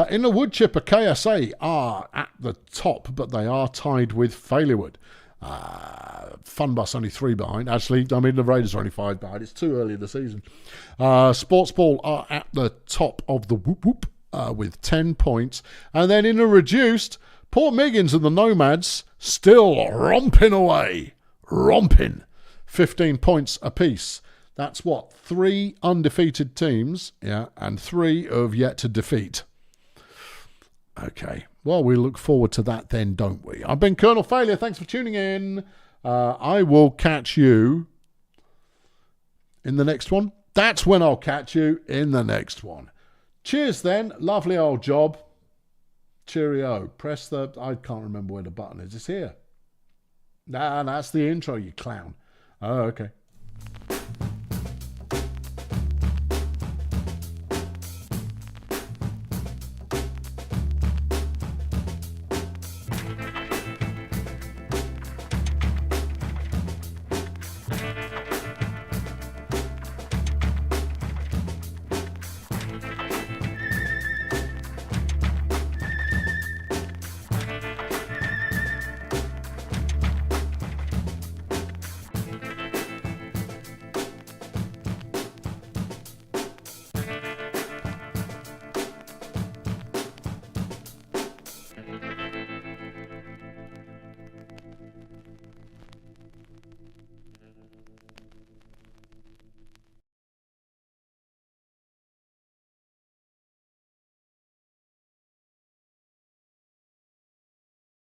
In the Wood Chipper, KSA are at the top, but they are tied with Failurewood. Funbus only 3 behind. Actually, I mean, the Raiders are only 5 behind. It's too early in the season. Sports Ball are at the top of the whoop whoop with 10 points. And then in a reduced, Port Miggins and the Nomads still romping away. Romping. 15 points apiece. That's what? 3 undefeated teams, yeah, and 3 have yet to defeat. Okay. Well, we look forward to that then, don't we? I've been Colonel Failure. Thanks for tuning in. I will catch you in the next one. That's when I'll catch you in the next one. Cheers then. Lovely old job. Cheerio. Press the... I can't remember where the button is. It's here. Nah, that's the intro, you clown. Oh, okay.